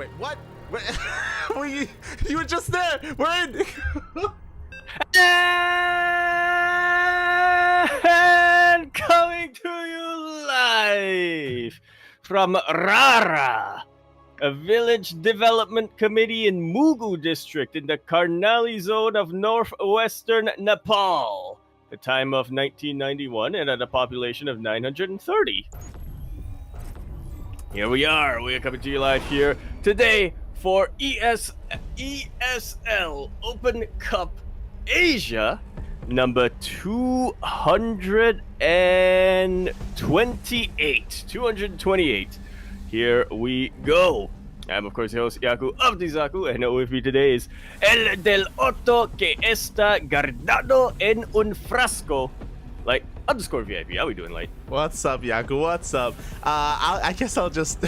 Wait, what? Wait, were you were just there. We're in. And coming to you live from Rara, a village development committee in Mugu district in the Karnali zone of northwestern Nepal. The time of 1991 and at a population of 930. Here we are coming to you live here today for ESL Open Cup Asia number 228. Here we go. I'm of course your host Yaku of Yakuzaku, and with me today is El del Otto que está guardado en un frasco. Like _VIP. How we doing, Light? What's up, Yaku? What's up? I guess I'll just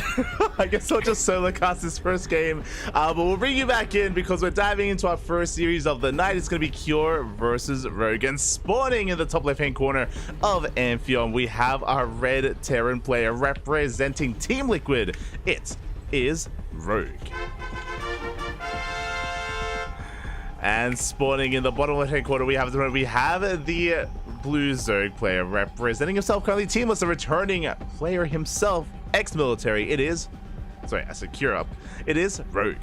solo cast this first game, but we'll bring you back in because we're diving into our first series of the night. It's gonna be Cure versus Rogue, and spawning in the top left-hand corner of Amphion, we have our red Terran player representing Team Liquid. It is Rogue. And spawning in the bottom left-hand corner, we have the blue Zerg player representing himself, currently teamless, a returning player himself, ex-military. It is, sorry, I said Cure up. It is Rogue.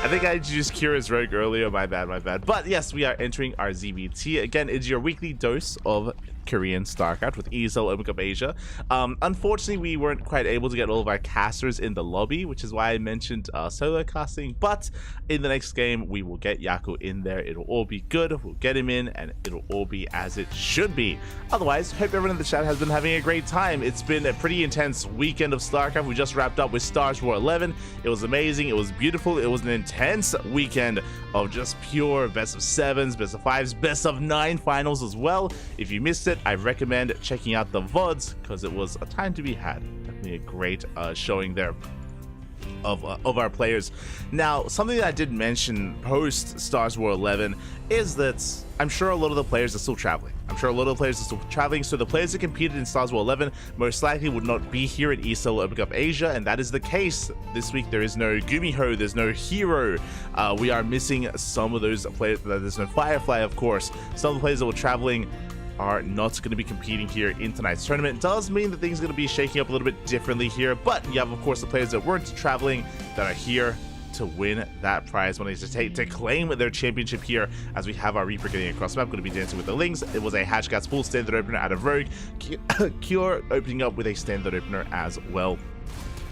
I think I introduced Cure as Rogue earlier. My bad. But yes, we are entering our ZBT. Again, it's your weekly dose of Korean StarCraft with ESL Open Cup Asia. Unfortunately, we weren't quite able to get all of our casters in the lobby, which is why I mentioned solo casting. But in the next game, we will get Yaku in there. It'll all be good. We'll get him in, and it'll all be as it should be. Otherwise, hope everyone in the chat has been having a great time. It's been a pretty intense weekend of StarCraft. We just wrapped up with Stars War 11. It was amazing. It was beautiful. It was an intense weekend of just pure best of 7s, best of 5s, best of 9 finals as well. If you missed it, I recommend checking out the VODs because it was a time to be had. Definitely a great showing there of our players. Now, something that I did mention post Stars War 11 is that I'm sure a lot of the players are still traveling. So the players that competed in Stars War 11 most likely would not be here at ESL Open Cup Asia, and that is the case. This week there is no Gumiho, there's no Hero. We are missing some of those players. There's no Firefly, of course. Some of the players that were traveling are not going to be competing here in tonight's tournament. It does mean that things are going to be shaking up a little bit differently here, but you have, of course, the players that weren't traveling that are here to win that prize money, to claim their championship here, as we have our Reaper getting across the map. Going to be dancing with the Lings. It was a Hatchcats full standard opener out of Rogue. Cure opening up with a standard opener as well,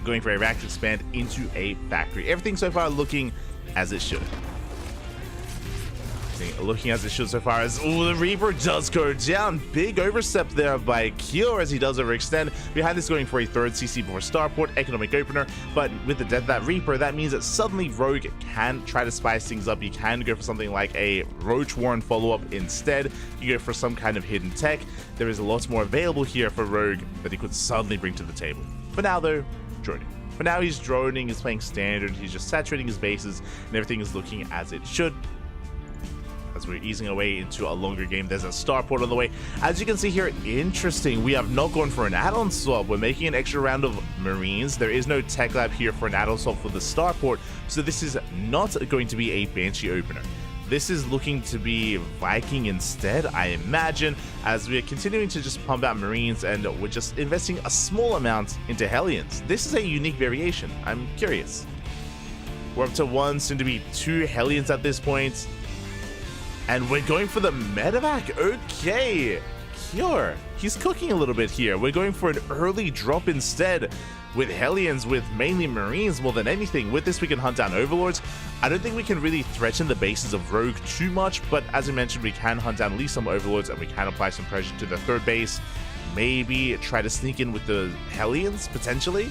going for a reactor expand into a factory. Everything so far looking as it should. Looking as it should so far, as the Reaper does go down. Big overstep there by Cure as he does overextend. Behind this, going for a third CC before Starport, economic opener. But with the death of that Reaper, that means that suddenly Rogue can try to spice things up. You can go for something like a Roach Warren follow-up instead. You go for some kind of hidden tech. There is a lot more available here for Rogue that he could suddenly bring to the table. For now, though, droning. For now, he's droning, he's playing standard, he's just saturating his bases, and everything is looking as it should. As we're easing away into a longer game, there's a starport on the way. As you can see here, interesting, we have not gone for an add-on swap. We're making an extra round of Marines. There is no tech lab here for an add-on swap for the starport, so this is not going to be a Banshee opener. This is looking to be Viking instead, I imagine, as we're continuing to just pump out Marines, and we're just investing a small amount into Hellions. This is a unique variation. I'm curious. We're up to 1, soon to be 2 Hellions at this point. And we're going for the medevac. Okay, Cure, he's cooking a little bit here. We're going for an early drop instead with Hellions, with mainly Marines more than anything. With this, we can hunt down Overlords. I don't think we can really threaten the bases of Rogue too much, but as I mentioned, we can hunt down at least some Overlords, and we can apply some pressure to the third base. Maybe try to sneak in with the Hellions, potentially.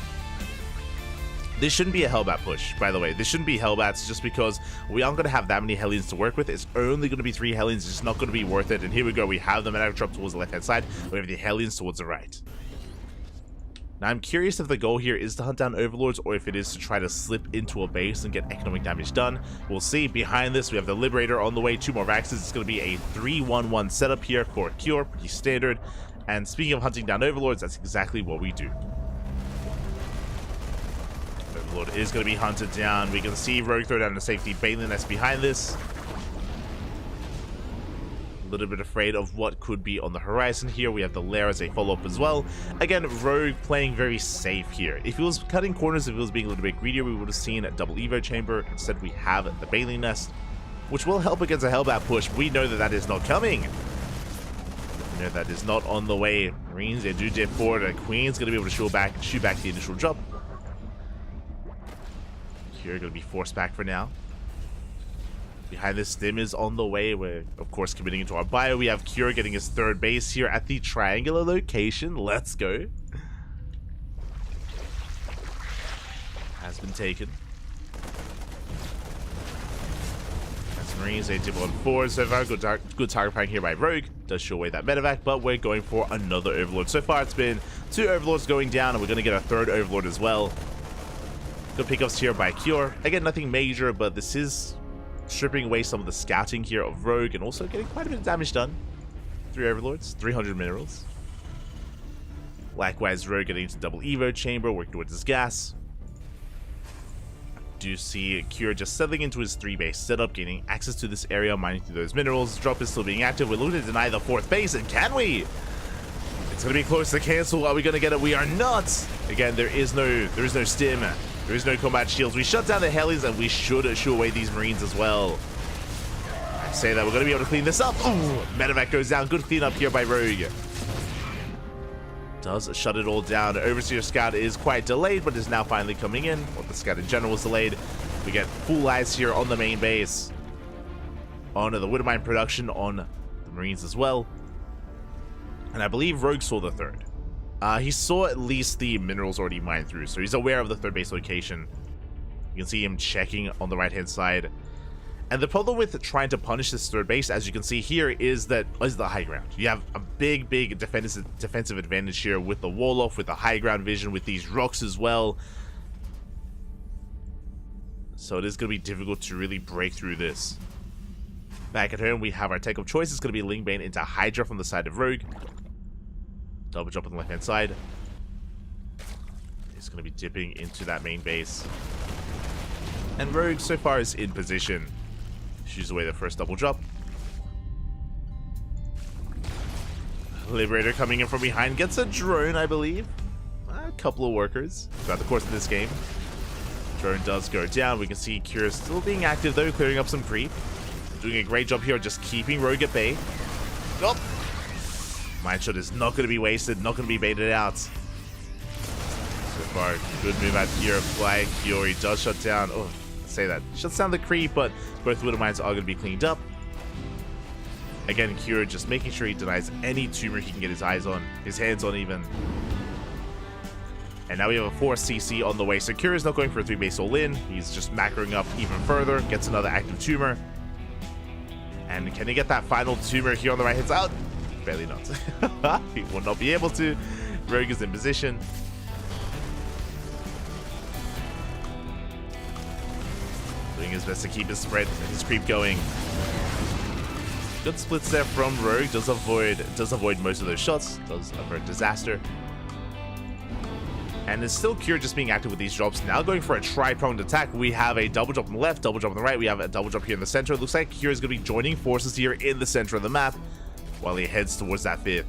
This shouldn't be a Hellbat push, by the way. This shouldn't be Hellbats, just because we aren't going to have that many Hellions to work with. It's only going to be 3 Hellions. It's just not going to be worth it. And here we go. We have the medevac drop towards the left-hand side. We have the Hellions towards the right. Now, I'm curious if the goal here is to hunt down Overlords, or if it is to try to slip into a base and get economic damage done. We'll see. Behind this, we have the Liberator on the way. 2 more Raxes. It's going to be a 3-1-1 setup here for Cure. Pretty standard. And speaking of hunting down Overlords, that's exactly what we do. Overlord is going to be hunted down. We can see Rogue throw down the safety Baneling that's behind this. A little bit afraid of what could be on the horizon here. We have the Lair as a follow-up as well. Again, Rogue playing very safe here. If he was cutting corners, if he was being a little bit greedier, we would have seen a double Evo chamber. Instead, we have the Baneling nest, which will help against a Hellbat push. We know that that is not coming. We know that is not on the way. Marines, they do dip forward, and Queen's going to be able to shoot back the initial drop. Here, going to be forced back for now. Behind this, Stim is on the way. We're, of course, committing into our bio. We have Cure getting his third base here at the triangular location. Let's go. Has been taken. That's Marines. They dip on forward so far. Good target prank here by Rogue. Does show away that medevac, but we're going for another Overlord. So far, it's been 2 Overlords going down, and we're going to get a 3rd Overlord as well. Good pickups here by Cure. Again, nothing major, but this is stripping away some of the scouting here of Rogue and also getting quite a bit of damage done. 3 Overlords, 300 minerals. Likewise, Rogue getting into double Evo chamber, working towards his gas. Do see Cure just settling into his 3-base setup, gaining access to this area, mining through those minerals. Drop is still being active. We're looking to deny the 4th base, and can we? It's going to be close to cancel. Are we going to get it? We are not. Again, there is no stim. There is no combat shields. We shut down the helis, and we should shoo away these Marines as well. I say that we're going to be able to clean this up. Ooh, medevac goes down. Good cleanup here by Rogue. Does shut it all down. Overseer Scout is quite delayed, but is now finally coming in. Well, the Scout in general is delayed. We get full eyes here on the main base. On the Widowmine production on the Marines as well. And I believe Rogue saw the 3rd. He saw at least the minerals already mined through, so he's aware of the 3rd base location. You can see him checking on the right-hand side. And the problem with trying to punish this 3rd base, as you can see here, is the high ground. You have a big defensive advantage here with the wall off, with the high ground vision, with these rocks as well. So it is going to be difficult to really break through this. Back at home, we have our take of choice. It's going to be Lingbane into Hydra from the side of Rogue. Double jump on the left-hand side. He's going to be dipping into that main base. And Rogue, so far, is in position. Shoots away the first double drop. Liberator coming in from behind. Gets a drone, I believe. A couple of workers throughout the course of this game. Drone does go down. We can see Cure still being active, though, clearing up some creep. Doing a great job here, just keeping Rogue at bay. Oh! Mine shot is not going to be wasted, not going to be baited out. So far, good move out here by Cure. He does shut down. Oh, let's say that. Shuts down the creep, but both Widow Mines are going to be cleaned up. Again, Cure just making sure he denies any tumor he can get his eyes on, his hands on even. And now we have a 4 CC on the way. So Cure is not going for a 3-base all-in. He's just macroing up even further. Gets another active tumor. And can he get that final tumor here on the right-hand side? Barely not. He will not be able to. Rogue is in position. Doing his best to keep his spread, his creep going. Good splits there from Rogue. Does avoid most of those shots. Does avert disaster. And it's still Cure just being active with these drops. Now going for a tri-pronged attack. We have a double drop on the left, double drop on the right. We have a double drop here in the center. It looks like Cure is going to be joining forces here in the center of the map while he heads towards that 5th.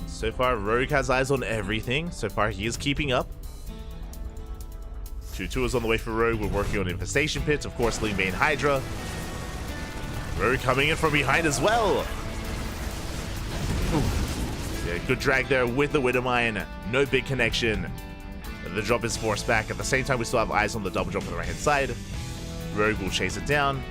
So far, Rogue has eyes on everything. So far, he is keeping up. 2 tours on the way for Rogue. We're working on Infestation Pits. Of course, Lingbane Hydra. Rogue coming in from behind as well. Ooh. Yeah, good drag there with the Widowmine. No big connection. The drop is forced back. At the same time, we still have eyes on the double drop on the right-hand side. Rogue will chase it down.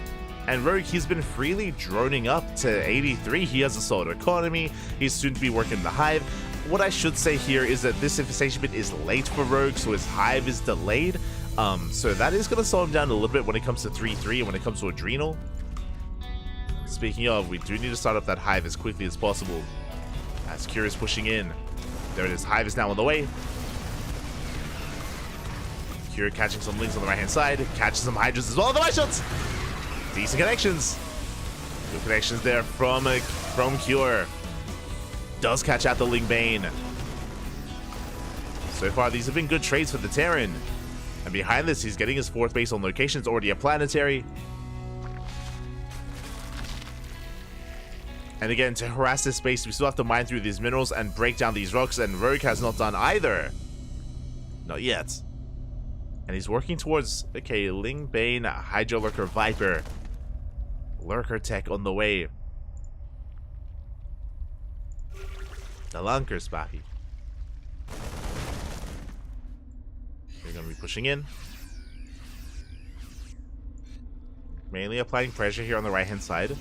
And Rogue, he's been freely droning up to 83. He has a solid economy. He's soon to be working the Hive. What I should say here is that this Infestation Pit is late for Rogue, so his Hive is delayed. So that is going to slow him down a little bit when it comes to 3-3 and when it comes to Adrenal. Speaking of, we do need to start up that Hive as quickly as possible. As Cure is pushing in. There it is. Hive is now on the way. Cure catching some links on the right-hand side. Catches some Hydras as well. The right shots! Decent connections. Good connections there from Cure. Does catch out the Lingbane. So far, these have been good trades for the Terran. And behind this, he's getting his 4th base on location. It's already a planetary. And again, to harass this space, we still have to mine through these minerals and break down these rocks, and Rogue has not done either. Not yet. And he's working towards, okay, Ling Bane, Hydro Lurker, Viper. Lurker tech on the way. The Lunker Spahi. We're going to be pushing in. Mainly applying pressure here on the right-hand side.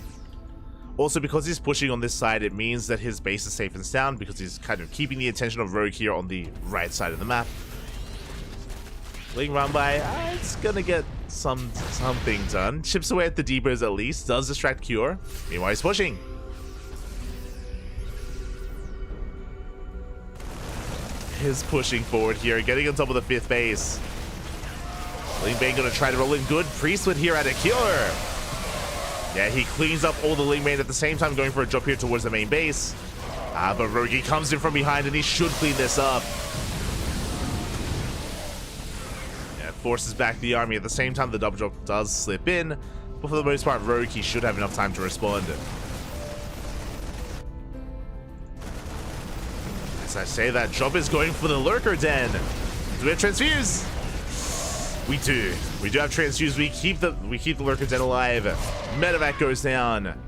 Also, because he's pushing on this side, it means that his base is safe and sound because he's kind of keeping the attention of Rogue here on the right side of the map. Ling run by, it's gonna get something done. Chips away at the depots at least, does distract Cure. Meanwhile, he's pushing. He's pushing forward here, getting on top of the 5th base. Ling Bane gonna try to roll in good. Priesthood here at a Cure. Yeah, he cleans up all the Ling Bane at the same time, going for a drop here towards the main base. But Rogi comes in from behind, and he should clean this up. Yeah, forces back the army. At the same time, the double drop does slip in. But for the most part, Rogi should have enough time to respond. As I say, that drop is going for the Lurker Den. Do we have Transfuse? We do. We do have Transfuse. We keep the Lurker Den alive. Medevac goes down.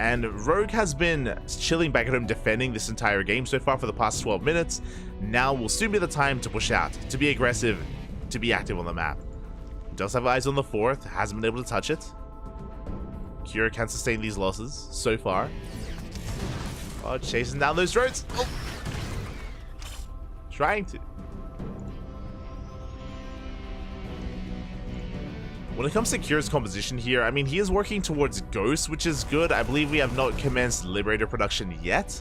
And Rogue has been chilling back at home defending this entire game so far for the past 12 minutes. Now will soon be the time to push out, to be aggressive, to be active on the map. He does have eyes on the 4th, hasn't been able to touch it. Cure can sustain these losses so far. Oh, chasing down those roads. Oh. Trying to. When it comes to Cure's composition here, I mean, he is working towards Ghost, which is good. I believe we have not commenced Liberator production yet.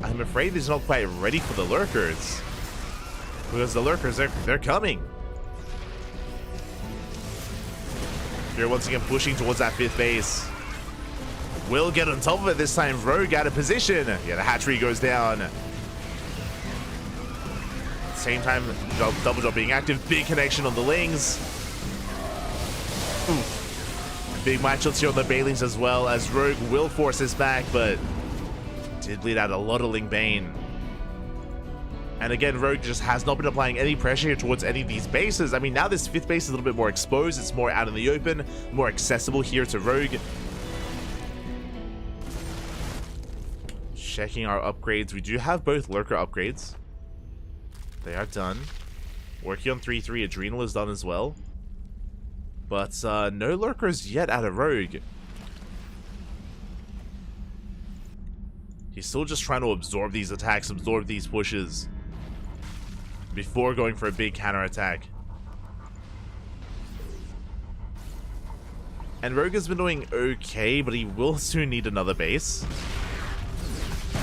I'm afraid he's not quite ready for the Lurkers. Because the Lurkers, they're coming. Cure once again pushing towards that 5th base. Will get on top of it this time. Rogue out of position. Yeah, the hatchery goes down. Same time, double drop being active. Big connection on the Lings. Ooh. Big mine shots here on the Bailings as well, as Rogue will force this back, but did bleed out a lot of Ling Bane. And again, Rogue just has not been applying any pressure here towards any of these bases. I mean, now this 5th base is a little bit more exposed. It's more out in the open, more accessible here to Rogue. Checking our upgrades. We do have both Lurker upgrades. They are done. Working on 3-3. Adrenal is done as well. But no Lurkers yet out of Rogue. He's still just trying to absorb these attacks, absorb these pushes, before going for a big counterattack. And Rogue has been doing okay, but he will soon need another base.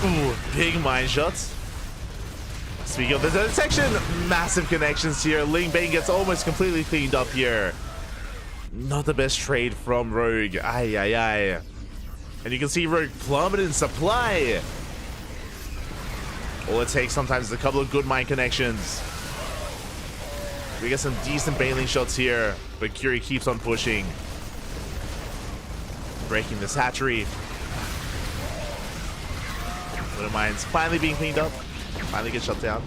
Ooh, big mine shots. Speaking of the detection, massive connections here. Ling Bane gets almost completely cleaned up here. Not the best trade from Rogue. Ay, ay, ay. And you can see Rogue plummet in supply. All it takes sometimes is a couple of good mine connections. We get some decent bailing shots here, but Curie keeps on pushing. Breaking this hatchery. Little mines finally being cleaned up. Finally get shut down.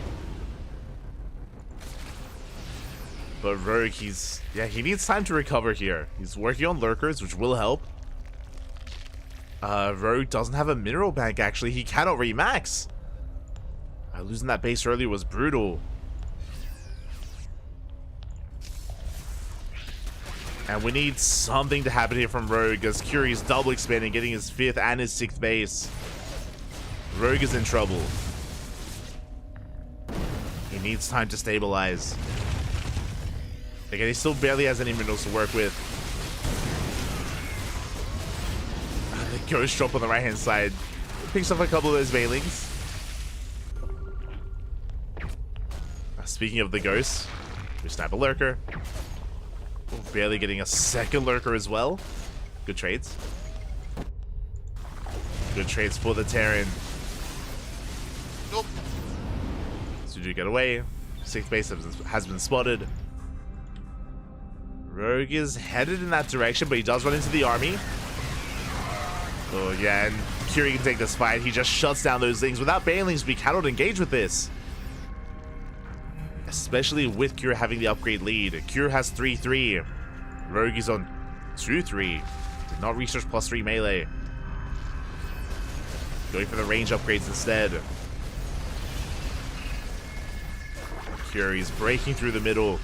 But Rogue, he needs time to recover here. He's working on Lurkers, which will help. Rogue doesn't have a mineral bank, actually. He cannot remax. Losing that base earlier was brutal. And we need something to happen here from Rogue, as Curie's double expanding, getting his 5th and his 6th base. Rogue is in trouble. He needs time to stabilize. Again, he still barely has any minerals to work with. The Ghost drop on the right-hand side picks up a couple of those Veilings. Speaking of the Ghosts, we snap a Lurker. Barely getting a second Lurker as well. Good trades. Good trades for the Terran. So do get away. 6th base has been spotted. Rogue is headed in that direction, but he does run into the army. Oh yeah, and Curie can take this fight. He just shuts down those things. Without Banelings, we cannot engage with this. Especially with Cure having the upgrade lead. Cure has 3-3. Rogue is on 2-3. Did not research +3 melee. Going for the range upgrades instead. Cure is breaking through the middle.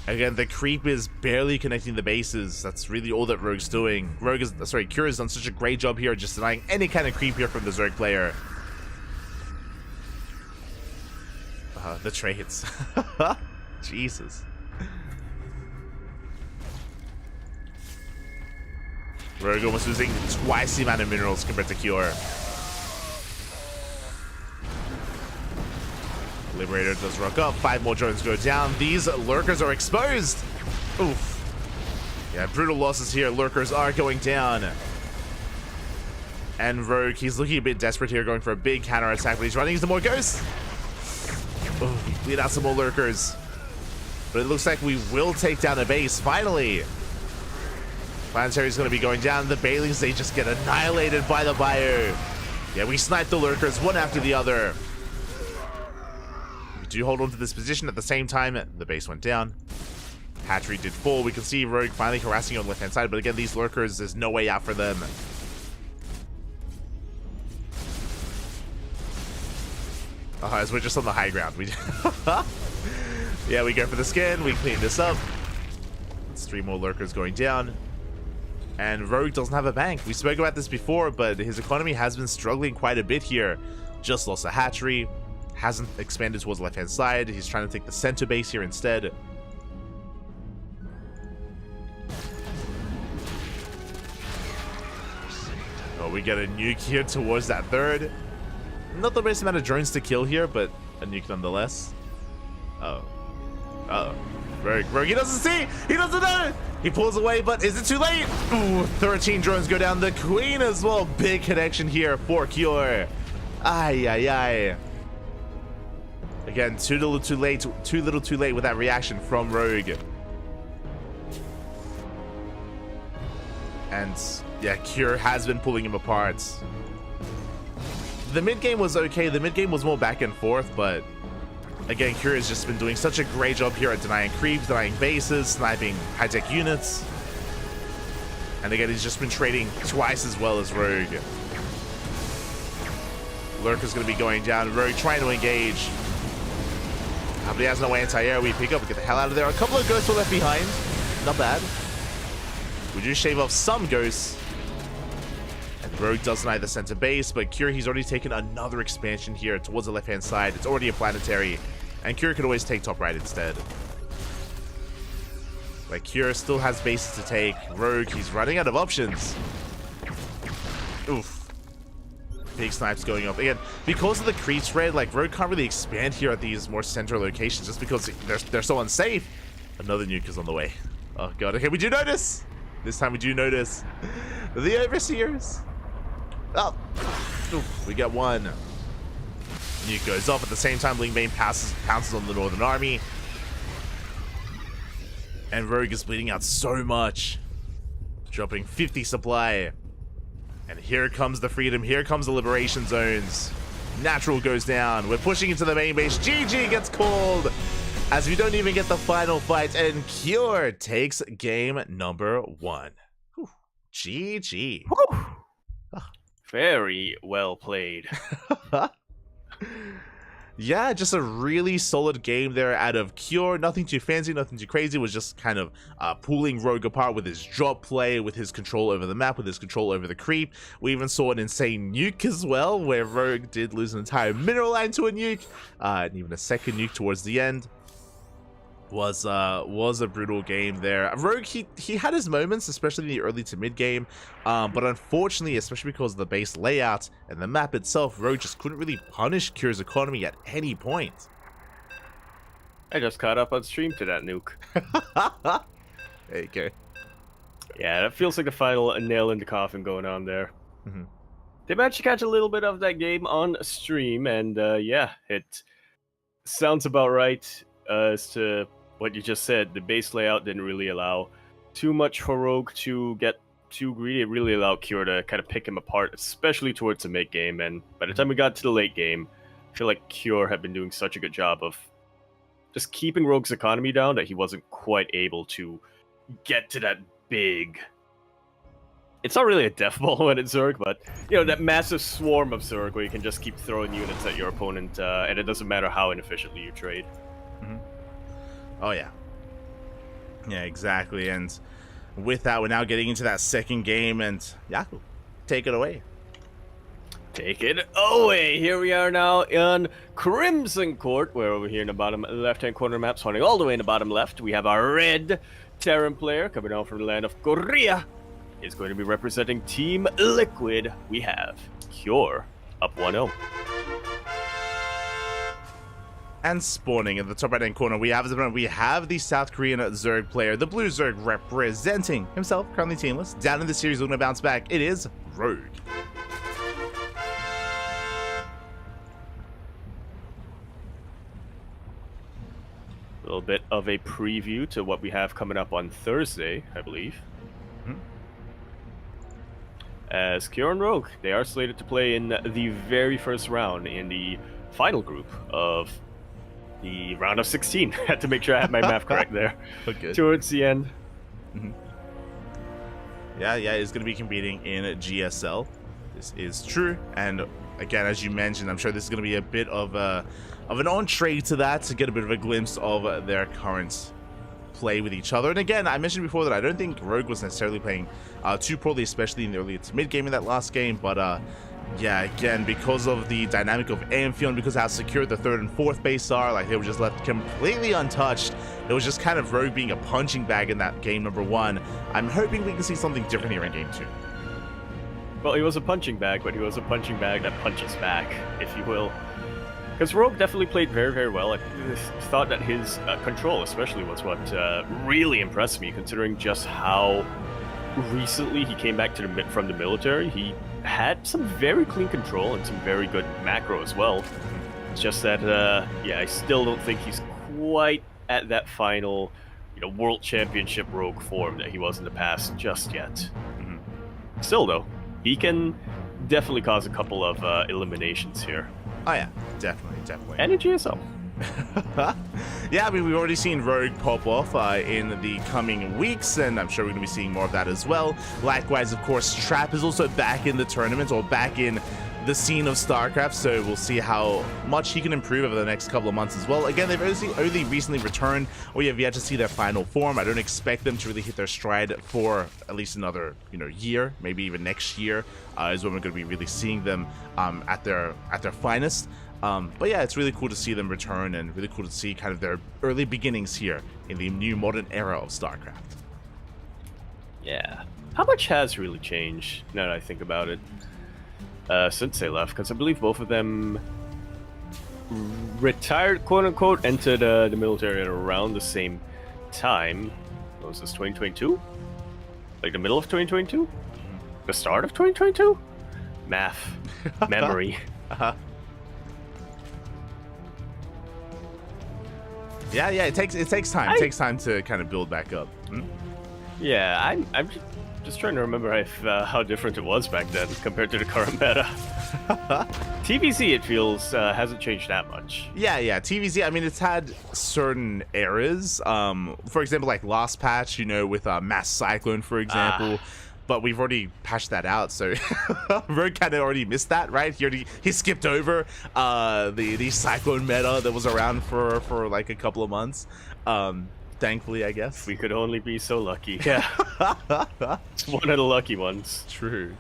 Again, the creep is barely connecting the bases. That's really all that Rogue's doing. Cure has done such a great job here, just denying any kind of creep here from the Zerg player. The trades. Jesus. Rogue almost losing twice the amount of minerals compared to Cure. Liberator does rock up. 5 more drones go down. These lurkers are exposed. Oof. Yeah, brutal losses here. Lurkers are going down. And Rogue, he's looking a bit desperate here, going for a big counter attack, but he's running into more ghosts. Oof, lead out some more lurkers. But it looks like we will take down a base, finally. Planetary is going to be going down. The Banelings, they just get annihilated by the bio. Yeah, we snipe the lurkers one after the other. Do hold on to this position at the same time. The base went down. Hatchery did fall. We can see Rogue finally harassing on the left hand side, but again, these lurkers, there's no way out for them. As we're just on the high ground. Yeah, we go for the scan. We clean this up. It's 3 more lurkers going down. And Rogue doesn't have a bank. We spoke about this before, but his economy has been struggling quite a bit here. Just lost a hatchery. Hasn't expanded towards the left-hand side. He's trying to take the center base here instead. Oh, we get a nuke here towards that 3rd. Not the best amount of drones to kill here, but a nuke nonetheless. Rogue, he doesn't see! He doesn't know! He pulls away, but is it too late? Ooh, 13 drones go down. The Queen as well. Big connection here for Cure. Ay. Again, too little too late with that reaction from Rogue. And yeah, Cure has been pulling him apart. The mid game was okay. The mid game was more back and forth, but again, Cure has just been doing such a great job here at denying creeps, denying bases, sniping high-tech units. And again, he's just been trading twice as well as Rogue. Lurker's going to be going down. Rogue trying to engage. But he has no anti-air. We pick up and get the hell out of there. A couple of ghosts were left behind. Not bad. We do shave off some ghosts. And Rogue does deny the center base, but Cure, he's already taken another expansion here towards the left-hand side. It's already a planetary. And Cure could always take top right instead. But Cure still has bases to take. Rogue, he's running out of options. Oof. Big snipes going up. Again, because of the creep spread, like, Rogue can't really expand here at these more central locations just because they're so unsafe. Another nuke is on the way. Oh, God. Okay, we do notice. This time we do notice. The Overseers. Oh. Oof, we get one. Nuke goes off at the same time. Lingbane pounces on the Northern Army. And Rogue is bleeding out so much. Dropping 50 supply. And here comes the freedom. Here comes the liberation zones. Natural goes down. We're pushing into the main base. GG gets called as we don't even get the final fight. And Cure takes game number 1. Whew. GG. Whew. Very well played. Yeah, just a really solid game there out of Cure. Nothing too fancy, nothing too crazy. It was just kind of pulling Rogue apart with his drop play, with his control over the map, with his control over the creep. We even saw an insane nuke as well, where Rogue did lose an entire mineral line to a nuke, and even a second nuke towards the end. Was a brutal game there. Rogue, he had his moments, especially in the early to mid game, but unfortunately, especially because of the base layout and the map itself, Rogue just couldn't really punish Cure's economy at any point. I just caught up on stream to that nuke. There you go. Yeah, that feels like the final nail in the coffin going on there. Mm-hmm. They managed to catch a little bit of that game on stream, and yeah, it Sounds about right. As to what you just said, the base layout didn't really allow too much for Rogue to get too greedy. It really allowed Cure to kind of pick him apart, especially towards the mid game. And by the time we got to the late game, I feel like Cure had been doing such a good job of just keeping Rogue's economy down that he wasn't quite able to get to that big. It's not really a death ball when it's Zerg, but that massive swarm of Zerg where you can just keep throwing units at your opponent, and it doesn't matter how inefficiently you trade. Mm-hmm. Oh yeah, exactly. And with that, we're now getting into that second game, and Yaku, take it away. Take it away. Here we are now in Crimson Court, where over here in the bottom left-hand corner map, spawning all the way in the bottom left, we have our red Terran player coming down from the land of Korea. Is going to be representing Team Liquid. We have Cure up 1-0. And spawning in the top right-hand corner, we have the South Korean Zerg player, the blue Zerg representing himself, currently teamless. Down in the series, looking to bounce back, it is Rogue. A little bit of a preview to what we have coming up on Thursday, I believe. As Cure and Rogue, they are slated to play in the very first round in the final group of the round of 16. Had to make sure I had my math correct there. Okay. Towards the end. Mm-hmm. Yeah, it's going to be competing in GSL. This is true. And again, as you mentioned, I'm sure this is going to be a bit of an entree to that, to get a bit of a glimpse of their current play with each other. And again, I mentioned before that I don't think Rogue was necessarily playing too poorly, especially in the early to mid game in that last game, but yeah, again, because of the dynamic of Amphion, and because how secure the third and fourth base are, like they were just left completely untouched. It was just kind of Rogue being a punching bag in that game number 1. I'm hoping we can see something different here in game 2. Well, he was a punching bag, but he was a punching bag that punches back, if you will. Because Rogue definitely played very, very well. I thought that his control, especially, was what really impressed me, considering just how recently he came back to from the military. He had some very clean control and some very good macro as well. It's just that, yeah, I still don't think he's quite at that final, World Championship Rogue form that he was in the past just yet. Mm-hmm. Still, though, he can definitely cause a couple of eliminations here. Oh yeah, definitely. And in GSL. Yeah, I mean, we've already seen Rogue pop off in the coming weeks, and I'm sure we're going to be seeing more of that as well. Likewise, of course, Trap is also back in the tournament, or back in the scene of StarCraft, so we'll see how much he can improve over the next couple of months as well. Again, they've only recently returned. We have yet to see their final form. I don't expect them to really hit their stride for at least another year, maybe even next year is when we're going to be really seeing them at their finest. But yeah, it's really cool to see them return, and really cool to see kind of their early beginnings here in the new modern era of StarCraft. Yeah. How much has really changed now that I think about it? Since they left, because I believe both of them retired, quote unquote, entered the military at around the same time. What was this, 2022? Like the middle of 2022? The start of 2022? Math. Memory. Yeah, it takes time. It takes time to kind of build back up. Yeah, I'm just trying to remember how different it was back then compared to the current meta. TVZ, it feels, hasn't changed that much. Yeah, TVZ, I mean, it's had certain eras. For example, like last patch, with Mass Cyclone, for example. But we've already patched that out, so Rogue kind of already missed that, right? He skipped over the Cyclone meta that was around for like a couple of months. Thankfully, I guess. We could only be so lucky. Yeah. It's one of the lucky ones. True.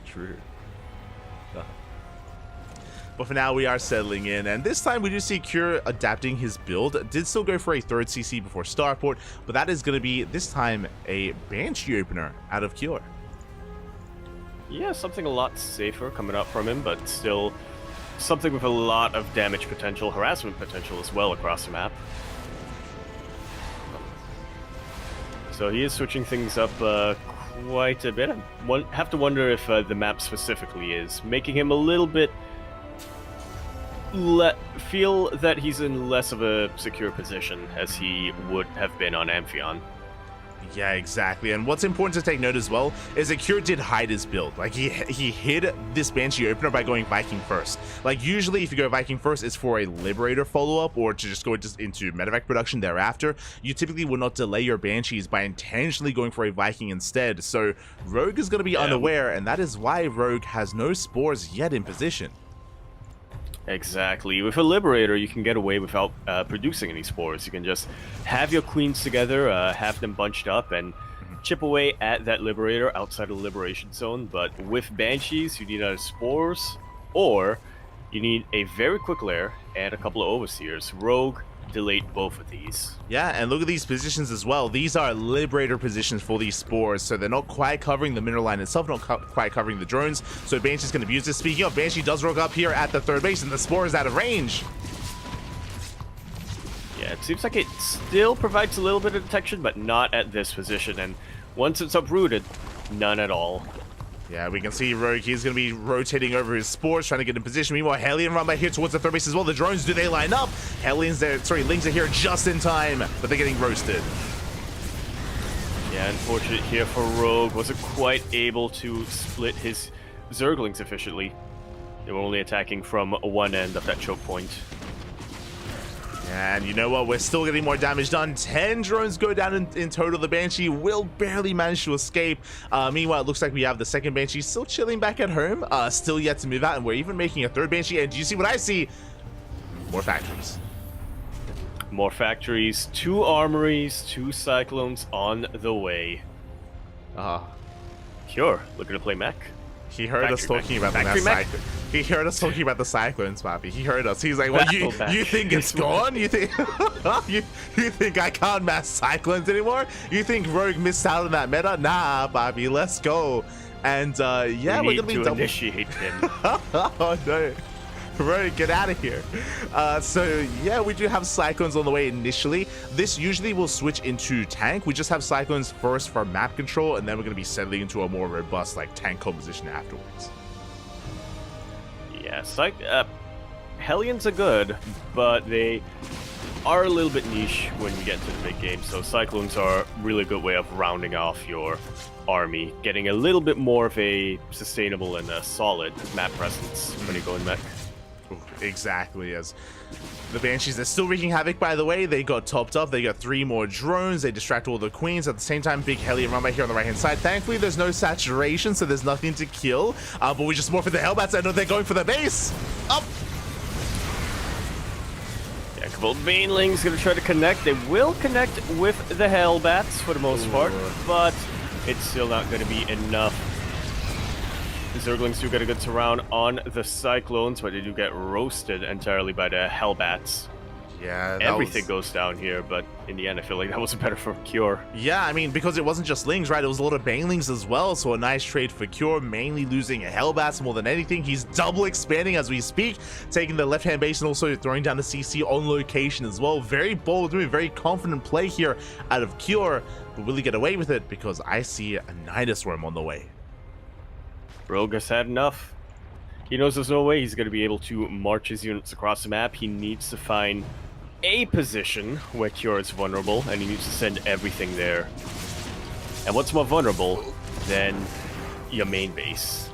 But for now, we are settling in, and this time we do see Cure adapting his build. Did still go for a third CC before Starport, but that is going to be, this time, a Banshee opener out of Cure. Yeah, something a lot safer coming up from him, but still something with a lot of damage potential, harassment potential as well across the map. So he is switching things up quite a bit. I have to wonder if the map specifically is making him a little bit feel that he's in less of a secure position as he would have been on Amphion. Yeah, exactly. And what's important to take note as well is that Cure did hide his build. Like, he hid this Banshee opener by going Viking first. Like, usually if you go Viking first, it's for a Liberator follow-up or to just go into medevac production thereafter. You typically will not delay your Banshees by intentionally going for a Viking instead. So Rogue is going to be unaware, and that is why Rogue has no spores yet in position. Exactly. With a Liberator, you can get away without producing any spores. You can just have your queens together, have them bunched up, and chip away at that Liberator outside of the Liberation Zone. But with Banshees, you need either spores, or you need a very quick lair and a couple of Overseers. Rogue delayed both of these. Yeah, and look at these positions as well. These are Liberator positions for these spores, so they're not quite covering the mineral line itself, not quite covering the drones, so Banshee's going to abuse this. Speaking of, Banshee does rogue up here at the third base, and the spore is out of range. Yeah, it seems like it still provides a little bit of detection, but not at this position, and once it's uprooted, none at all. Yeah, we can see Rogue, he's going to be rotating over his spores, trying to get in position. Meanwhile, Hellion run by here towards the third base as well. The drones, do they line up? Lings are here just in time, but they're getting roasted. Yeah, unfortunate here for Rogue. Wasn't quite able to split his Zerglings efficiently. They were only attacking from one end of that choke point. And you know what? We're still getting more damage done. 10 drones go down in total. The Banshee will barely manage to escape. Meanwhile, it looks like we have the second Banshee still chilling back at home. Still yet to move out, and we're even making a third Banshee. And do you see what I see? More factories. More factories, 2 armories, 2 cyclones on the way. Cure, looking to play mech. He heard us talking about the cyclone. He heard us talking about the cyclones, Papi. He heard us. He's like, "Well, you think it's gone? You think you think I can't mass cyclones anymore? You think Rogue missed out on that meta? Nah, Papi, let's go." And yeah, we're gonna be double. Initiate him. Oh no. Rogue, get out of here. So yeah, we do have cyclones on the way initially. This usually will switch into tank. We just have cyclones first for map control, and then we're going to be settling into a more robust like tank composition afterwards. Yeah, Hellions are good, but they are a little bit niche when you get to the big game. So cyclones are a really good way of rounding off your army, getting a little bit more of a sustainable and a solid map presence when you go in mech. Exactly, as the Banshees are still wreaking havoc, by the way. They got topped up. They got 3 more drones. They distract all the queens. At the same time, big Hellion run by here on the right-hand side. Thankfully, there's no saturation, so there's nothing to kill. But we just morph for the Hellbats. I know they're going for the base. Up! Yeah, Cabal Baneling's going to try to connect. They will connect with the Hellbats for the most part, but it's still not going to be enough. The Zerglings do get a good surround on the Cyclones, but they do get roasted entirely by the Hellbats. Yeah, everything goes down here, but in the end, I feel like that was better for Cure. Yeah, I mean, because it wasn't just Lings, right? It was a lot of Banelings as well, so a nice trade for Cure, mainly losing Hellbats more than anything. He's double expanding as we speak, taking the left-hand base and also throwing down the CC on location as well. Very bold move, very confident play here out of Cure, but will he get away with it? Because I see a Nidus Worm on the way. Rogue has had enough. He knows there's no way he's going to be able to march his units across the map. He needs to find a position where Cure is vulnerable, and he needs to send everything there. And what's more vulnerable than your main base?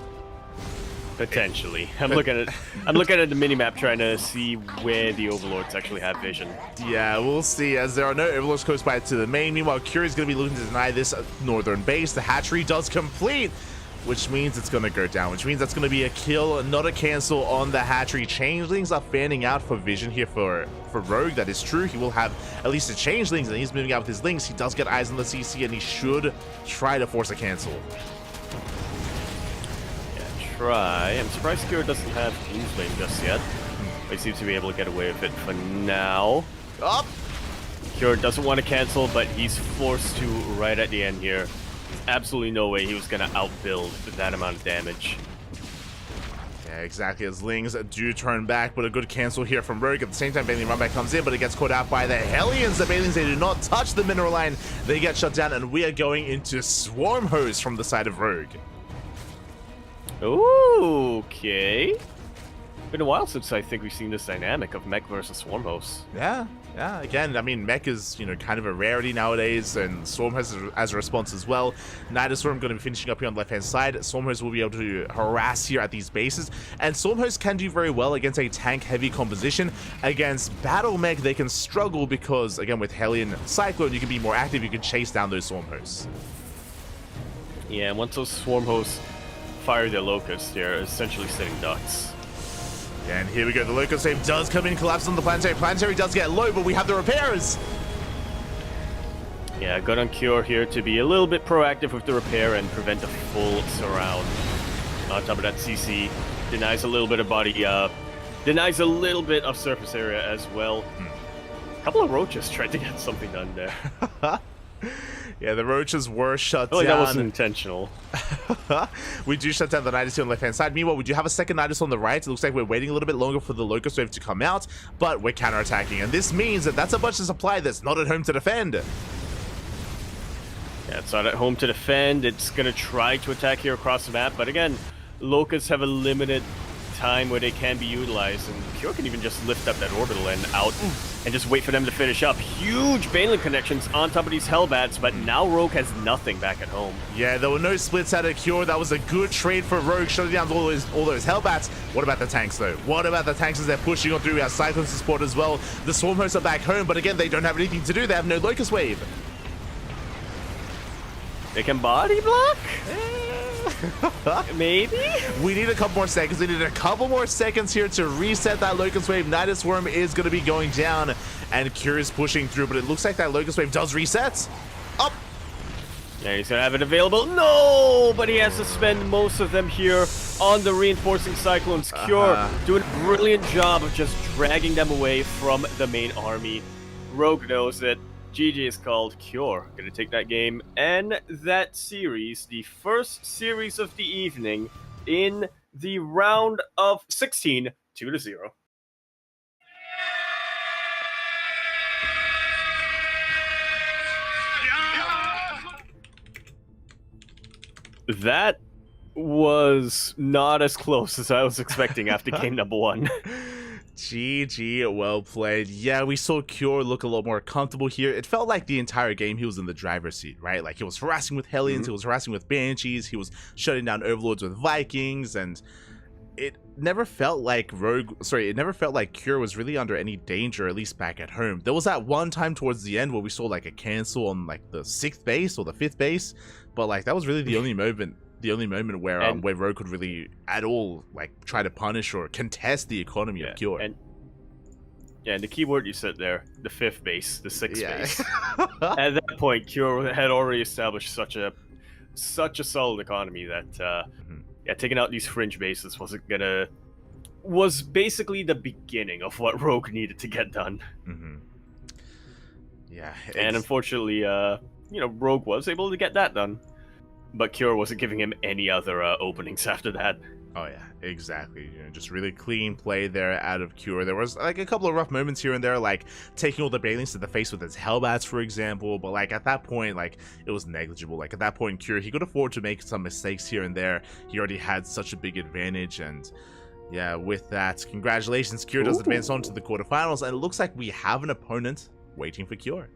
Potentially. I'm looking at the minimap trying to see where the Overlords actually have vision. Yeah, we'll see, as there are no Overlords close by to the main. Meanwhile, Cure is going to be looking to deny this northern base. The hatchery does complete, which means it's going to go down, which means that's going to be a kill, not a cancel on the hatchery. Changelings are fanning out for vision here for Rogue. That is true. He will have at least a Changelings, and he's moving out with his Lings. He does get eyes on the CC, and he should try to force a cancel. Yeah, try. I'm surprised Cure doesn't have Flame just yet. He seems to be able to get away with it for now. Up! Cure doesn't want to cancel, but he's forced to right at the end here. Absolutely no way he was going to outbuild that amount of damage. Yeah, exactly, as Lings do turn back, but a good cancel here from Rogue. At the same time, Baneling Runback comes in, but it gets caught out by the Hellions. The Banelings, they do not touch the mineral line. They get shut down, and we are going into Swarm Hose from the side of Rogue. Ooh, okay. Been a while since I think we've seen this dynamic of mech versus swarm hosts. Yeah. Again, I mean, mech is, kind of a rarity nowadays, and Storm has as a response as well. Nidustorm going to be finishing up here on the left-hand side. Stormhost will be able to harass here at these bases, and Stormhost can do very well against a tank-heavy composition. Against Battle Mech, they can struggle because, again, with Hellion Cyclone, you can be more active, you can chase down those Stormhosts. Yeah, once those swarm hosts fire their locusts, they're essentially sitting ducks. And here we go, the Locust Wave does come in, collapse on the Planetary. Planetary does get low, but we have the repairs! Yeah, good on Cure here to be a little bit proactive with the repair and prevent a full surround. On top of that, CC denies a little bit of body, denies a little bit of surface area as well. A couple of roaches tried to get something done there. Yeah, the roaches were shut down. That wasn't intentional. We do shut down the Nidus on the left-hand side. Meanwhile, we do have a second Nidus on the right. It looks like we're waiting a little bit longer for the Locust Wave to come out, but we're counterattacking. And this means that that's a bunch of supply that's not at home to defend. Yeah, it's not at home to defend. It's going to try to attack here across the map. But again, Locusts have a limited time where they can be utilized. And Cure can even just lift up that orbital and out and just wait for them to finish up. Huge Baneling connections on top of these Hellbats, but now Rogue has nothing back at home. Yeah, there were no splits out of Cure. That was a good trade for Rogue, shutting down all those Hellbats. What about the tanks, though? What about the tanks as they're pushing on through? We have Cyclone support as well. The Swarm hosts are back home, but again, they don't have anything to do. They have no Locust Wave. They can body block? Maybe? We need a couple more seconds. We need a couple more seconds here to reset that Locust Wave. Nidus Worm is going to be going down, and Cure is pushing through, but it looks like that Locust Wave does reset. Up! Yeah, he's going to have it available. No! But he has to spend most of them here on the reinforcing Cyclones. Cure doing a brilliant job of just dragging them away from the main army. Rogue knows that GG is called. Cure gonna take that game and that series, the first series of the evening, in the round of 16, 2-0. That was not as close as I was expecting after game number 1. GG, well played. Yeah, we saw Cure look a lot more comfortable here. It felt like the entire game he was in the driver's seat, right? Like he was harassing with Hellions, he was harassing with Banshees, he was shutting down Overlords with Vikings, and it never felt like Cure was really under any danger, at least back at home. There was that one time towards the end where we saw like a cancel on like the 6th base or the 5th base, but like that was really the only moment. The only moment where Rogue could really at all like try to punish or contest the economy of Cure. And the key word you said there, the 5th base, the 6th base. At that point, Cure had already established such a solid economy that taking out these fringe bases was basically the beginning of what Rogue needed to get done. Yeah, and unfortunately, Rogue was able to get that done. But Cure wasn't giving him any other openings after that. Oh yeah, exactly. Just really clean play there out of Cure. There was like a couple of rough moments here and there, like taking all the Banelings to the face with his Hellbats, for example. But like at that point, like it was negligible. Like at that point, Cure, he could afford to make some mistakes here and there. He already had such a big advantage, and yeah, with that, congratulations, Cure does advance on to the quarterfinals, and it looks like we have an opponent waiting for Cure.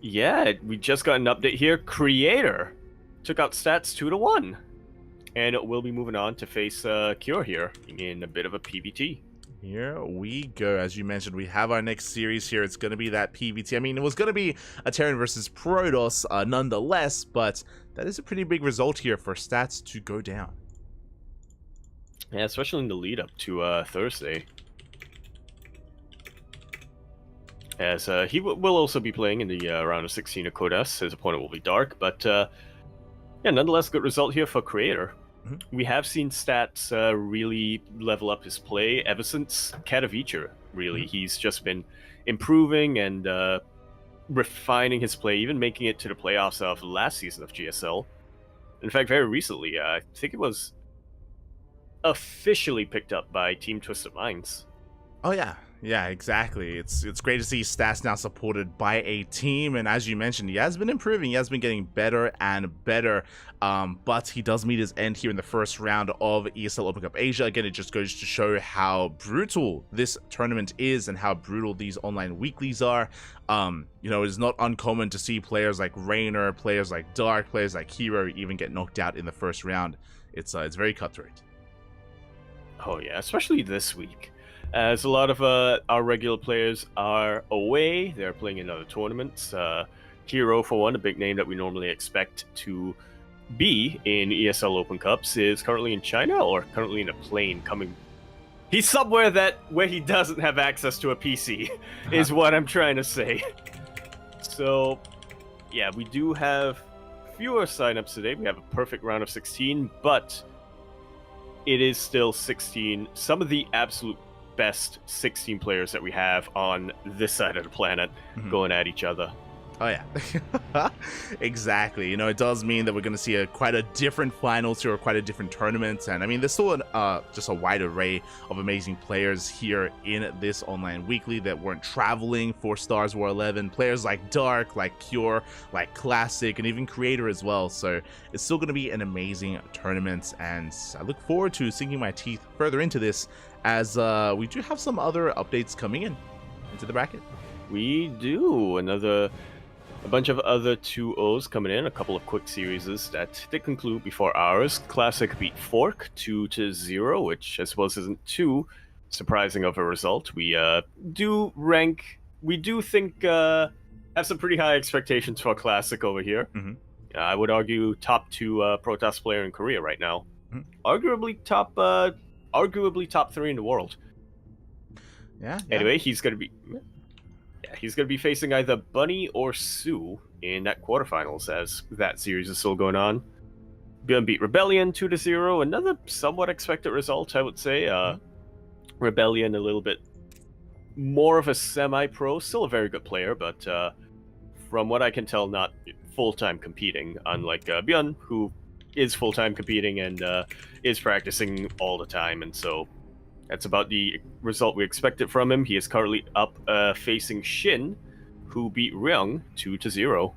Yeah, we just got an update here. Creator took out stats 2-1, and we'll be moving on to face Cure here in a bit of a PvT. Here we go. As you mentioned, we have our next series here. It's going to be that PvT. I mean, it was going to be a Terran versus Protoss nonetheless, but that is a pretty big result here for stats to go down. Yeah, especially in the lead up to Thursday. As he will also be playing in the round of 16 of Kodas. His opponent will be Dark, but yeah, nonetheless, good result here for Creator. We have seen stats really level up his play ever since Katowice, really. He's just been improving and refining his play, even making it to the playoffs of last season of GSL. In fact, very recently, I think it was officially picked up by Team Twisted Minds. Oh, yeah. Yeah, exactly. It's great to see stats now supported by a team, and as you mentioned, he has been improving. He has been getting better and better. But he does meet his end here in the first round of ESL Open Cup Asia. Again, it just goes to show how brutal this tournament is and how brutal these online weeklies are. You know, it's not uncommon to see players like Rainer, players like Dark, players like Hero even get knocked out in the first round. It's very cutthroat. Oh yeah, especially this week, as a lot of our regular players are away. They're playing in other tournaments. Hero, for one, a big name that we normally expect to be in ESL Open Cups, is currently in China or currently in a plane coming. He's somewhere where he doesn't have access to a PC, is what I'm trying to say. So, yeah, we do have fewer signups today. We have a perfect round of 16, but it is still 16. Some of the absolute best 16 players that we have on this side of the planet going at each other. Oh yeah, exactly. You know, it does mean that we're going to see quite a different finals here, or quite a different tournament. And I mean, there's still just a wide array of amazing players here in this online weekly that weren't traveling for Stars War 11. Players like Dark, like Cure, like Classic, and even Creator as well. So it's still going to be an amazing tournament, and I look forward to sinking my teeth further into this, as we do have some other updates coming into the bracket. We do. A bunch of other 2-0s coming in, a couple of quick series that did conclude before ours. Classic beat Fork 2-0, which I suppose isn't too surprising of a result. We do think have some pretty high expectations for Classic over here. I would argue top 2 Protoss player in Korea right now. Arguably top 3 in the world. Yeah. Anyway, he's gonna be facing either Bunny or Sue in that quarterfinals, as that series is still going on. Beyond beat Rebellion 2-0, another somewhat expected result, I would say. Rebellion a little bit more of a semi-pro, still a very good player, but from what I can tell, not full-time competing, unlike Björn, who is full-time competing and is practicing all the time, and so that's about the result we expected from him. He is currently up facing Shin, who beat Ryung 2-0.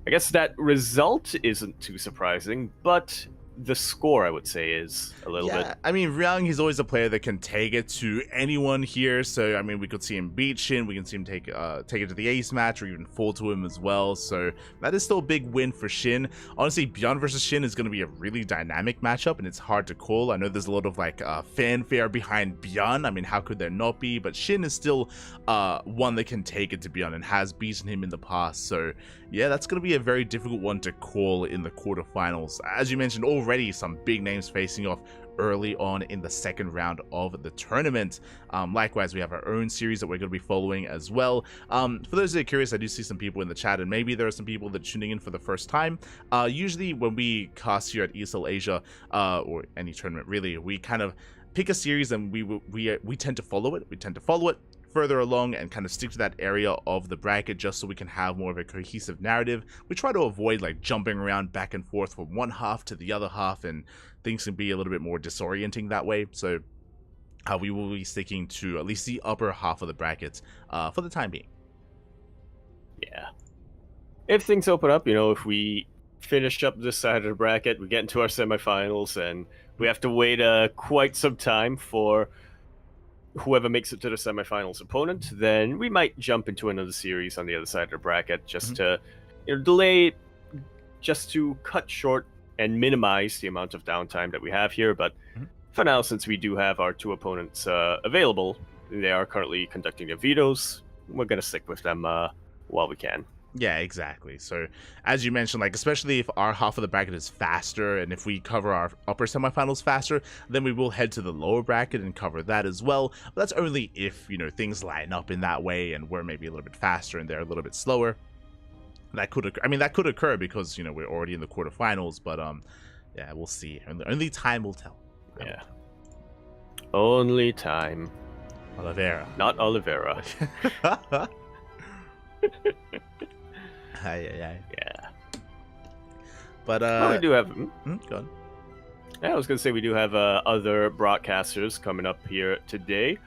I guess that result isn't too surprising, but the score, I would say, is a little bit. I mean, Ryung, he's always a player that can take it to anyone here. So, I mean, we could see him beat Shin. We can see him take it to the ace match, or even fall to him as well. So that is still a big win for Shin. Honestly, Beyond versus Shin is going to be a really dynamic matchup, and it's hard to call. I know there's a lot of like fanfare behind Beyond. I mean, how could there not be? But Shin is still one that can take it to Beyond and has beaten him in the past. So yeah, that's going to be a very difficult one to call in the quarterfinals. As you mentioned, already some big names facing off early on in the second round of the tournament. Likewise, we have our own series that we're going to be following as well. For those that are curious, I do see some people in the chat, and maybe there are some people that are tuning in for the first time. Usually when we cast here at ESL Asia, or any tournament really, we kind of pick a series and we tend to follow it. We tend to follow it further along and kind of stick to that area of the bracket, just so we can have more of a cohesive narrative. We try to avoid like jumping around back and forth from one half to the other half, and things can be a little bit more disorienting that way. So we will be sticking to at least the upper half of the brackets for the time being. Yeah. If things open up, if we finish up this side of the bracket, we get into our semifinals, and we have to wait quite some time for whoever makes it to the semifinals opponent, then we might jump into another series on the other side of the bracket, just to delay, just to cut short and minimize the amount of downtime that we have here. But for now, since we do have our 2 opponents available, they are currently conducting their vetoes, we're going to stick with them while we can. Yeah, exactly. So as you mentioned, like especially if our half of the bracket is faster, and if we cover our upper semifinals faster, then we will head to the lower bracket and cover that as well. But that's only if things line up in that way and we're maybe a little bit faster and they're a little bit slower. That could occur. I mean, that could occur because we're already in the quarterfinals. But yeah, we'll see. Only time will tell. Yeah. Only time. Oliveira. Not Oliveira. Yeah. But we do have. Go on. Yeah, I was gonna say we do have other broadcasters coming up here today.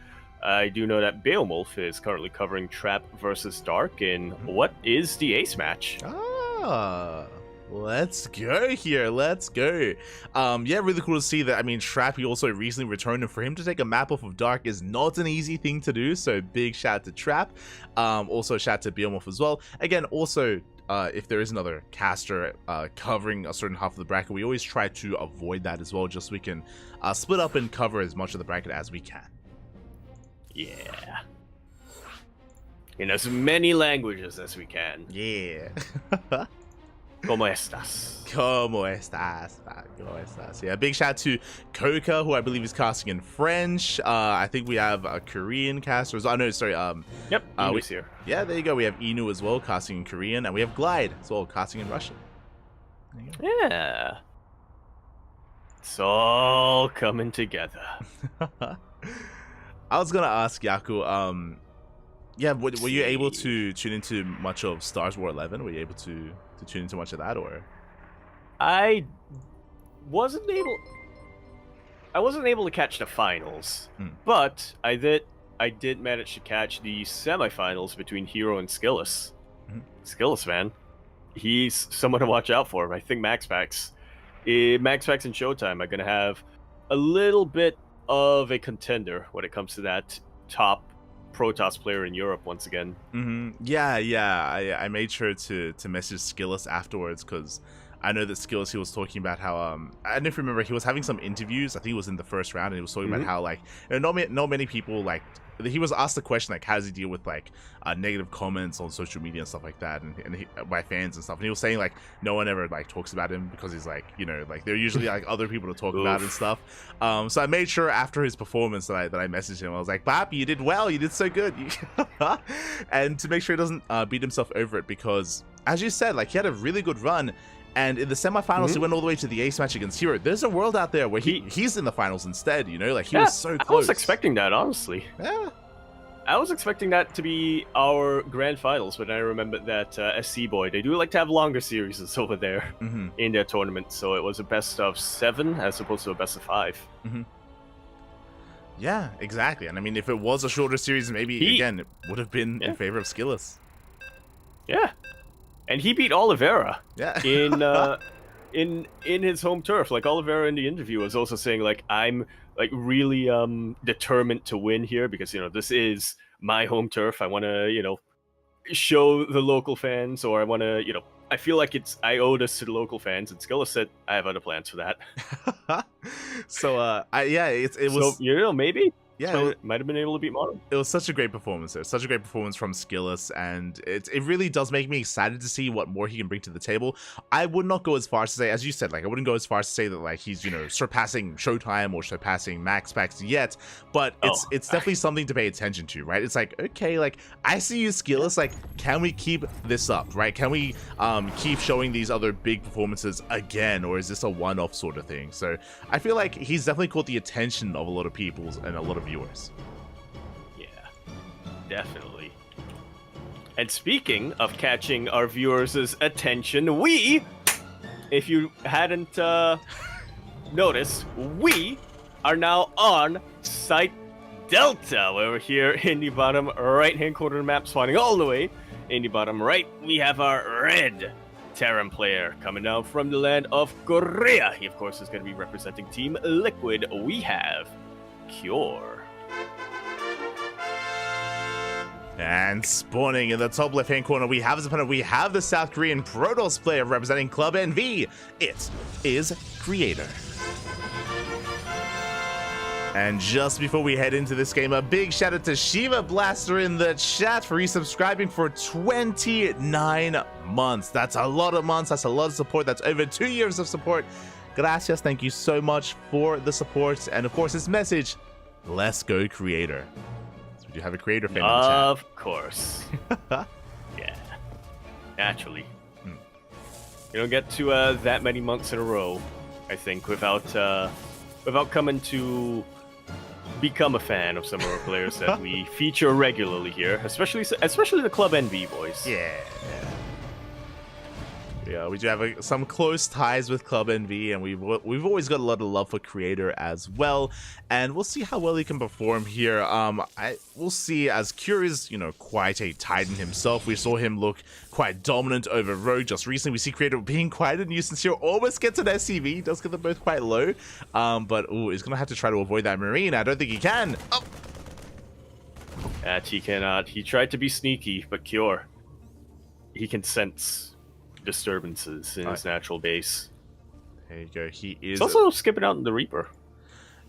I do know that Beowulf is currently covering Trap versus Dark in what is the ace match. Ah, let's go here. Let's go. Yeah, really cool to see that. I mean, Trap, he also recently returned, and for him to take a map off of Dark is not an easy thing to do. So big shout out to Trap. Also shout out to Beowulf as well. Again, also, if there is another caster covering a certain half of the bracket, we always try to avoid that as well, just so we can split up and cover as much of the bracket as we can. Yeah. In as many languages as we can. Yeah. ¿Cómo estás? ¿Cómo estás? ¿Cómo estás? Yeah, big shout out to Coca, who I believe is casting in French. I think we have a Korean caster as well. Oh, no, sorry. Yep, Inu's here. Yeah, there you go. We have Inu as well, casting in Korean, and we have Glide as well, casting in Russian. Yeah. It's all coming together. I was gonna ask Yaku, yeah, were you able to tune into much of Stars War 11? Were you able to tune into much of that, or? I wasn't able to catch the finals, but I did manage to catch the semifinals between Hero and Skillus. Skillus, man, he's someone to watch out for. I think MaxPax and Showtime are gonna have a little bit of a contender when it comes to that top Protoss player in Europe once again. Yeah. I made sure to message Skillus afterwards, because I know that Skillus, he was talking about how I don't know if you remember, he was having some interviews. I think it was in the first round, and he was talking about how, like, you know, not many people, like, he was asked the question, like, how does he deal with, like, negative comments on social media and stuff like that, and by fans and stuff, and he was saying, like, no one ever, like, talks about him because he's, like, you know, like, they're usually, like, other people to talk about and stuff. So I made sure after his performance that I messaged him. I was like, Bap, you did well, you did so good. And to make sure he doesn't beat himself over it, because as you said, like, he had a really good run. And in the semifinals, he went all the way to the ace match against Hero. There's a world out there where he's in the finals instead, you know? Like, he was so close. I was expecting that, honestly. Yeah. I was expecting that to be our grand finals, but I remember that SC Boy, they do like to have longer series over there in their tournament. So it was a best of 7 as opposed to a best of 5. Yeah, exactly. And I mean, if it was a shorter series, maybe, again, it would have been in favor of Skillus. Yeah. And he beat Oliveira yeah. in his home turf. Like, Oliveira in the interview was also saying, like, I'm like really determined to win here because, you know, this is my home turf. I want to, you know, show the local fans, or I want to, you know, I feel like I owe this to the local fans. And Skillus said, I have other plans for that. So it was, so, you know, maybe. Yeah, so it might have been able to beat Modern. It was such a great performance there. Such a great performance from Skillus, and it really does make me excited to see what more he can bring to the table. I would not go as far as to say, as you said, like, I wouldn't go as far as to say that, like, he's, you know, surpassing Showtime or surpassing MaxPax yet, but it's definitely something to pay attention to, right? It's like, okay, like, I see you, Skillus, like, can we keep this up, right? Can we keep showing these other big performances again, or is this a one-off sort of thing? So I feel like he's definitely caught the attention of a lot of people and a lot of viewers. Yeah, definitely. And speaking of catching our viewers' attention, if you hadn't noticed, we are now on Site Delta. We're here in the bottom right-hand corner of the map, spawning all the way in the bottom right. We have our red Terran player coming down from the land of Korea. He, of course, is going to be representing Team Liquid. We have Cure. And spawning in the top left-hand corner, we have as opponent, we have the South Korean Protoss player representing Club NV. It is Creator. And just before we head into this game, a big shout out to Shiva Blaster in the chat for resubscribing for 29 months. That's a lot of months. That's a lot of support. That's over 2 years of support. Gracias. Thank you so much for the support. And of course, this message, let's go Creator. Do you have a Creator fan in the chat? Of course. Yeah. Naturally. You don't get to that many months in a row, I think, without coming to become a fan of some of our players that we feature regularly here, especially the Club NV boys. Yeah. Yeah, we do have some close ties with Club NV, and we've always got a lot of love for Creator as well, and we'll see how well he can perform here. We'll see, as Cure is, quite a titan himself. We saw him look quite dominant over Rogue just recently. We see Creator being quite a nuisance here, almost gets an SCV, does get them both quite low, but he's gonna have to try to avoid that Marine. I don't think he can. Oh. He cannot. He tried to be sneaky, but Cure, he can sense disturbances in his natural base. There you go. He is He's also skipping out in the Reaper.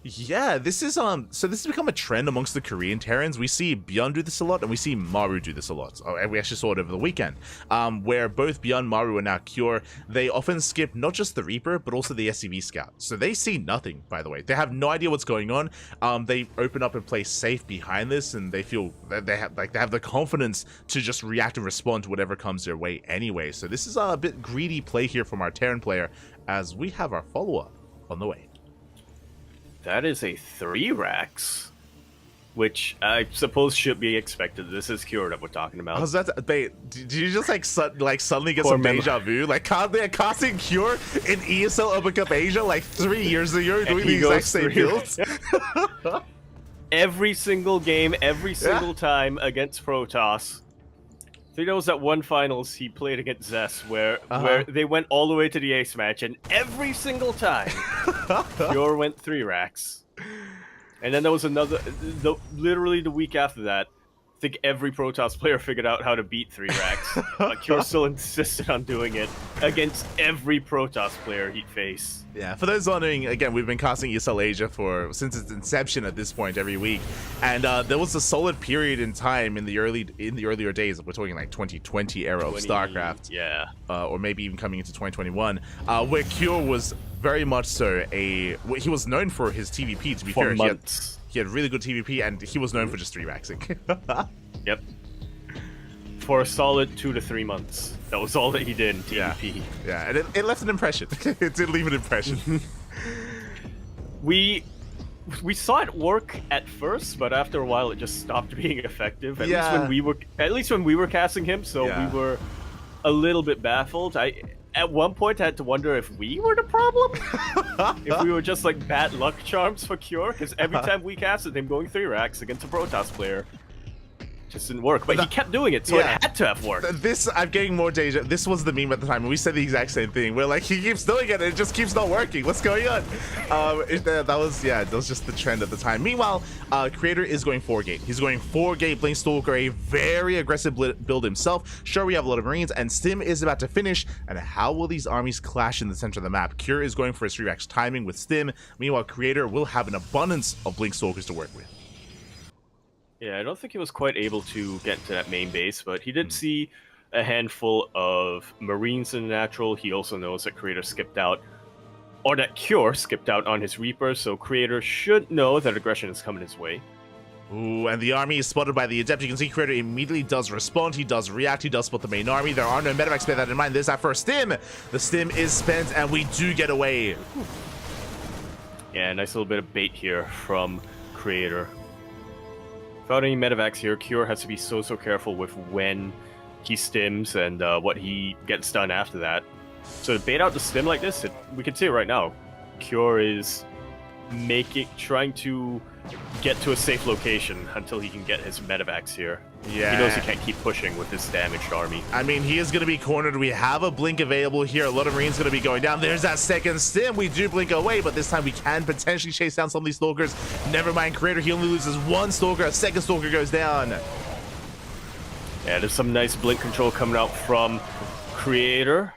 Yeah, this is so this has become a trend amongst the Korean Terrans. We see Beyond do this a lot, and we see Maru do this a lot. And we actually saw it over the weekend, where both Beyond, Maru, and now Cure, they often skip not just the Reaper, but also the SCV Scout. So they see nothing, by the way. They have no idea what's going on. They open up and play safe behind this, and they feel that they have the confidence to just react and respond to whatever comes their way anyway. So this is a bit greedy play here from our Terran player, as we have our follow-up on the way. That is a 3 racks, which I suppose should be expected. This is Cure that we're talking about. I was about to, did you just suddenly get some deja vu? Like, they're casting Cure in ESL Open Cup Asia like 3 years ago, doing the exact same builds. Every single game, every single time against Protoss. So he knows that one finals he played against Zess where they went all the way to the ace match, and every single time Cure went 3 racks. And then there was literally the week after that, I think every Protoss player figured out how to beat 3 racks. But Cure still insisted on doing it against every Protoss player he'd face. Yeah, for those wondering, again, we've been casting ESL Asia since its inception at this point every week, and there was a solid period in time in the earlier days. We're talking like 2020 era of StarCraft, yeah, or maybe even coming into 2021, where Cure was very much so he was known for his TVP. To be fair, he had really good TVP, and he was known for just 3 raxing. Yep. For a solid 2 to 3 months. That was all that he did in TVP. Yeah, and it left an impression. It did leave an impression. We saw it work at first, but after a while it just stopped being effective. At least when we were casting him, so we were a little bit baffled. At one point I had to wonder if we were the problem. If we were just like bad luck charms for Cure, because every time we casted him going 3 racks against a Protoss player, just didn't work, but he kept doing it, so it had to have worked. I'm getting more deja. This was the meme at the time, and we said the exact same thing. We're like, he keeps doing it, and it just keeps not working. What's going on? That was just the trend at the time. Meanwhile, Creator is going 4-gate. He's going 4-gate Blink Stalker, a very aggressive build himself. Sure, we have a lot of Marines, and Stim is about to finish. And how will these armies clash in the center of the map? Cure is going for his 3-racks timing with Stim. Meanwhile, Creator will have an abundance of Blink Stalkers to work with. Yeah, I don't think he was quite able to get to that main base, but he did see a handful of Marines in the natural. He also knows that Creator skipped out, or that Cure skipped out on his Reaper, so Creator should know that aggression is coming his way. Ooh, and the army is spotted by the Adept. You can see Creator immediately does respond. He does react. He does spot the main army. There are no medevacs, bear that in mind. There's that first Stim. The Stim is spent, and we do get away. Yeah, nice little bit of bait here from Creator. Without any medevacs here, Cure has to be so careful with when he stims and what he gets done after that. So to bait out the stim like this, we can see it right now. Cure is trying to get to a safe location until he can get his medevacs here. Yeah. He knows he can't keep pushing with his damaged army. I mean, he is going to be cornered. We have a blink available here. A lot of Marines going to be going down. There's that second stim. We do blink away, but this time we can potentially chase down some of these Stalkers. Never mind, Creator. He only loses 1 Stalker. A second Stalker goes down. Yeah, there's some nice blink control coming out from Creator.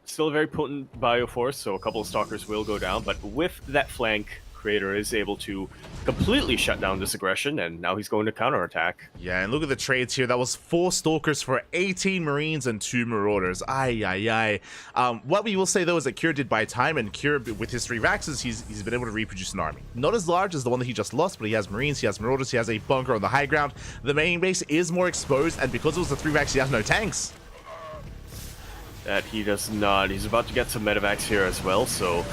Still a very potent bioforce, so a couple of Stalkers will go down, but with that flank, Creator is able to completely shut down this aggression, and now he's going to counterattack. Yeah, and look at the trades here. That was 4 Stalkers for 18 Marines and 2 Marauders. What we will say, though, is that Cure did buy time, and Cure, with his 3 Raxes, he's been able to reproduce an army. Not as large as the one that he just lost, but he has Marines, he has Marauders, he has a bunker on the high ground. The main base is more exposed, and because it was the 3 Rax, he has no tanks. That he does not. He's about to get some medevacs here as well, so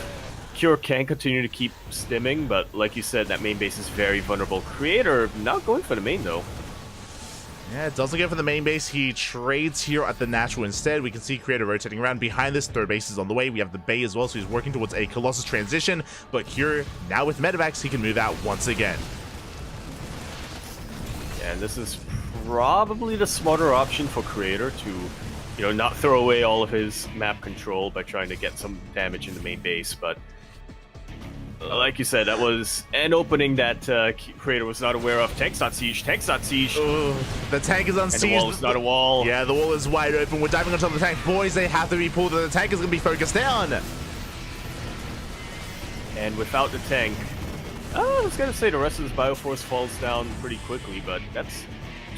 Cure can continue to keep stimming, but like you said, that main base is very vulnerable. Creator not going for the main, though. Yeah, it doesn't go for the main base. He trades here at the natural instead. We can see Creator rotating around. Behind this, third base is on the way. We have the Bay as well, so he's working towards a Colossus transition. But Cure, now with Medivacs, he can move out once again. Yeah, and this is probably the smarter option for Creator to, not throw away all of his map control by trying to get some damage in the main base, but like you said, that was an opening that Creator was not aware of. Tank's not siege. Ooh, the tank is on siege. And the wall is not a wall. Yeah, the wall is wide open. We're diving on top of the tank. Boys, they have to be pulled. The tank is going to be focused down. And without the tank, I was going to say the rest of this Bioforce falls down pretty quickly, but that's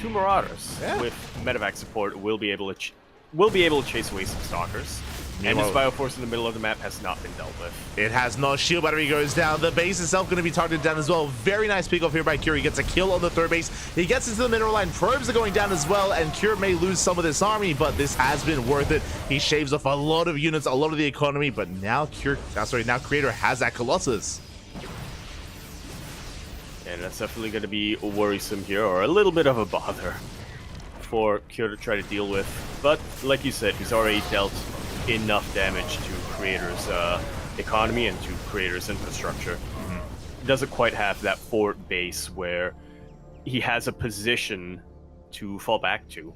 2 Marauders. Yeah. With Medevac support, we'll be able to chase away some Stalkers. And this Bioforce in the middle of the map has not been dealt with. It has not. Shield battery goes down. The base itself going to be targeted down as well. Very nice pick off here by Cure. He gets a kill on the third base. He gets into the mineral line. Probes are going down as well, and Cure may lose some of this army, but this has been worth it. He shaves off a lot of units, a lot of the economy, but now now Creator has that Colossus. And that's definitely going to be worrisome here, or a little bit of a bother for Cure to try to deal with. But like you said, he's already dealt enough damage to Creator's economy and to Creator's infrastructure. Doesn't quite have that fort base where he has a position to fall back to.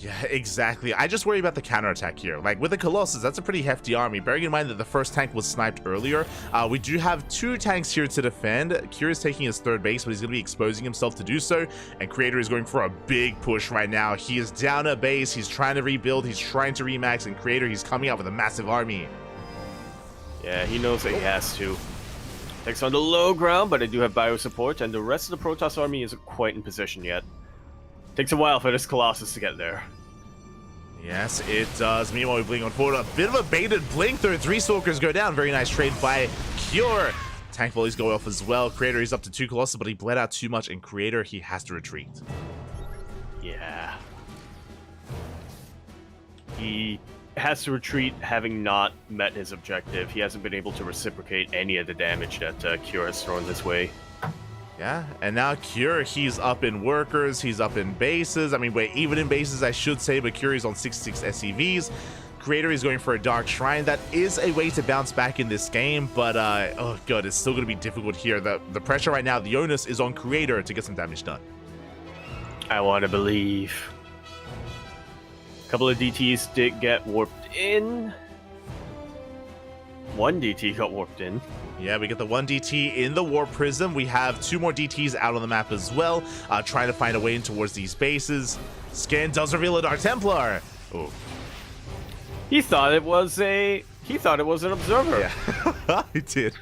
Yeah, exactly. I just worry about the counterattack here. Like, with the Colossus, that's a pretty hefty army. Bearing in mind that the first tank was sniped earlier, we do have 2 tanks here to defend. Cure is taking his third base, but he's going to be exposing himself to do so. And Creator is going for a big push right now. He is down a base. He's trying to rebuild. He's trying to remax. And Creator, he's coming out with a massive army. Yeah, he knows that he has to. Takes on the low ground, but I do have bio support, and the rest of the Protoss army isn't quite in position yet. Takes a while for this Colossus to get there. Yes, it does. Meanwhile, we blink on forward. A bit of a baited blink there. 3 Stalkers go down. Very nice trade by Cure. Tank volleys go off as well. Creator, he's up to 2 Colossus, but he bled out too much. And Creator, he has to retreat. Yeah. He has to retreat, having not met his objective. He hasn't been able to reciprocate any of the damage that Cure has thrown this way. Yeah, and now Cure, he's up in workers, he's up in bases. I mean, wait, even in bases, I should say, but Cure is on 66 SCVs. Creator is going for a Dark Shrine. That is a way to bounce back in this game, but, oh god, it's still going to be difficult here. The pressure right now, the onus is on Creator to get some damage done. I want to believe. A couple of DTs did get warped in. 1 DT got warped in. Yeah, we get the 1 DT in the Warp Prism. We have 2 more DTs out on the map as well, trying to find a way in towards these bases. Scan does reveal a Dark Templar. Oh, He thought it was an observer. yeah, he did.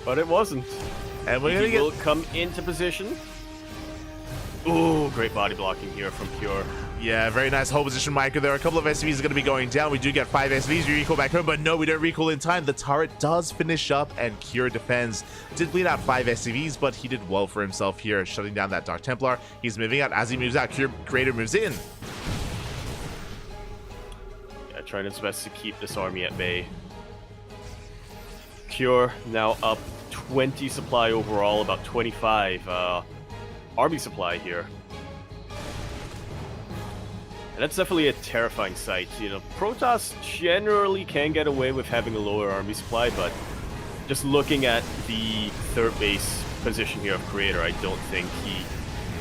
But it wasn't. And we're gonna Will come into position. Ooh, great body blocking here from Cure. Yeah, very nice hold position, Micah. There are a couple of SVs are going to be going down. We do get 5 SVs. We recall back home, but no, we don't recall in time. The turret does finish up, and Cure defends. Did bleed out 5 SCVs, but he did well for himself here, shutting down that Dark Templar. He's moving out. As he moves out, Creator moves in. Yeah, trying his best to keep this army at bay. Cure now up 20 supply overall, about 25 army supply here. And that's definitely a terrifying sight. Protoss generally can get away with having a lower army supply, but just looking at the third base position here of Creator, I don't think he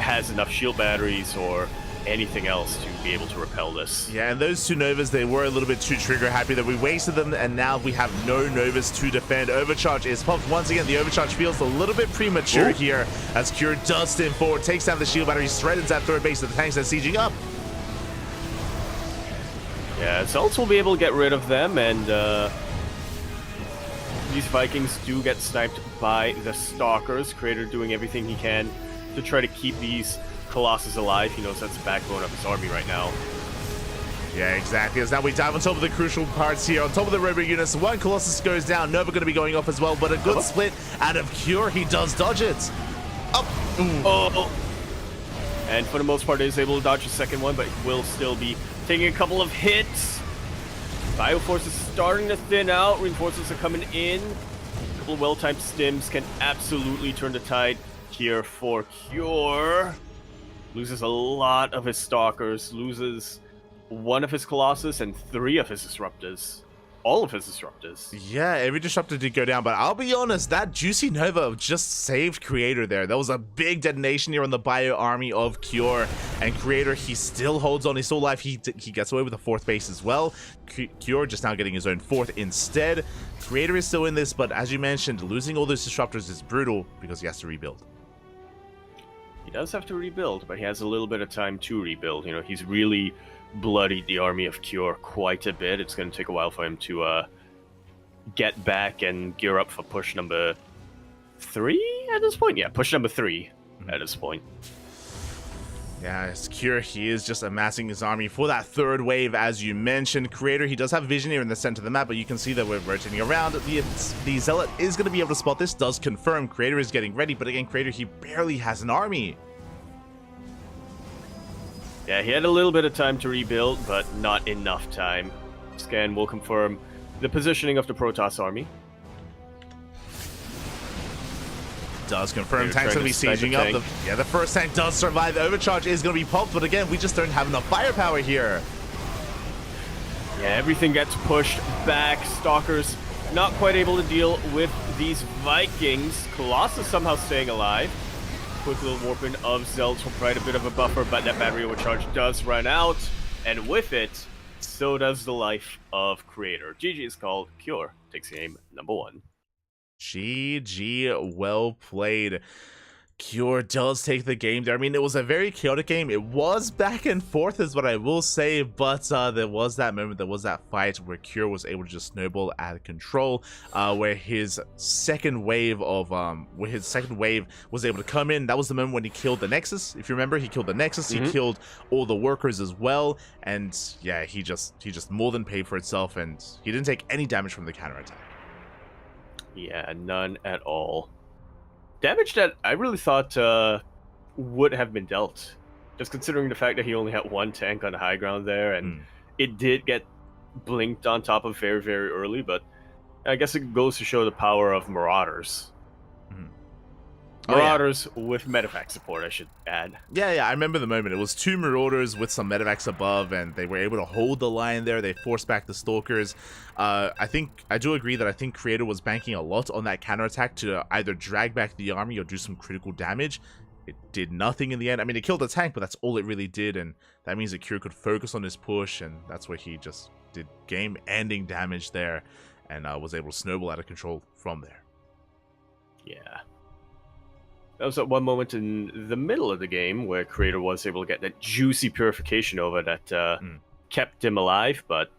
has enough shield batteries or anything else to be able to repel this. Yeah, and those 2 Novas, they were a little bit too trigger happy that we wasted them, and now we have no Novas to defend. Overcharge is popped once again. The overcharge feels a little bit premature here as Cure does stem forward, takes down the shield battery, threatens that third base of the tanks that's sieging up. Yeah, Celts will be able to get rid of them, and these Vikings do get sniped by the Stalkers. Creator doing everything he can to try to keep these Colossus alive. He knows that's the backbone of his army right now. Yeah, exactly. As now we dive on top of the crucial parts here, on top of the robo units. 1 Colossus goes down. Nova going to be going off as well, but a good split out of Cure. He does dodge it. Up. Oh. And for the most part, is able to dodge the second one, but will still be taking a couple of hits. Bioforce is starting to thin out. Reinforcements are coming in. A couple of well-timed stims can absolutely turn the tide here for Cure. Loses a lot of his Stalkers, loses one of his Colossus and 3 of his Disruptors. All of his Disruptors. Yeah, every Disruptor did go down, but I'll be honest, that Juicy Nova just saved Creator there. That was a big detonation here on the Bio Army of Cure, and Creator, he still holds on, he's still alive. He gets away with the 4th base as well. Cure just now getting his own 4th instead. Creator is still in this, but as you mentioned, losing all those Disruptors is brutal because he has to rebuild. He does have to rebuild, but he has a little bit of time to rebuild. You know, he's really bloodied the army of Cure quite a bit. It's going to take a while for him to get back and gear up for push number 3 at this point. Yeah, push number 3 at this point. Yeah, it's Cure. He is just amassing his army for that 3rd wave, as you mentioned. Creator, he does have vision here in the center of the map, but you can see that we're rotating around. The Zealot is going to be able to spot this. Does confirm Creator is getting ready, but again, Creator, he barely has an army. Yeah, he had a little bit of time to rebuild, but not enough time. Scan will confirm the positioning of the Protoss army. Does confirm tanks going to be sieging up. The first tank does survive. The overcharge is going to be popped, but again, we just don't have enough firepower here. Yeah, everything gets pushed back. Stalkers not quite able to deal with these Vikings. Colossus somehow staying alive. Quick little warping of Zealot will provide a bit of a buffer, but that battery overcharge does run out, and with it, so does the life of Creator. GG is called. Cure takes game number 1. GG, well played. Cure does take the game there. I mean, it was a very chaotic game. It was back and forth is what I will say, but there was that moment, there was that fight where Cure was able to just snowball out of control, where his second wave was able to come in. That was the moment when he killed the Nexus. If you remember, he killed the Nexus, he killed all the workers as well, and yeah, he just more than paid for itself, and he didn't take any damage from the counterattack. Yeah, none at all. Damage that I really thought would have been dealt, just considering the fact that he only had 1 tank on the high ground there, and it did get blinked on top of very, very early, but I guess it goes to show the power of Marauders. Marauders with medevac support, I should add. Yeah, I remember the moment. It was 2 Marauders with some medevacs above, and they were able to hold the line there. They forced back the Stalkers. I do agree that I think Creator was banking a lot on that counterattack to either drag back the army or do some critical damage. It did nothing in the end. I mean, it killed the tank, but that's all it really did, and that means that Cure could focus on his push, and that's where he just did game-ending damage there, and was able to snowball out of control from there. Yeah. That was at one moment in the middle of the game where Creator was able to get that juicy purification over that kept him alive, but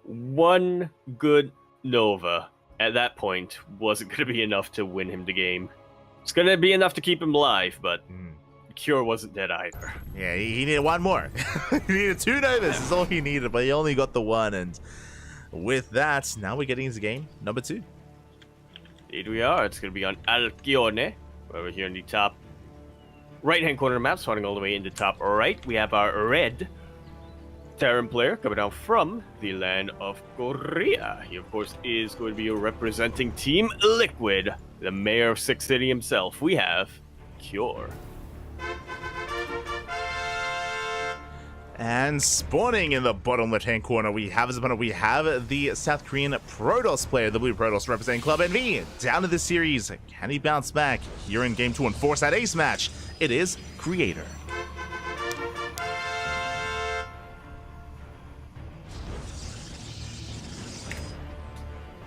one good Nova at that point wasn't going to be enough to win him the game. It's going to be enough to keep him alive, but Cure wasn't dead either. Yeah, he needed 1 more. He needed 2 Novas is all he needed, but he only got the 1, and with that, now we're getting into game number 2. Indeed we are. It's going to be on Alcione. Over here in the top right-hand corner of the map, spawning all the way in the top right, we have our red Terran player coming down from the land of Korea. He, of course, is going to be representing Team Liquid, the mayor of Six City himself. We have Cure. And spawning in the bottom left-hand corner, we have as opponent, we have the South Korean Protoss player, the Blue Protoss representing Club NV. Down to this series, can he bounce back here in Game 2 and force that ace match? It is Creator.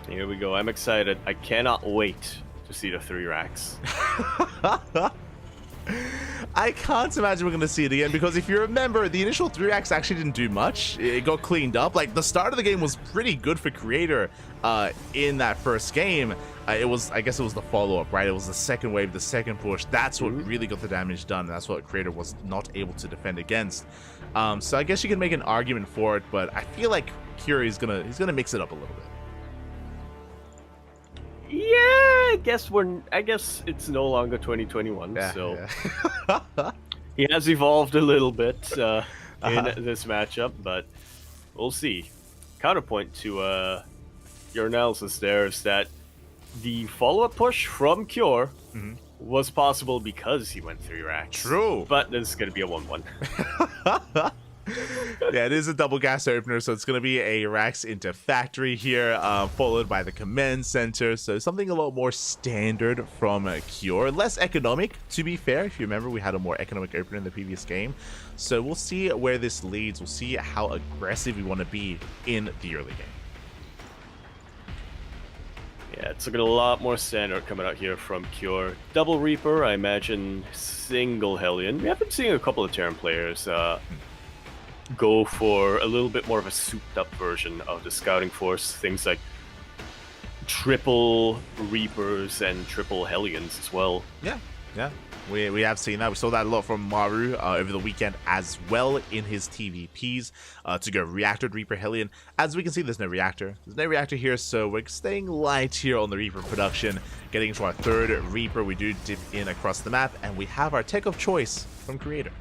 Here we go. I'm excited. I cannot wait to see the 3 racks. I can't imagine we're going to see it again, because if you remember, the initial 3 racks actually didn't do much. It got cleaned up. Like, the start of the game was pretty good for Creator in that first game. I guess it was the follow-up, right? It was the second wave, the second push. That's what really got the damage done. That's what Creator was not able to defend against. So I guess you can make an argument for it, but I feel like Cure is he's gonna mix it up a little bit. Yeah, I guess it's no longer 2021, so he has evolved a little bit in this matchup, but we'll see. Counterpoint to your analysis there is that the follow-up push from Cure was possible because he went 3 racks. True. But this is going to be a 1-1. Yeah, it is a double gas opener, so it's going to be a racks into factory here, followed by the command center. So something a lot more standard from Cure. Less economic, to be fair. If you remember, we had a more economic opener in the previous game. So we'll see where this leads. We'll see how aggressive we want to be in the early game. Yeah, it's looking a lot more standard coming out here from Cure. Double Reaper, I imagine single Hellion. We have been seeing a couple of Terran players go for a little bit more of a souped-up version of the Scouting Force. Things like triple Reapers and triple Hellions as well. Yeah. We have seen that. We saw that a lot from Maru over the weekend as well in his TVPs to go Reactor Reaper Hellion. As we can see, there's no Reactor. There's no Reactor here, so we're staying light here on the Reaper production. Getting into our third Reaper, we do dip in across the map, and we have our tech of choice from Creator.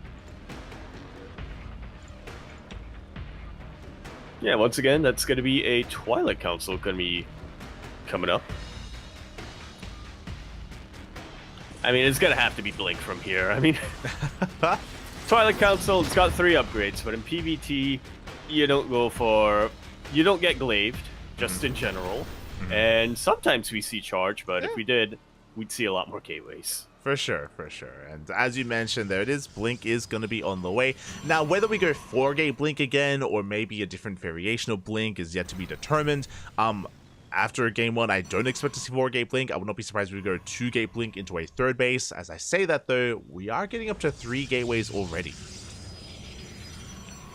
Yeah, once again, that's going to be a Twilight Council going to be coming up. I mean, it's going to have to be Blink from here. I mean, Twilight Council, it's got 3 upgrades, but in PvT, you don't get glaved, just in general. And sometimes we see charge, but if we did, we'd see a lot more gateways. For sure. And as you mentioned, there it is. Blink is going to be on the way. Now, whether we go 4-gate Blink again or maybe a different variation of Blink is yet to be determined. After game 1, I don't expect to see 4-gate Blink. I would not be surprised if we go 2-gate Blink into a third base. As I say that, though, we are getting up to 3 gateways already.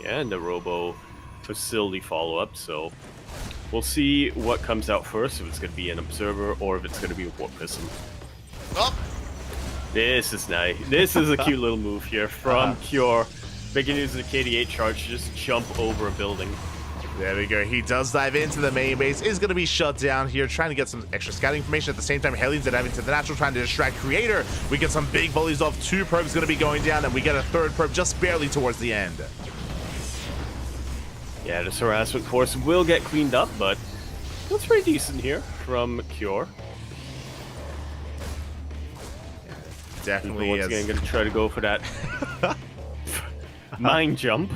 Yeah, and the Robo facility follow-up, so we'll see what comes out first, if it's going to be an Observer or if it's going to be a Warp Piston. Oh! This is nice. This is a cute little move here from Cure. They can use the KD8 charge to just jump over a building. There we go. He does dive into the main base. Is going to be shut down here, trying to get some extra scouting information. At the same time, Hellions are diving into the natural, trying to distract Creator. We get some big volleys off. 2 probes going to be going down, and we get a 3rd probe just barely towards the end. Yeah, this harassment force will get cleaned up, but that's pretty decent here from Cure. Definitely once again going to try to go for that mine jump. I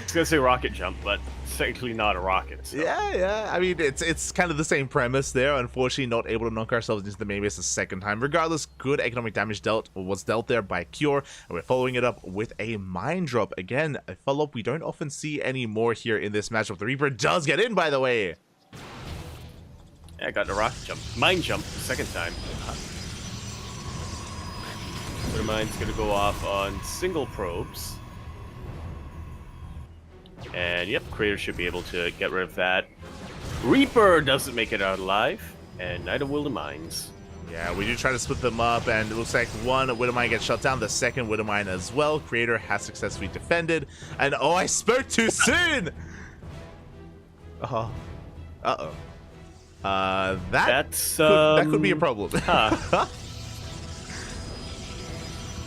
was going to say rocket jump, but it's technically not a rocket. So. Yeah. I mean, it's kind of the same premise there. Unfortunately, not able to knock ourselves into the main base a second time. Regardless, good economic damage was dealt there by Cure, and we're following it up with a mine drop. Again, a follow-up we don't often see anymore here in this matchup. The Reaper does get in, by the way. Yeah, I got the rocket jump. Mine jump the second time. Their mine's going to go off on single probes. And yep, Creator should be able to get rid of that. Reaper doesn't make it out alive, and neither will the mines. Yeah, we do try to split them up, and it looks like one Widow Mine gets shut down, the second Widow Mine as well. Creator has successfully defended, and oh, I spoke too soon! That could be a problem.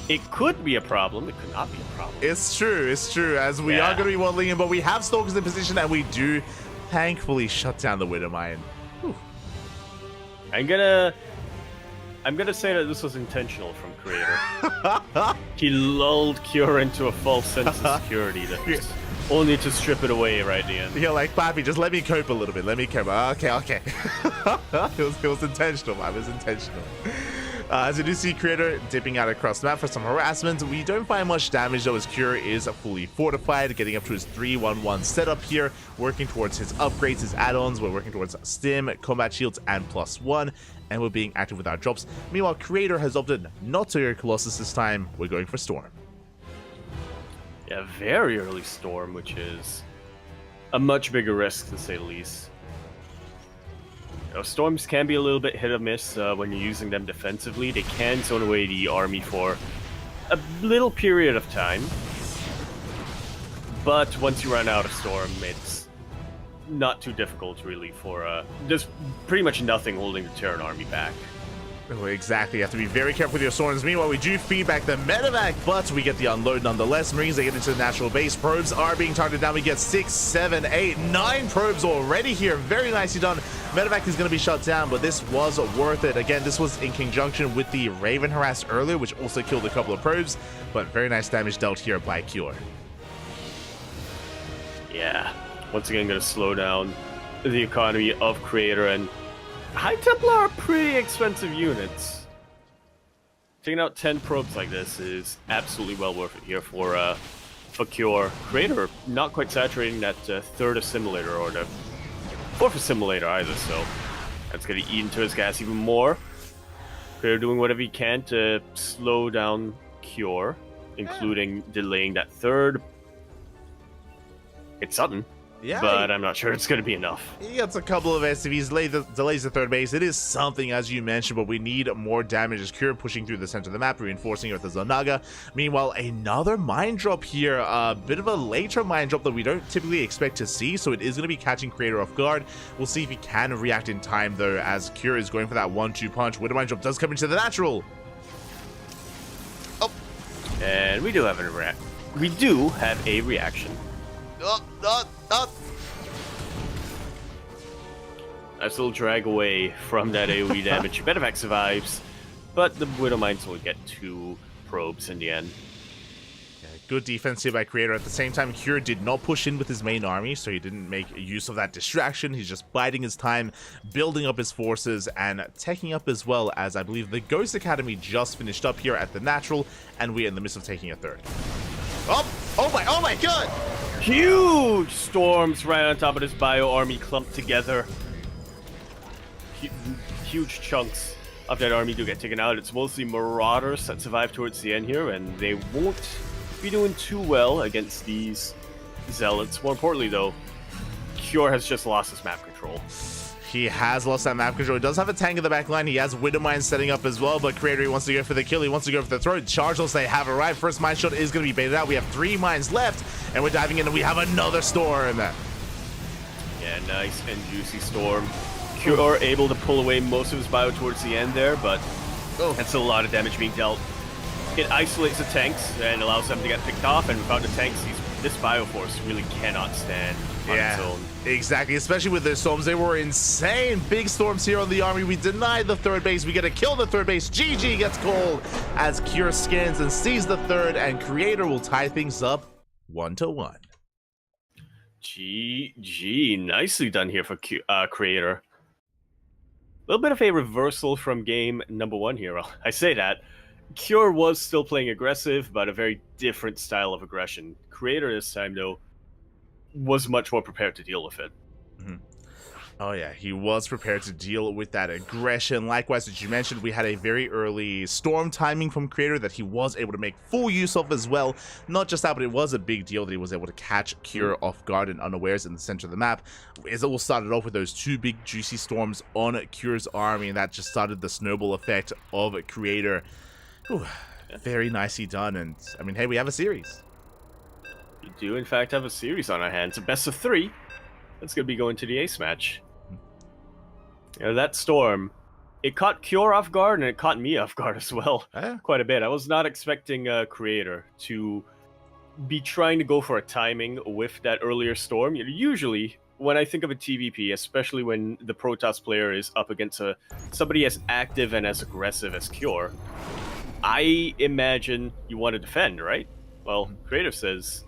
It could be a problem. It could not be a problem. It's true, as we are going to be waddling in, but we have Stalkers in position, and we do thankfully shut down the Widow Mine. Whew. I'm gonna say that this was intentional from Creator. He lulled Cure into a false sense of security only to strip it away right at the end. Yeah, like, Papi, just let me cope a little bit. Let me cope. Okay. It was intentional, man. It was intentional. As you do see Creator dipping out across the map for some harassment. We don't find much damage though, as Cure is fully fortified, getting up to his 3-1-1 setup here, working towards his upgrades, his add-ons. We're working towards Stim, Combat Shields, and +1, and we're being active with our drops. Meanwhile, Creator has opted not to go Colossus this time. We're going for Storm. Yeah, very early Storm, which is a much bigger risk to say the least. Storms can be a little bit hit or miss when you're using them defensively. They can zone away the army for a little period of time. But once you run out of Storm, it's not too difficult really for... there's pretty much nothing holding the Terran army back. Oh, exactly. You have to be very careful with your swords. Meanwhile, we do feedback the medevac, but we get the unload nonetheless. Marines, they get into the natural base. Probes are being targeted down. We get 6, 7, 8, 9 probes already here. Very nicely done. Medevac is going to be shut down, but this was worth it. Again, this was in conjunction with the Raven harass earlier, which also killed a couple of probes, but very nice damage dealt here by Cure. Yeah, once again, going to slow down the economy of Creator, and High Templar are pretty expensive units. Taking out 10 probes like this is absolutely well worth it here for Cure. Creator not quite saturating that third assimilator, or the fourth assimilator either, so that's going to eat into his gas even more. Creator doing whatever he can to slow down Cure, including delaying that third. It's Sutton. Yeah, but I'm not sure it's going to be enough. He gets a couple of SCVs, delays the third base. It is something, as you mentioned, but we need more damage as Cure pushing through the center of the map, reinforcing it with the Zonaga. Meanwhile, another mine drop here, a bit of a later mine drop that we don't typically expect to see, so it is going to be catching Creator off guard. We'll see if he can react in time, though, as Cure is going for that 1-2 punch. Widow mine drop does come into the natural. Oh, and we do have a reaction. Nice little drag away from that AoE damage. Medevac survives, but the Widow Mines will get 2 probes in the end. Yeah, good defense here by Creator. At the same time, Cure did not push in with his main army, so he didn't make use of that distraction. He's just biding his time, building up his forces, and teching up as well, as I believe the Ghost Academy just finished up here at the natural, and we're in the midst of taking a third. Oh my god! Huge storms right on top of this bio army clumped together. Huge chunks of that army do get taken out. It's mostly Marauders that survive towards the end here, and they won't be doing too well against these Zealots. More importantly, though, Cure has just lost his map control. He has lost that map control. He does have a tank in the back line. He has Widow Mines setting up as well, but Creator, he wants to go for the kill. He wants to go for the throw. Chargeless, they have arrived. First mine shot is going to be baited out. We have 3 mines left, and we're diving in, and we have another storm. Yeah, nice and juicy storm. Cure able to pull away most of his bio towards the end there, but that's a lot of damage being dealt. It isolates the tanks and allows them to get picked off, and without the tanks, this Bioforce really cannot stand on its own. Exactly, especially with their storms. They were insane. Big storms here on the army. We denied the third base. We get to kill the third base. GG gets called as Cure scans and sees the third, and Creator will tie things up 1-1. GG. Nicely done here for Creator. A little bit of a reversal from game number 1 here. I say that. Cure was still playing aggressive, but a very different style of aggression. Creator this time, though, was much more prepared to deal with it. Mm-hmm. Oh yeah, he was prepared to deal with that aggression. Likewise, as you mentioned, we had a very early storm timing from Creator that he was able to make full use of as well. Not just that, but it was a big deal that he was able to catch Cure off guard and unawares in the center of the map. As it all started off with those 2 big juicy storms on Cure's army, and that just started the snowball effect of Creator. Ooh, very nicely done, and I mean, hey, we have a series. We do, in fact, have a series on our hands. A best of 3. That's going to be going to the ace match. You know, that storm, it caught Cure off guard, and it caught me off guard as well. Quite a bit. I was not expecting Creator to be trying to go for a timing with that earlier storm. You know, usually, when I think of a TVP, especially when the Protoss player is up against somebody as active and as aggressive as Cure, I imagine you want to defend, right? Well, Creator says,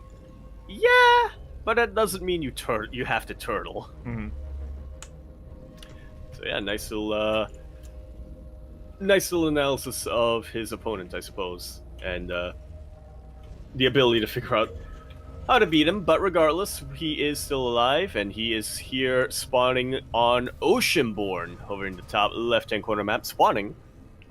yeah, but that doesn't mean you have to turtle. Mm-hmm. So yeah, nice little analysis of his opponent, I suppose, and the ability to figure out how to beat him. But regardless, he is still alive, and he is here spawning on Oceanborn over in the top left-hand corner map, spawning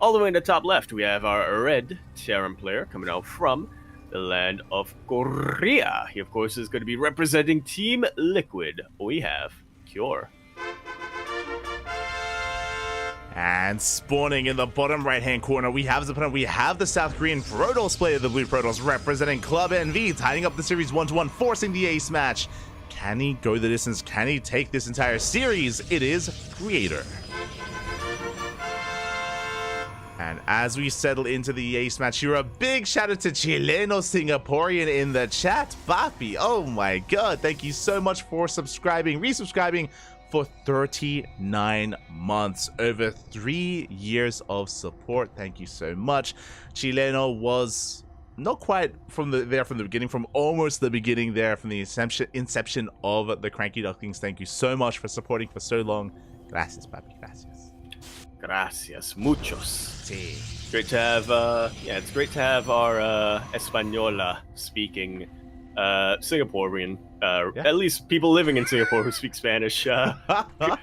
all the way in the top left. We have our red Terran player coming out from the land of Korea. He, of course, is going to be representing Team Liquid. We have Cure. And spawning in the bottom right-hand corner, we have the South Korean Protoss player, the Blue Protoss, representing Club NV, tying up the series 1-1, forcing the ace match. Can he go the distance? Can he take this entire series? It is Creator. And as we settle into the ace match here, a big shout out to Chileno Singaporean in the chat. Papi, oh my god, thank you so much for subscribing, resubscribing for 39 months, over 3 years of support. Thank you so much. Chileno was not quite from the beginning, from almost the beginning there, from the inception of the CranKy Ducklings. Thank you so much for supporting for so long. Gracias, papi, gracias. Gracias, muchos. Sí. Great to have, it's great to have our Española speaking Singaporean, at least people living in Singapore who speak Spanish,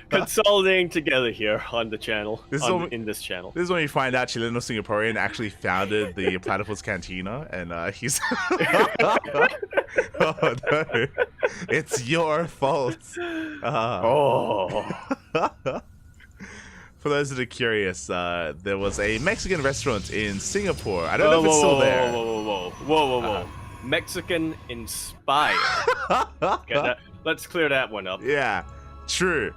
consolidating together here on the channel, in this channel. This is when you find out Chileno Singaporean actually founded the Platypus Cantina, and he's... Oh no, it's your fault. For those that are curious, there was a Mexican restaurant in Singapore. I don't know if it's still there. Whoa. Mexican inspired. Okay, let's clear that one up. Yeah, true.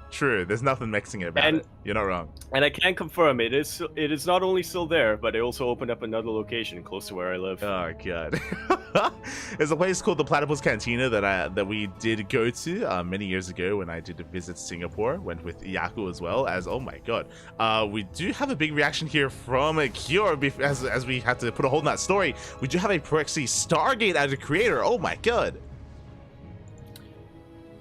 There's nothing Mexican about it. You're not wrong. And I can confirm it is not only still there, but they also opened up another location close to where I live. Oh god. There's a place called the Platypus Cantina that we did go to many years ago when I did visit Singapore. Went with Yaku as well. As oh my god, we do have a big reaction here from Cure as we had to put a hold on that story. We do have a proxy Stargate as a creator. Oh my god.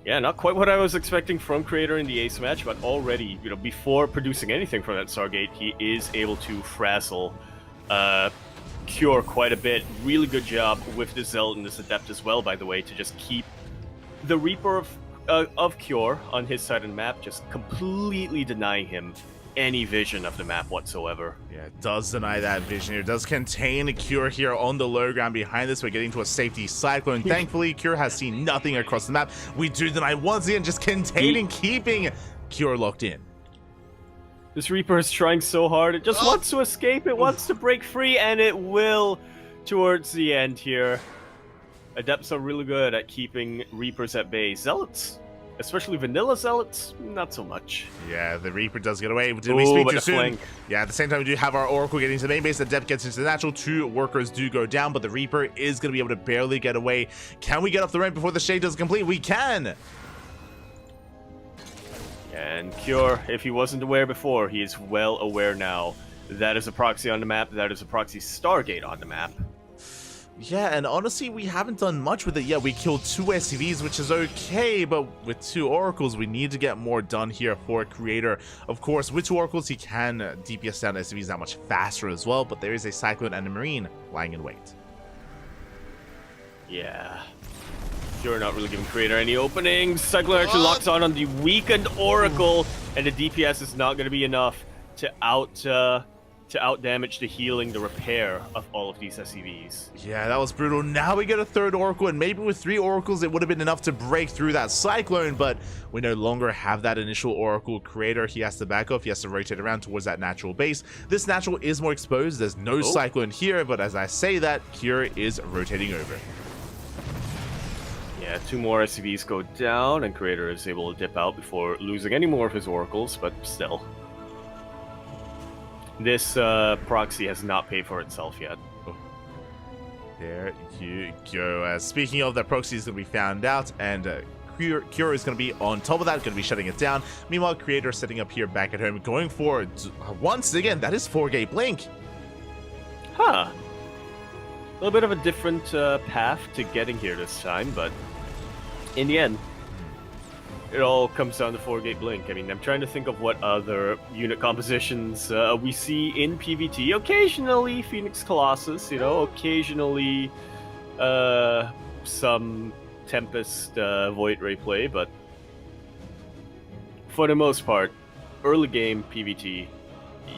Yeah, not quite what I was expecting from Creator in the Ace match, but already, before producing anything from that Stargate, he is able to frazzle Cure quite a bit. Really good job with the Zealot and this Adept as well, by the way, to just keep the Reaper of Cure on his side of the map, just completely denying him any vision of the map whatsoever. Yeah, it does deny that vision here. It does contain a Cure here on the low ground behind this. We're getting to a safety cyclone. Thankfully, Cure has seen nothing across the map. We do deny once again, just containing, keeping Cure locked in. This Reaper is trying so hard. It just wants to escape. It wants to break free, and it will towards the end here. Adepts are really good at keeping Reapers at bay. Zealots, especially vanilla Zealots, not so much. Yeah, the Reaper does get away. Did we speak too soon? Flank. Yeah, at the same time, we do have our Oracle getting to the main base. The Adept gets into the natural. 2 workers do go down, but the Reaper is going to be able to barely get away. Can we get off the ramp before the shade does complete? We can! And Cure, if he wasn't aware before, he is well aware now. That is a proxy on the map. That is a proxy Stargate on the map. Yeah, and honestly, we haven't done much with it yet. We killed 2 SCVs, which is okay, but with 2 Oracles, we need to get more done here for Creator. Of course, with 2 Oracles, he can DPS down SCVs that much faster as well, but there is a Cyclone and a Marine lying in wait. Yeah. Cure not really giving Creator any openings. Cyclone actually locks on the weakened Oracle, and the DPS is not going to be enough to out damage the healing, the repair of all of these SCVs. Yeah, that was brutal. Now we get a 3rd Oracle, and maybe with 3 Oracles, it would have been enough to break through that Cyclone, but we no longer have that initial Oracle Creator. He has to back off. He has to rotate around towards that natural base. This natural is more exposed. There's no Cyclone here, but as I say that, Cure is rotating over. Yeah, 2 more SCVs go down, and Creator is able to dip out before losing any more of his Oracles, but still. This proxy has not paid for itself yet. Oh. There you go. Speaking of, the proxy is going to be found out, and Cure is going to be on top of that, going to be shutting it down. Meanwhile, Creator setting up here back at home, going for, once again, that is 4-gate blink. Huh. A little bit of a different path to getting here this time, but in the end, it all comes down to 4-gate blink. I mean, I'm trying to think of what other unit compositions we see in PvT. Occasionally, Phoenix Colossus, occasionally some Tempest Void Ray play, but for the most part, early game PvT,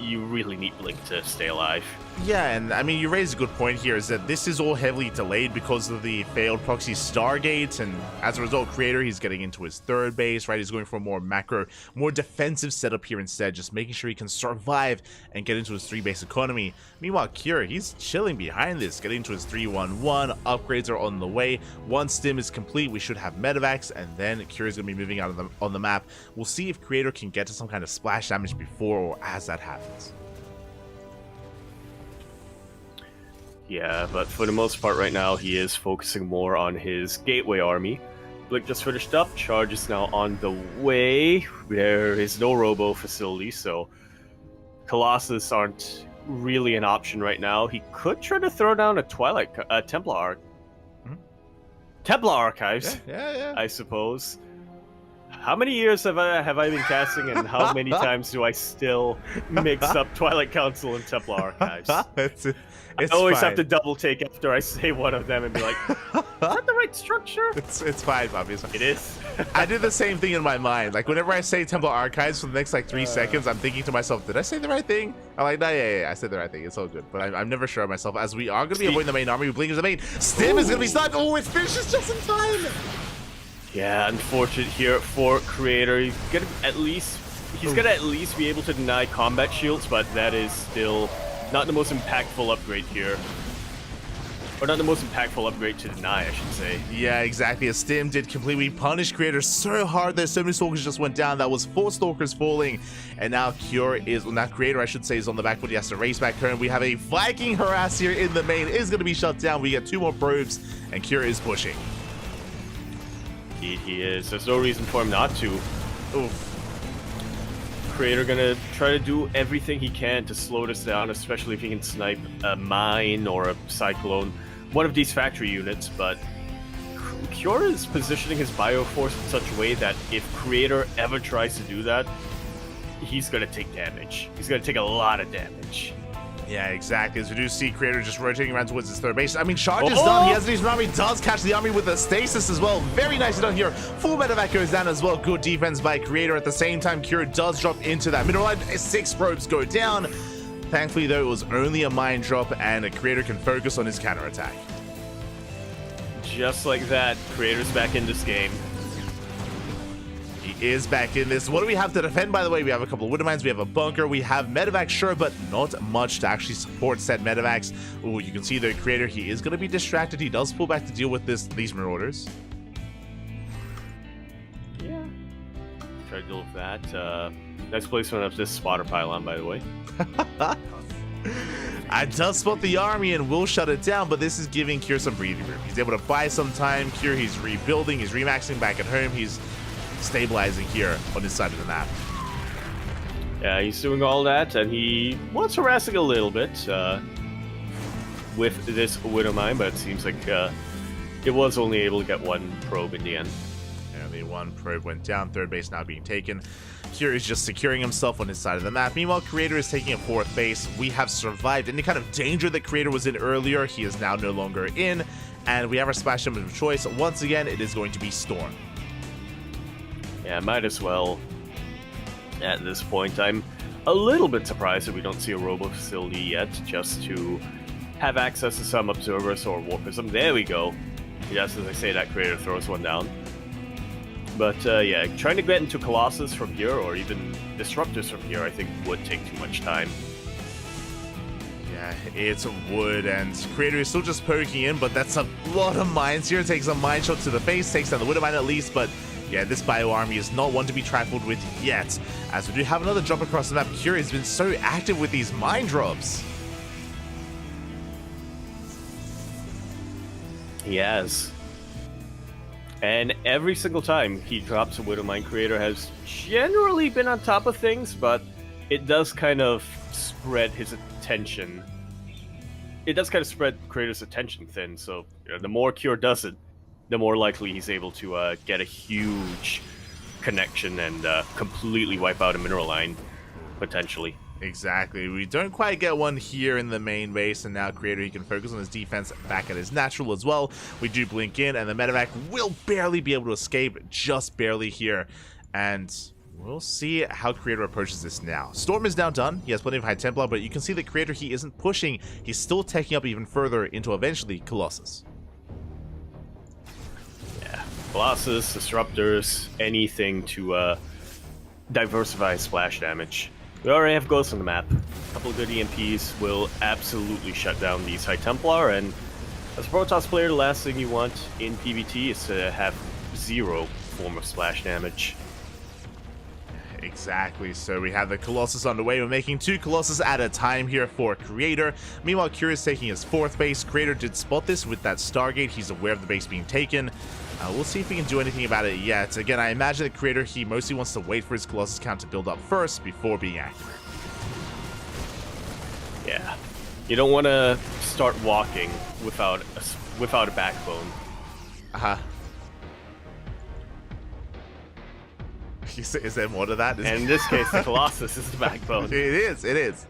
you really need Blink to stay alive. Yeah, and I mean, you raise a good point here, is that this is all heavily delayed because of the failed proxy Stargate, and as a result, Creator, he's getting into his 3rd base, right? He's going for a more macro, more defensive setup here instead, just making sure he can survive and get into his 3-base economy. Meanwhile, Cure, he's chilling behind this, getting into his 3-1-1, upgrades are on the way. Once Stim is complete, we should have Medivacs, and then Cure is going to be moving out on the map. We'll see if Creator can get to some kind of splash damage before or as that happens. Yeah, but for the most part right now, he is focusing more on his gateway army. Blink just finished up, charge is now on the way. There is no robo facility, so Colossus aren't really an option right now. He could try to throw down a Templar Archives, Yeah. I suppose. How many years have I been casting, and how many times do I still mix up Twilight Council and Templar Archives? It's I always fine. have to double take after I say one of them and be like, is that the right structure? It's fine, Bobby. It is. I did the same thing in my mind. Like, whenever I say Temple Archives for the next, like, 3 seconds, I'm thinking to myself, did I say the right thing? I'm like, no, yeah, I said the right thing. It's all good. But I'm never sure of myself, as we are going to be avoiding the main army. We blink as the main. Stim is going to be stunned. Oh, it finishes just in time. Yeah, unfortunate here for Creator. He's gonna at least be able to deny combat shields, but that is still not the most impactful upgrade here. Or not the most impactful upgrade to deny, I should say. Yeah, exactly. A Stim did completely punish Creator so hard that so many Stalkers just went down. That was 4 Stalkers falling. And now Creator, I should say, is on the back foot. He has to race back home. We have a Viking harass here in the main. Is going to be shut down. We get 2 more probes, and Cure is pushing. He is. There's no reason for him not to. Oof. Creator gonna try to do everything he can to slow this down, especially if he can snipe a mine or a cyclone, one of these factory units, but Cure is positioning his Bioforce in such a way that if Creator ever tries to do that, he's gonna take damage. He's gonna take a lot of damage. Yeah, exactly. As we do see Creator just rotating around towards his third base. I mean, charge is done. He has his army, does catch the army with a stasis as well. Very nicely done here. Full medevac goes down as well. Good defense by Creator. At the same time, Cure does drop into that middle line. 6 probes go down. Thankfully, though, it was only a mine drop, and a Creator can focus on his counterattack. Just like that, Creator's back in this game. He is back in this. What do we have to defend, by the way? We have a couple of Widow Mines, we have a bunker, we have medevacs, sure, but not much to actually support said medevacs. Oh, you can see the Creator, he is going to be distracted. He does pull back to deal with these Marauders. Yeah. Try to deal with that. Nice placement of this spotter pylon, by the way. I does spot the army and will shut it down, but this is giving Cure some breathing room. He's able to buy some time. Cure, he's rebuilding, he's remaxing back at home, he's stabilizing here on his side of the map. Yeah, he's doing all that, and he was harassing a little bit with this Widow Mine, but it seems like it was only able to get 1 probe in the end. And the 1 probe went down, third base now being taken. Cure is just securing himself on his side of the map. Meanwhile, Creator is taking a 4th base. We have survived any kind of danger that Creator was in earlier. He is now no longer in, and we have our splash damage of choice. Once again, it is going to be Storm. Yeah, might as well at this point. I'm a little bit surprised that we don't see a robo facility yet, just to have access to some observers or warpism. There we go. Yes, as I say, that Creator throws one down. But yeah, trying to get into Colossus from here, or even Disruptors from here, I think would take too much time. Yeah, it's wood, and Creator is still just poking in, but that's a lot of mines here. Takes a mine shot to the face, takes down the Widow Mine at least, but yeah, this bio army is not one to be trifled with yet. As we do have another drop across the map, Cure has been so active with these mine drops. He has. And every single time he drops a Widow Mine, Creator has generally been on top of things, but it does kind of spread his attention. It does kind of spread Creator's attention thin, so the more Cure does it, the more likely he's able to get a huge connection and completely wipe out a mineral line, potentially. Exactly. We don't quite get one here in the main base, and now Creator, he can focus on his defense back at his natural as well. We do blink in, and the medevac will barely be able to escape, just barely here. And we'll see how Creator approaches this now. Storm is now done. He has plenty of High Templar, but you can see that Creator, he isn't pushing. He's still taking up even further into eventually Colossus. Colossus, Disruptors, anything to diversify splash damage. We already have Ghosts on the map. A couple of good EMPs will absolutely shut down these High Templar, and as a Protoss player, the last thing you want in PvT is to have 0 form of splash damage. Exactly, so we have the Colossus on the way. We're making 2 Colossus at a time here for Creator. Meanwhile, Curious taking his 4th base. Creator did spot this with that Stargate. He's aware of the base being taken. We'll see if we can do anything about it yet. Again, I imagine the Creator, he mostly wants to wait for his Colossus count to build up first before being active. Yeah. You don't want to start walking without a backbone. Uh-huh. Is there more to that? And in this case, the Colossus is the backbone. It is.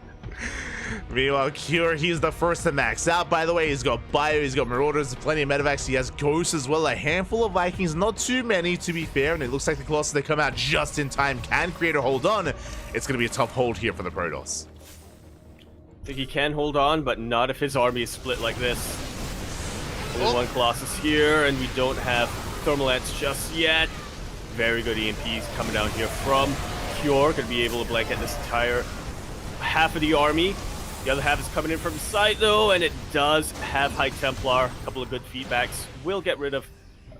Meanwhile, Cure, he's the first to max out, by the way. He's got Bio, he's got Marauders, plenty of medevacs. He has Ghosts as well, a handful of Vikings, not too many, to be fair. And it looks like the Colossus, they come out just in time. Can Creator hold on? It's going to be a tough hold here for the Protoss. I think he can hold on, but not if his army is split like this. Only one Colossus here, and we don't have Thermal Ants just yet. Very good EMPs coming down here from Cure. Going to be able to blanket this entire half of the army. The other half is coming in from the side, though, and it does have High Templar. A couple of good feedbacks. Will get rid of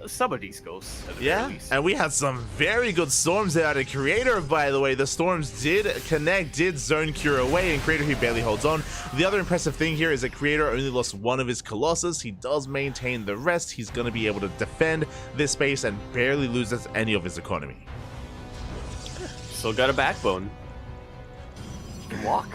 some of these ghosts. Yeah, and we had some very good storms out of Creator, by the way. The storms did connect, did zone Cure away, and Creator, he barely holds on. The other impressive thing here is that Creator only lost 1 of his Colossus. He does maintain the rest. He's going to be able to defend this space and barely loses any of his economy. Still got a backbone. He can walk.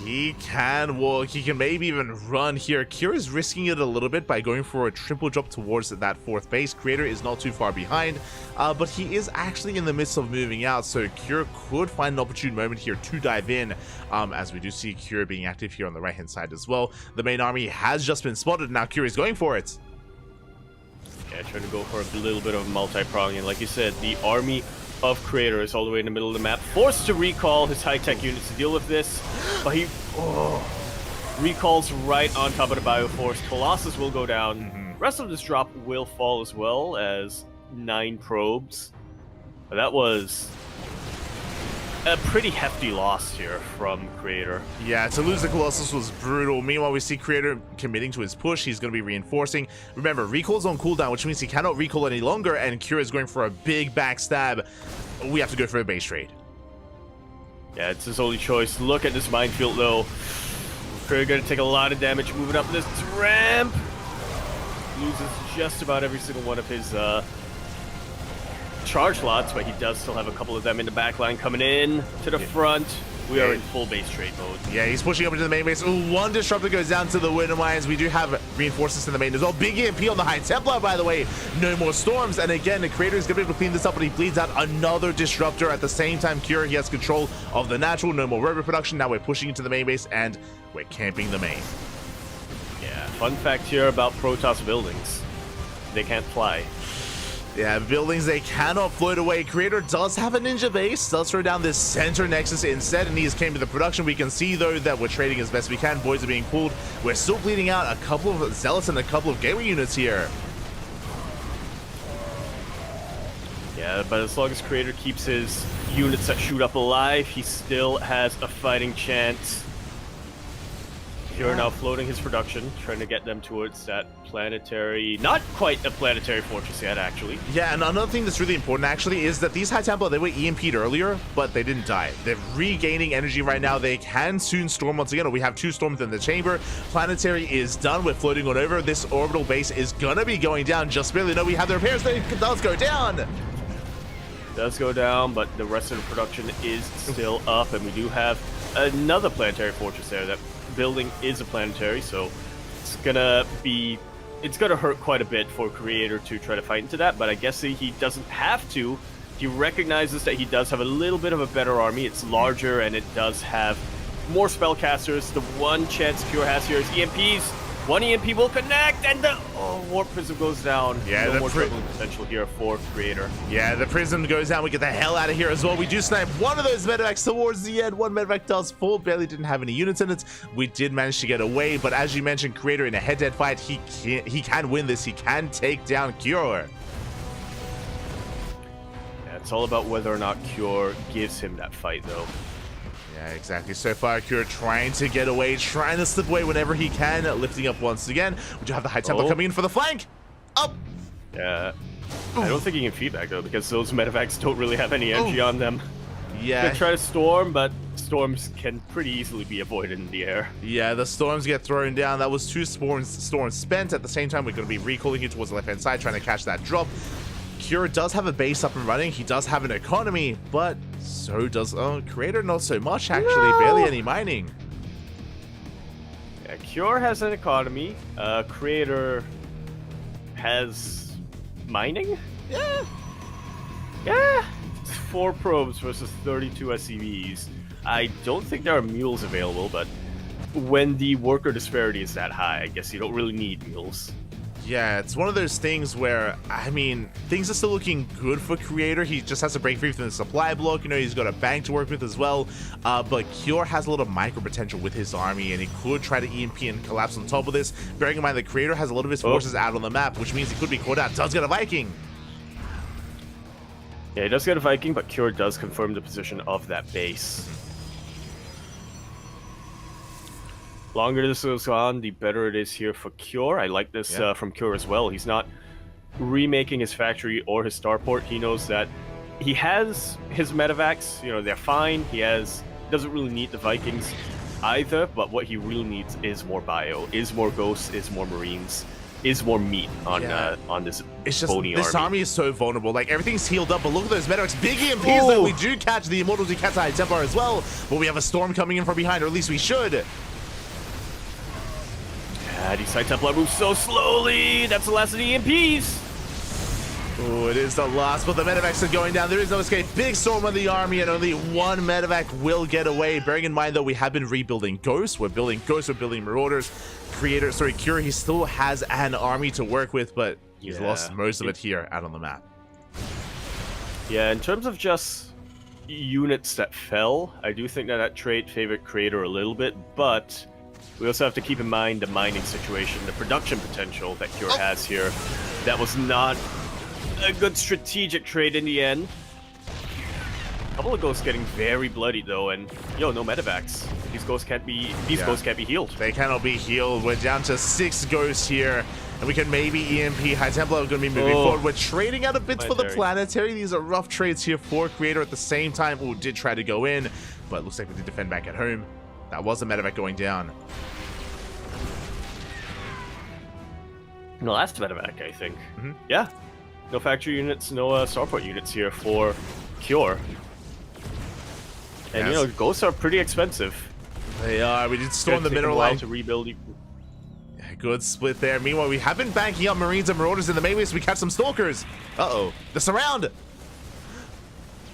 He can walk. He can maybe even run here. Cure is risking it a little bit by going for a triple drop towards that 4th base. Creator is not too far behind, but he is actually in the midst of moving out, so Cure could find an opportune moment here to dive in, as we do see Cure being active here on the right-hand side as well. The main army has just been spotted. Now Cure is going for it. Yeah, trying to go for a little bit of multi-prong, and like you said, the army of Creator is all the way in the middle of the map, forced to recall his high-tech units to deal with this, but he recalls right on top of the Bioforce. Colossus will go down. Rest of this drop will fall as well as 9 probes. But that was a pretty hefty loss here from Creator. Yeah, to lose the Colossus was brutal. Meanwhile, we see Creator committing to his push. He's going to be reinforcing. Remember, recall's on cooldown, which means he cannot recall any longer, and Cure is going for a big backstab. We have to go for a base trade. Yeah, it's his only choice. Look at this minefield, though. Creator going to take a lot of damage moving up this ramp. Loses just about every single one of his charge slots, but he does still have a couple of them in the back line coming in to the front. We are in full base trade mode. Yeah, he's pushing up into the main base. Ooh, 1 disruptor goes down to the Winter Mines. We do have reinforcements in the main as well. Big EMP on the High Templar, by the way. No more storms. And again, the Creator is going to be able to clean this up, but he bleeds out another disruptor at the same time. Cure, he has control of the natural. No more robot production. Now we're pushing into the main base, and we're camping the main. Yeah, fun fact here about Protoss buildings. They can't fly. Yeah, buildings, they cannot float away. Creator does have a ninja base, does throw down this center nexus instead, and he has came to the production. We can see, though, that we're trading as best we can. Boys are being pulled. We're still bleeding out a couple of Zealots and a couple of gateway units here. Yeah, but as long as Creator keeps his units that shoot up alive, he still has a fighting chance. Cure now floating his production, trying to get them towards that planetary, not quite a planetary fortress yet, actually. Yeah, and another thing that's really important, actually, is that these High Templar, they were EMP'd earlier, but they didn't die. They're regaining energy right now. They can soon storm once again. We have 2 storms in the chamber. Planetary is done. We're floating on over. This orbital base is gonna be going down. Just barely. No, we have the repairs. It does go down. Does go down, but the rest of the production is still up, and we do have another planetary fortress there. That building is a planetary, so it's gonna hurt quite a bit for Creator to try to fight into that, but I guess he doesn't have to. He recognizes that he does have a little bit of a better army. It's larger, and it does have more spellcasters. The one chance Cure has here is EMPs. 1 EMP will connect, and the Warp Prism goes down. Yeah, no more tripling potential here for Creator. Yeah, the Prism goes down. We get the hell out of here as well. We do snipe one of those medevacs towards the end. 1 medevac does fall. Barely didn't have any units in it. We did manage to get away, but as you mentioned, Creator in a head-to-head fight, he can win this. He can take down Cure. Yeah, it's all about whether or not Cure gives him that fight, though. Yeah, exactly. So far, Cure trying to get away, trying to slip away whenever he can, lifting up once again. We do have the High Templar coming in for the flank. Up. Yeah. I don't think he can feedback, though, because those medevacs don't really have any energy on them. Yeah. Could try to storm, but storms can pretty easily be avoided in the air. Yeah, the storms get thrown down. That was 2 storms spent. At the same time, we're going to be recalling it towards the left-hand side, trying to catch that drop. Cure does have a base up and running. He does have an economy, but so does Creator. Not so much, actually. No. Barely any mining. Yeah, Cure has an economy. Creator has mining? Yeah. Yeah. 4 probes versus 32 SCVs. I don't think there are mules available, but when the worker disparity is that high, I guess you don't really need mules. Yeah, it's one of those things where, I mean, things are still looking good for Creator. He just has to break free from the supply block. You know, he's got a bank to work with as well. But Cure has a lot of micro potential with his army, and he could try to EMP and collapse on top of this. Bearing in mind that Creator has a lot of his forces out on the map, which means he could be caught out. Does get a Viking. Yeah, he does get a Viking, but Cure does confirm the position of that base. Longer this goes on, the better it is here for Cure. I like this from Cure as well. He's not remaking his factory or his starport. He knows that he has his medevacs. You know, they're fine. Doesn't really need the Vikings either, but what he really needs is more bio, is more ghosts, is more marines, is more meat on this bony this army is so vulnerable. Like, everything's healed up, but look at those medevacs. Big EMPs that we do catch. The Immortals, we catch the High Templar as well, but we have a storm coming in from behind, or at least we should. These High Templar move so slowly. That's the last of the EMPs. Oh, it is the last, but the medevacs are going down. There is no escape. Big storm on the army, and only 1 medevac will get away. Bearing in mind, though, we have been rebuilding Ghosts. We're building Ghosts. We're building Marauders. Cure, he still has an army to work with, but he's lost most of it here out on the map. Yeah, in terms of just units that fell, I do think that trait favored Creator a little bit, but we also have to keep in mind the mining situation, the production potential that Cure has here. That was not a good strategic trade in the end. A couple of ghosts getting very bloody though, and no medevacs. These ghosts can't be healed. They cannot be healed. We're down to 6 ghosts here, and we can maybe EMP. High Templar are going to be moving forward. We're trading out a bit for the planetary. These are rough trades here for Creator at the same time. Oh, did try to go in, but looks like we did defend back at home. That was a medevac going down. No, that's medevac, I think. Yeah. No factory units, no starport units here for Cure. And, ghosts are pretty expensive. They are. We did storm the mineral line to rebuild. Good split there. Meanwhile, we have been banking up Marines and Marauders in the main base. So we catch some Stalkers. Uh-oh. The surround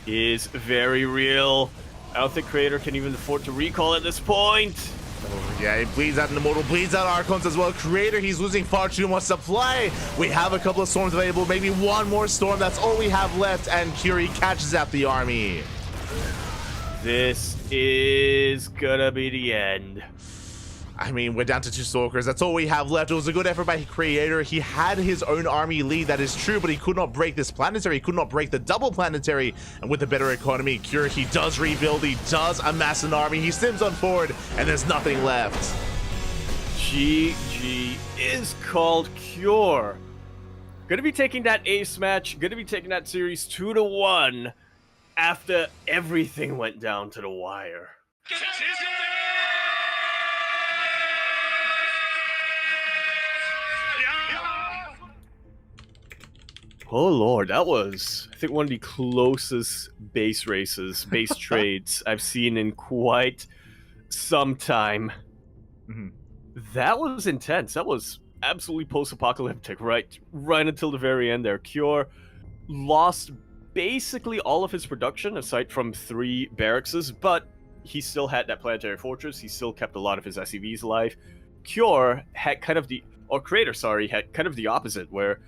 is very real. I don't think Creator can even afford to recall at this point. Oh, yeah, he bleeds out an Immortal, bleeds out Archons as well. Creator, he's losing far too much supply. We have a couple of storms available, maybe 1 more storm. That's all we have left, and Curie catches out the army. This is gonna be the end. I mean, we're down to 2 Stalkers. That's all we have left. It was a good effort by Creator. He had his own army lead, that is true, but he could not break this planetary. He could not break the double planetary. And with a better economy, Cure, he does rebuild. He does amass an army. He sims on forward, and there's nothing left. GG is called Cure. Gonna be taking that ace match. Gonna be taking that series 2-1 after everything went down to the wire. Oh lord, that was, I think, one of the closest base trades I've seen in quite some time. That was intense. That was absolutely post-apocalyptic, right until the very end there. Cure lost basically all of his production, aside from 3 barracks, but he still had that planetary fortress. He still kept a lot of his SCVs alive. Cure had Creator, had kind of the opposite, where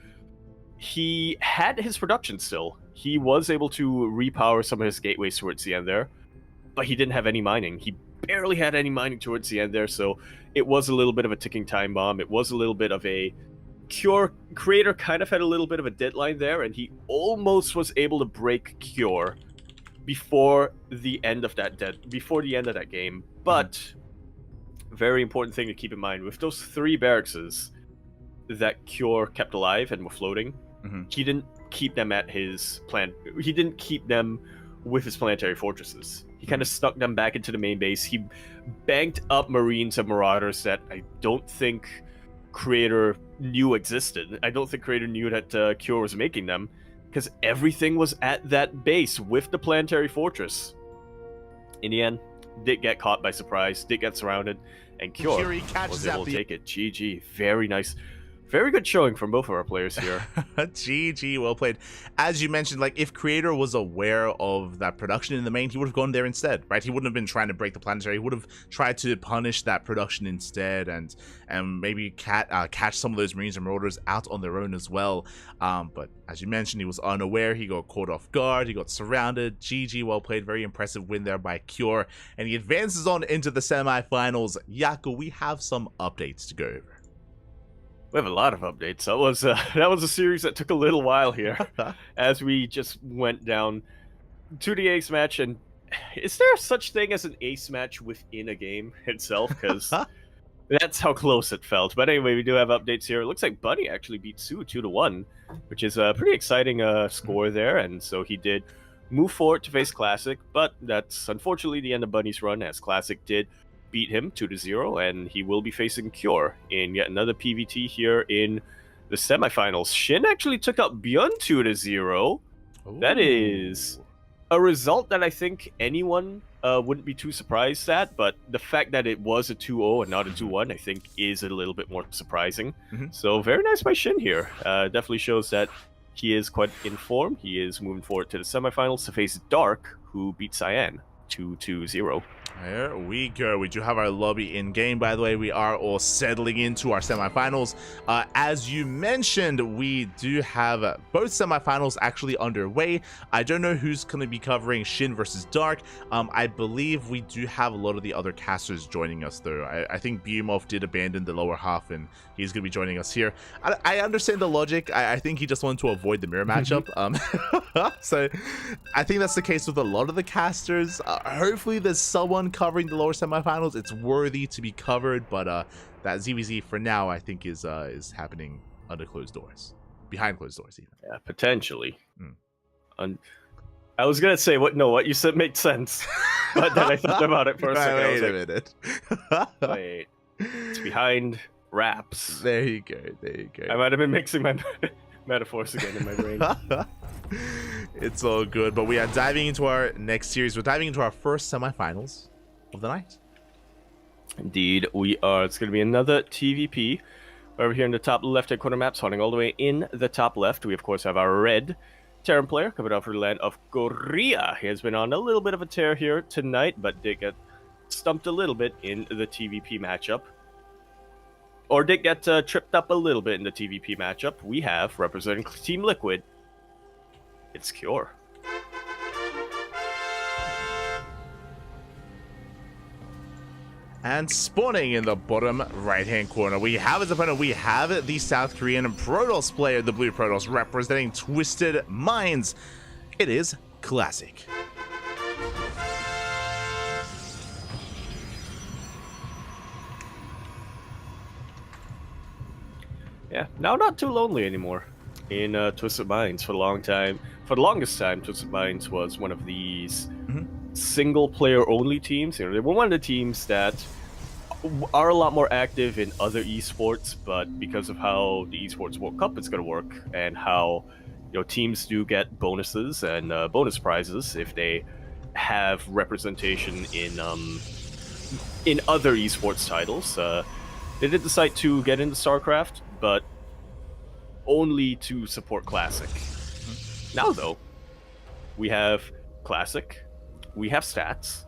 he had his production still. He was able to repower some of his gateways towards the end there, but he didn't have any mining. He barely had any mining towards the end there, so it was a little bit of a ticking time bomb. It was a little bit of a Creator kind of had a little bit of a deadline there, and he almost was able to break Cure before the end of that game. But very important thing to keep in mind, with those 3 barracks that Cure kept alive and were floating, he didn't keep them at his plan. He didn't keep them with his planetary fortresses. He kind of snuck them back into the main base. He banked up Marines and Marauders that I don't think Creator knew existed. I don't think Creator knew that Cure was making them, because everything was at that base with the planetary fortress. In the end, did get caught by surprise, did get surrounded, and Cure was able to take it. GG. Very nice. Very good showing from both of our players here. GG, well played. As you mentioned, like, if Creator was aware of that production in the main, he would have gone there instead, right? He wouldn't have been trying to break the planetary. He would have tried to punish that production instead, and maybe catch some of those Marines and Marauders out on their own as well. But as you mentioned, he was unaware. He got caught off guard. He got surrounded. GG, well played. Very impressive win there by Cure, and he advances on into the semifinals. Yaku, we have some updates to go over. We have a lot of updates. That was a series that took a little while here, as we just went down to the ace match. And is there such thing as an ace match within a game itself? Because that's how close it felt. But anyway, we do have updates here. It looks like Bunny actually beat Sue 2-1, which is a pretty exciting score there. And so he did move forward to face Classic, but that's unfortunately the end of Bunny's run, as Classic did beat him 2-0, and he will be facing Cure in yet another PVT here in the semifinals. Shin actually took out Beyond 2-0. That is a result that I think anyone wouldn't be too surprised at, but the fact that it was a 2-0 and not a 2-1, I think, is a little bit more surprising. So very nice by Shin here. Definitely shows that he is quite in form. He is moving forward to the semifinals to face Dark, who beat Cyan 2-0. There we go. We do have our lobby in game, by the way. We are all settling into our semifinals. As you mentioned, we do have both semifinals actually underway. I don't know who's going to be covering Shin versus Dark. I believe we do have a lot of the other casters joining us, though. I think Behemoth did abandon the lower half, and he's going to be joining us here. I understand the logic. I think he just wanted to avoid the mirror matchup. So I think that's the case with a lot of the casters. Hopefully there's someone covering the lower semifinals. It's worthy to be covered, but that ZVZ for now I think is happening under closed doors, behind closed doors even. Yeah, potentially. I was gonna say what you said made sense, but then I thought about it for a second. Wait a minute. Wait, it's behind wraps. There you go. There you go. I might have been mixing my metaphors again in my brain. It's all good, but we are diving into our next series. We're diving into our first semifinals of the night. Indeed, we are. It's going to be another TVP. Over here in the top left-hand corner map, spawning all the way in the top left, we of course have our red Terran player coming out from the land of Korea. He has been on a little bit of a tear here tonight, but did get stumped a little bit in the TVP matchup. Or did get tripped up a little bit in the TVP matchup. We have, representing Team Liquid, it's Cure. And spawning in the bottom right-hand corner, we have his opponent. We have the South Korean Protoss player, the blue Protoss, representing Twisted Minds. It is Classic. Yeah, now not too lonely anymore in Twisted Minds. For the longest time, Twisted Minds was one of these single-player only teams. You know, they were one of the teams that are a lot more active in other esports, but because of how the esports World Cup is going to work and how teams do get bonuses and bonus prizes if they have representation in other esports titles, they did decide to get into StarCraft, but only to support Classic. Now, though, we have Classic, we have Stats,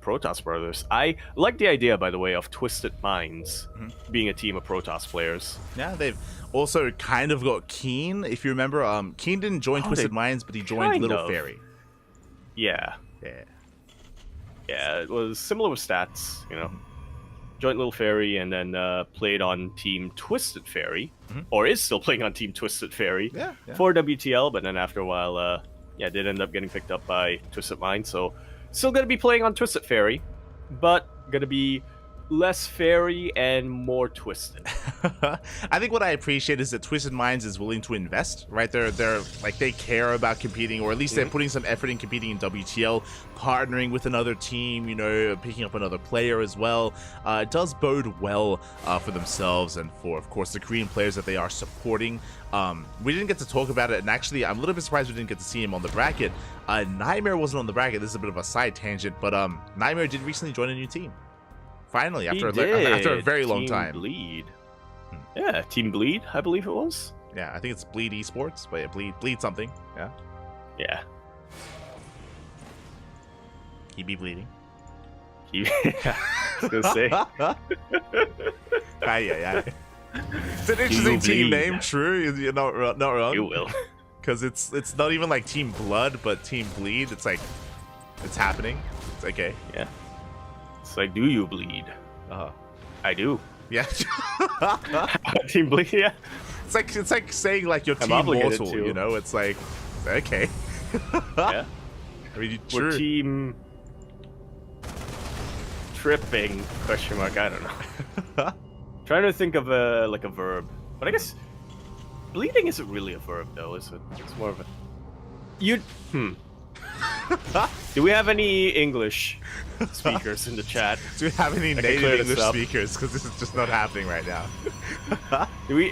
Protoss Brothers. I like the idea, by the way, of Twisted Minds being a team of Protoss players. Yeah, they've also kind of got Keen. If you remember, Keen didn't join Twisted Minds, but he joined Little Fairy. Yeah. Yeah, it was similar with Stats, joined Little Fairy and then played on Team Twisted Fairy, or is still playing on Team Twisted Fairy for WTL, but then after a while, did end up getting picked up by Twisted Minds, so still going to be playing on Twisted Fairy, but going to be less fairy and more twisted. I think what I appreciate is that Twisted Minds is willing to invest, right? They're like, they care about competing, or at least they're putting some effort in competing in WTL, partnering with another team, you know, picking up another player as well. It does bode well for themselves and for, of course, the Korean players that they are supporting. We didn't get to talk about it, and actually, I'm a little bit surprised we didn't get to see him on the bracket. Nightmare wasn't on the bracket. This is a bit of a side tangent, but Nightmare did recently join a new team. Finally, after a very long time. Bleed. Yeah, Team Bleed, I believe it was. Yeah, I think it's Bleed Esports, but yeah, Bleed something. Yeah. Yeah. He be bleeding. I was gonna say. Yeah. It's an interesting team name, true. You're not wrong. You will. Because it's not even like Team Blood, but Team Bleed. It's like, it's happening. It's okay. Yeah. It's like, do you bleed? I do. Yeah. Team Bleed, yeah. It's like saying like you're I'm Team obligated Mortal, to. you know? It's like, okay. Yeah. I mean, We're true. Team Tripping, question mark, I don't know. Trying to think of a verb. But I guess bleeding isn't really a verb though, is it? It's more of a... Do we have any English speakers in the chat? Do we have any can native clear this English up. speakers? Because this is just not happening right now.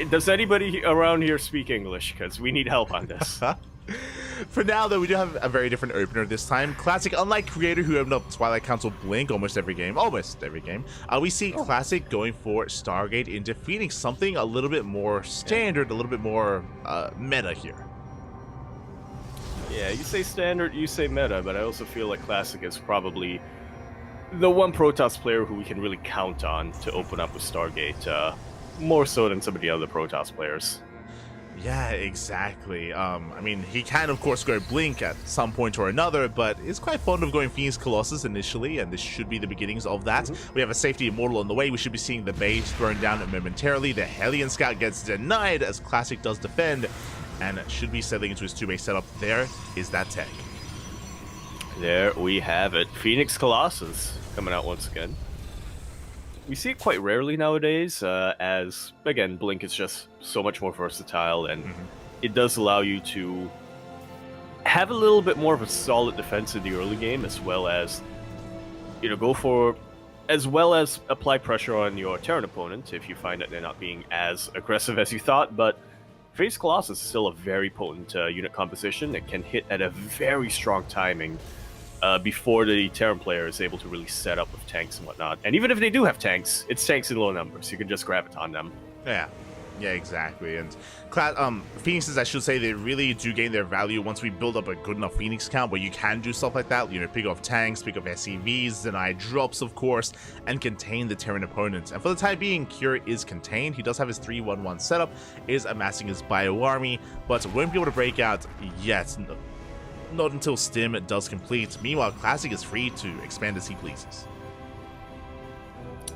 Does anybody around here speak English? Because we need help on this. For now, though, we do have a very different opener this time. Classic, unlike Creator, who opened up Twilight Council Blink almost every game, we see Classic going for Stargate in defeating something a little bit more standard, a little bit more meta here. Yeah, you say standard, you say meta, but I also feel like Classic is probably the one Protoss player who we can really count on to open up with Stargate, more so than some of the other Protoss players. Yeah, exactly. I mean, he can, of course, go Blink at some point or another, but is quite fond of going Phoenix Colossus initially, and this should be the beginnings of that. We have a Safety Immortal on the way. We should be seeing the base thrown down momentarily. The Hellion Scout gets denied as Classic does defend, and should be settling into his 2-base setup. There is that tech. There we have it. Phoenix Colossus coming out once again. We see it quite rarely nowadays, as, again, Blink is just so much more versatile, and it does allow you to have a little bit more of a solid defense in the early game, as well as, you know, as well as apply pressure on your Terran opponent if you find that they're not being as aggressive as you thought. But Phoenix Colossus is still a very potent unit composition that can hit at a very strong timing before the Terran player is able to really set up with tanks and whatnot. And even if they do have tanks, it's tanks in low numbers. You can just graviton them. Yeah, exactly. And Phoenixes, I should say, they really do gain their value once we build up a good enough Phoenix count where you can do stuff like that. You know, pick off tanks, pick off SCVs, deny drops, of course, and contain the Terran opponents. And for the time being, Cure is contained. He does have his 3-1-1 setup, is amassing his bio army, but won't be able to break out yet. Not until Stim does complete. Meanwhile, Classic is free to expand as he pleases.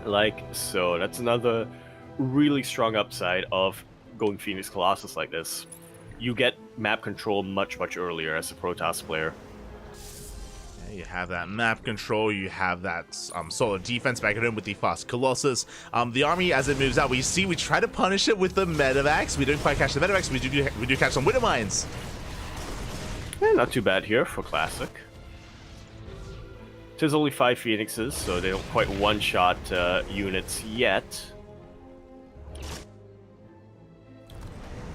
Like so. That's another really strong upside of going Phoenix Colossus like this. You get map control much earlier as a Protoss player. Yeah, you have that map control, you have that solid defense back at home with the fast Colossus. The army, as it moves out, we try to punish it with the Medivacs. We don't quite catch the Medivacs, we do catch some Widow Mines. Yeah, not too bad here for Classic. Tis only 5 Phoenixes, so they don't quite one-shot units yet.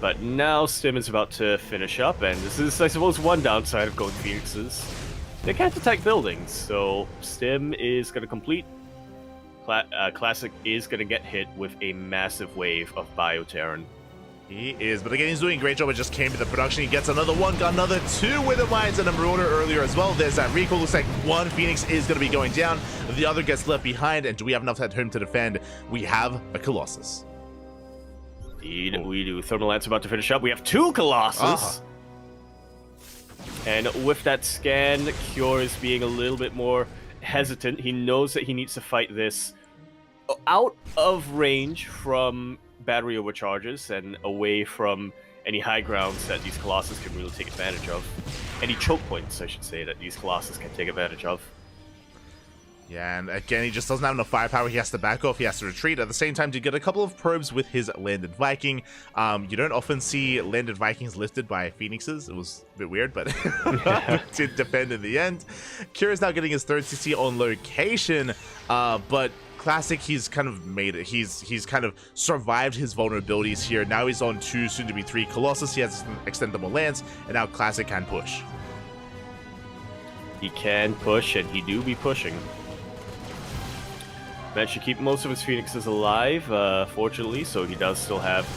But now Stim is about to finish up, and this is, I suppose, one downside of going Phoenixes. They can't attack buildings, so Stim is going to complete. Classic is going to get hit with a massive wave of Bioterran. He is, but again, he's doing a great job. It just came to the production. He gets another one, got another 2 Wither Mines and a Marauder earlier as well. There's that recall. Looks like one Phoenix is going to be going down. The other gets left behind, and do we have enough at home to defend? We have a Colossus. Indeed, we do. Thermal Lance about to finish up. We have 2 Colossus. And with that scan, Cure is being a little bit more hesitant. He knows that he needs to fight this out of range from battery overcharges and away from any high grounds that these Colossus can really take advantage of. Any choke points, I should say, that these Colossus can take advantage of. Yeah, and again, he just doesn't have enough firepower. He has to back off. He has to retreat. At the same time, to get a couple of probes with his Landed Viking. You don't often see Landed Vikings lifted by Phoenixes. It was a bit weird, but did defend in the end. Kira is now getting his 3rd CC on location, but Classic, he's kind of made it. He's kind of survived his vulnerabilities here. Now he's on 2, soon to be 3 Colossus. He has extendable lance, and now Classic can push. He can push, and he do be pushing. Managed to keep most of his Phoenixes alive, fortunately, so he does still have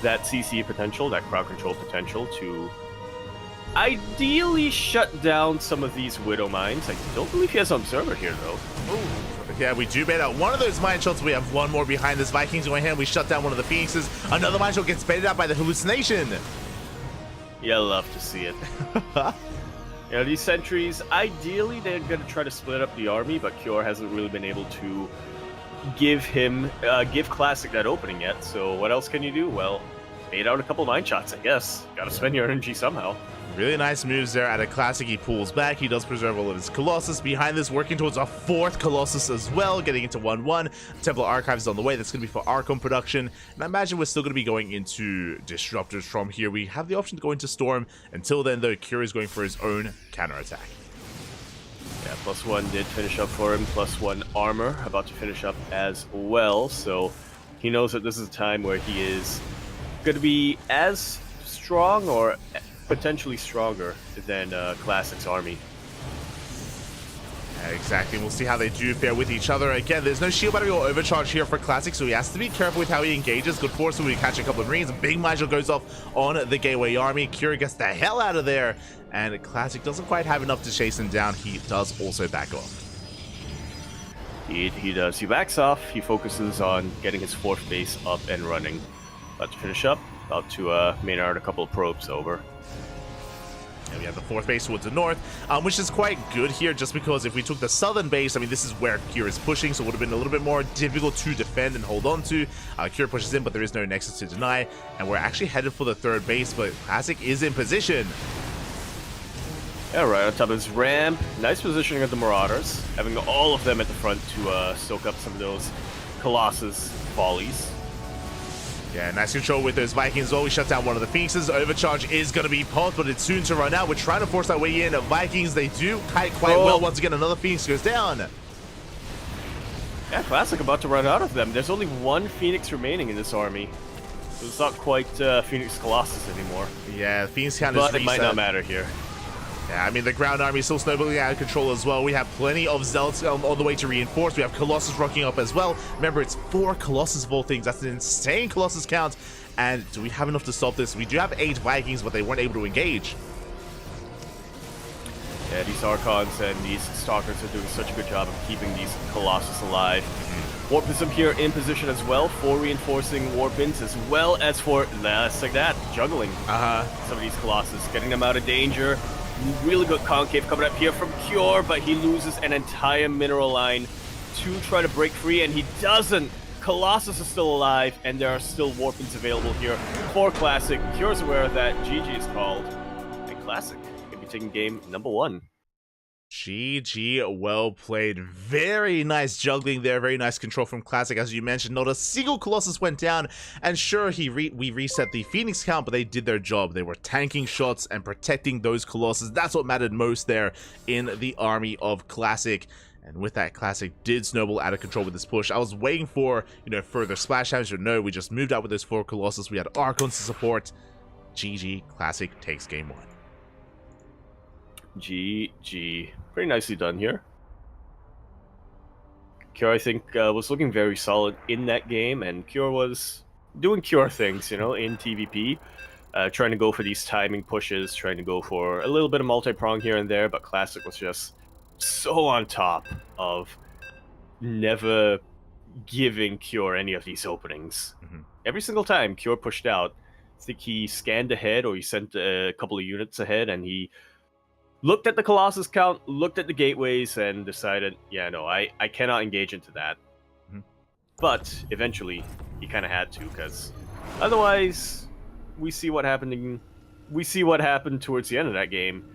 that CC potential, that crowd control potential to ideally shut down some of these Widow mines. I don't believe he has Observer here, though. Ooh. Yeah, we do bait out one of those mine shots. We have one more behind this. Vikings going ahead. We shut down one of the Phoenixes. Another mine shot gets baited out by the hallucination. Yeah, I love to see it. You know, these sentries, ideally, they're going to try to split up the army, but Cure hasn't really been able to give Classic that opening yet. So what else can you do? Well, bait out a couple mine shots, I guess. Got to spend your energy somehow. Really nice moves there at a Classic. He pulls back. He does preserve all of his Colossus. Behind this, working towards a 4th Colossus as well, getting into 1-1. Templar Archives is on the way. That's going to be for Archon production. And I imagine we're still going to be going into Disruptors from here. We have the option to go into Storm. Until then, though, Kira is going for his own counterattack. Yeah, +1 did finish up for him. +1 armor about to finish up as well. So he knows that this is a time where he is going to be as strong or potentially stronger than Classic's army. Yeah, exactly. We'll see how they do fare with each other. Again, there's no shield battery or overcharge here for Classic, so he has to be careful with how he engages. Good force when we catch a couple of rings. A big Magel goes off on the Gateway army. Kira gets the hell out of there, and Classic doesn't quite have enough to chase him down. He does also back off. He does. He backs off. He focuses on getting his 4th base up and running. About to finish up. About to Maynard a couple of probes over. And we have the 4th base towards the north, which is quite good here, just because if we took the southern base, I mean, this is where Kira is pushing, so it would have been a little bit more difficult to defend and hold on to. Kira pushes in, but there is no Nexus to deny, and we're actually headed for the 3rd base, but Classic is in position. Yeah, right on top of his ramp. Nice positioning of the Marauders, having all of them at the front to soak up some of those Colossus volleys. Yeah, nice control with those Vikings as well. We shut down one of the Phoenixes. Overcharge is going to be popped, but it's soon to run out. We're trying to force our way in. Vikings, they do kite quite well. Once again, another Phoenix goes down. Yeah, Classic about to run out of them. There's only 1 Phoenix remaining in this army. So it's not quite Phoenix Colossus anymore. Yeah, Phoenix count is reset. But it might not matter here. Yeah, I mean, the ground army is still snowballing out of control as well. We have plenty of Zealots on the way to reinforce. We have Colossus rocking up as well. Remember, it's 4 Colossus of all things. That's an insane Colossus count. And do we have enough to stop this? We do have 8 Vikings, but they weren't able to engage. Yeah, these Archons and these Stalkers are doing such a good job of keeping these Colossus alive. Warpism here in position as well for reinforcing Warpins, as well as for, just like that, juggling some of these Colossus, getting them out of danger. Really good concave coming up here from Cure, but he loses an entire mineral line to try to break free, and he doesn't. Colossus is still alive, and there are still Warpins available here for Classic. Cure's aware of that. GG is called, and Classic can be taking game number 1. GG, well played. Very nice juggling there. Very nice control from Classic. As you mentioned, not a single Colossus went down. And sure, we reset the Phoenix count, but they did their job. They were tanking shots and protecting those Colossus. That's what mattered most there in the army of Classic. And with that, Classic did snowball out of control with this push. I was waiting for, further splash damage, but no, we just moved out with those 4 Colossus. We had Archons to support. GG, Classic takes game 1. GG. Pretty nicely done here. Cure, I think, was looking very solid in that game, and Cure was doing Cure things, in TVP. Trying to go for these timing pushes, trying to go for a little bit of multi-prong here and there, but Classic was just so on top of never giving Cure any of these openings. Every single time Cure pushed out, I think he scanned ahead, or he sent a couple of units ahead, and he looked at the Colossus count, looked at the gateways, and decided, yeah, no, I cannot engage into that. But eventually, he kind of had to, because otherwise, we see what happened towards the end of that game.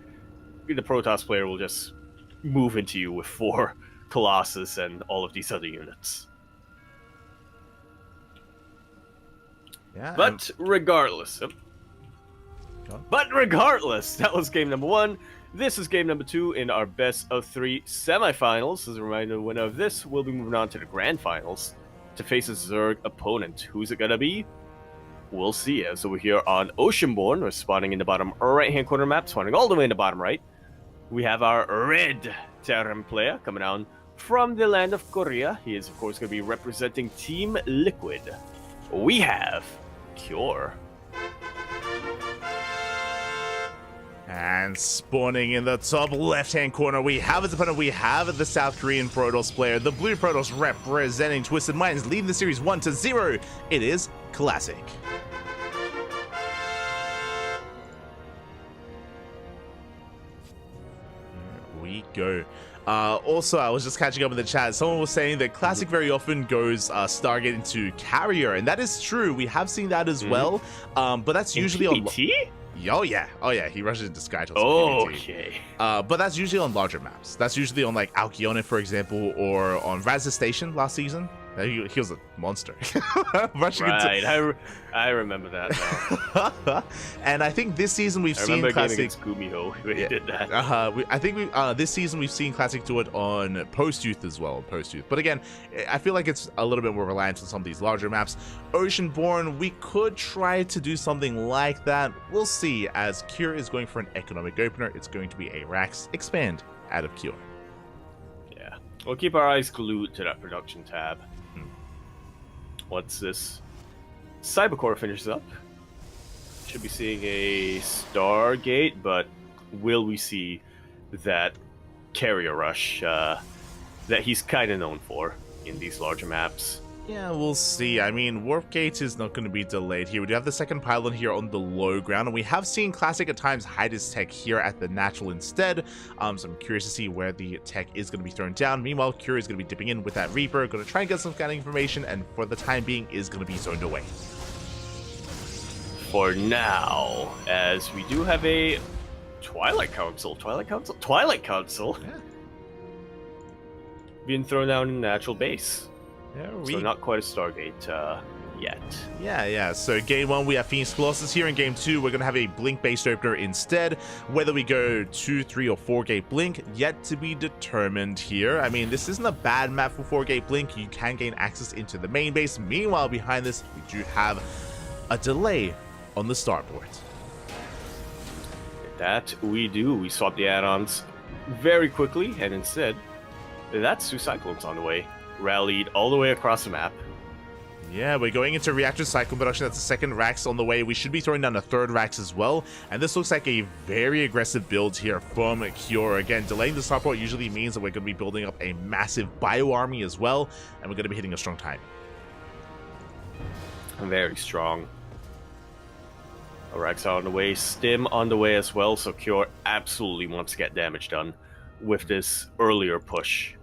The Protoss player will just move into you with 4 Colossus and all of these other units. Yeah. But regardless, that was game number 1. This is game number 2 in our best of 3 semifinals. As a reminder, the winner of this will be moving on to the grand finals to face a Zerg opponent. Who's it gonna be? We'll see. As over here on Oceanborn, we're spawning in the bottom right-hand corner map, spawning all the way in the bottom right. We have our red Terran player coming down from the land of Korea. He is, of course, going to be representing Team Liquid. We have Cure. And spawning in the top left-hand corner, we have his opponent. We have the South Korean Protoss player. The blue Protoss representing Twisted Minds, leading the series 1-0. It is Classic. Here we go. Also, I was just catching up in the chat. Someone was saying that Classic very often goes Stargate into Carrier, and that is true. We have seen that as well, but that's usually on... Oh yeah, he rushes into Sky. Okay. But that's usually on larger maps. That's usually on like Alkyone, for example, or on Razza Station last season. He was a monster. I remember that now. And I think this season we've seen Classic Gumiho when he did that. I think this season we've seen Classic do it on Post Youth as well. But again, I feel like it's a little bit more reliant on some of these larger maps. Oceanborn, we could try to do something like that. We'll see. As Cure is going for an economic opener, it's going to be a Rax expand out of Cure. Yeah, we'll keep our eyes glued to that production tab. Once this Cybercore finishes up, should be seeing a Stargate, but will we see that carrier rush that he's kind of known for in these larger maps? Yeah, we'll see. I mean, Warp Gate is not going to be delayed here. We do have the second pylon here on the low ground, and we have seen Classic at times hide his tech here at the natural instead. So I'm curious to see where the tech is going to be thrown down. Meanwhile, Cure is going to be dipping in with that Reaper, going to try and get some scanning information, and for the time being is going to be zoned away. For now, as we do have a Twilight Council Yeah. being thrown down in natural base. Yeah, So not quite a Stargate yet. Yeah. So game 1, we have Phoenix Colossus here. In game 2, we're going to have a Blink-based opener instead. Whether we go 2, 3, or 4-gate Blink, yet to be determined here. I mean, this isn't a bad map for 4-gate Blink. You can gain access into the main base. Meanwhile, behind this, we do have a delay on the starport. That we do. We swap the add-ons very quickly, and instead, that's 2 Cyclones on the way. Rallied all the way across the map. Yeah, we're going into reactor cycle production. That's the second Rax on the way. We should be throwing down a third Rax as well. And this looks like a very aggressive build here from Cure. Again, delaying the starport usually means that we're going to be building up a massive bio army as well. And we're going to be hitting a strong time. Very strong. A Rax on the way. Stim on the way as well. So Cure absolutely wants to get damage done with this earlier push.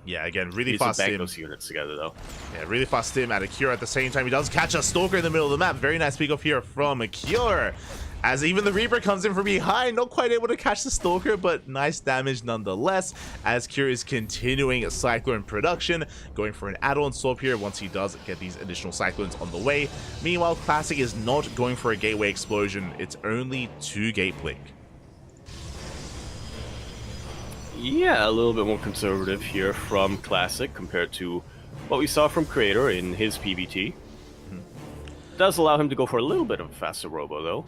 Yeah, again, really fast bank stim. those units together, though. Yeah, really fast stim out of Cure at the same time. He does catch a Stalker in the middle of the map. Very nice pick off here from Cure. As even the Reaper comes in from behind. Not quite able to catch the Stalker, but nice damage nonetheless. As Cure is continuing Cyclone production. Going for an add-on swap here once he does get these additional Cyclones on the way. Meanwhile, Classic is not going for a Gateway Explosion. It's only 2-gate Blink. Yeah, a little bit more conservative here from Classic compared to what we saw from Creator in his PBT. Does allow him to go for a little bit of a faster robo, though.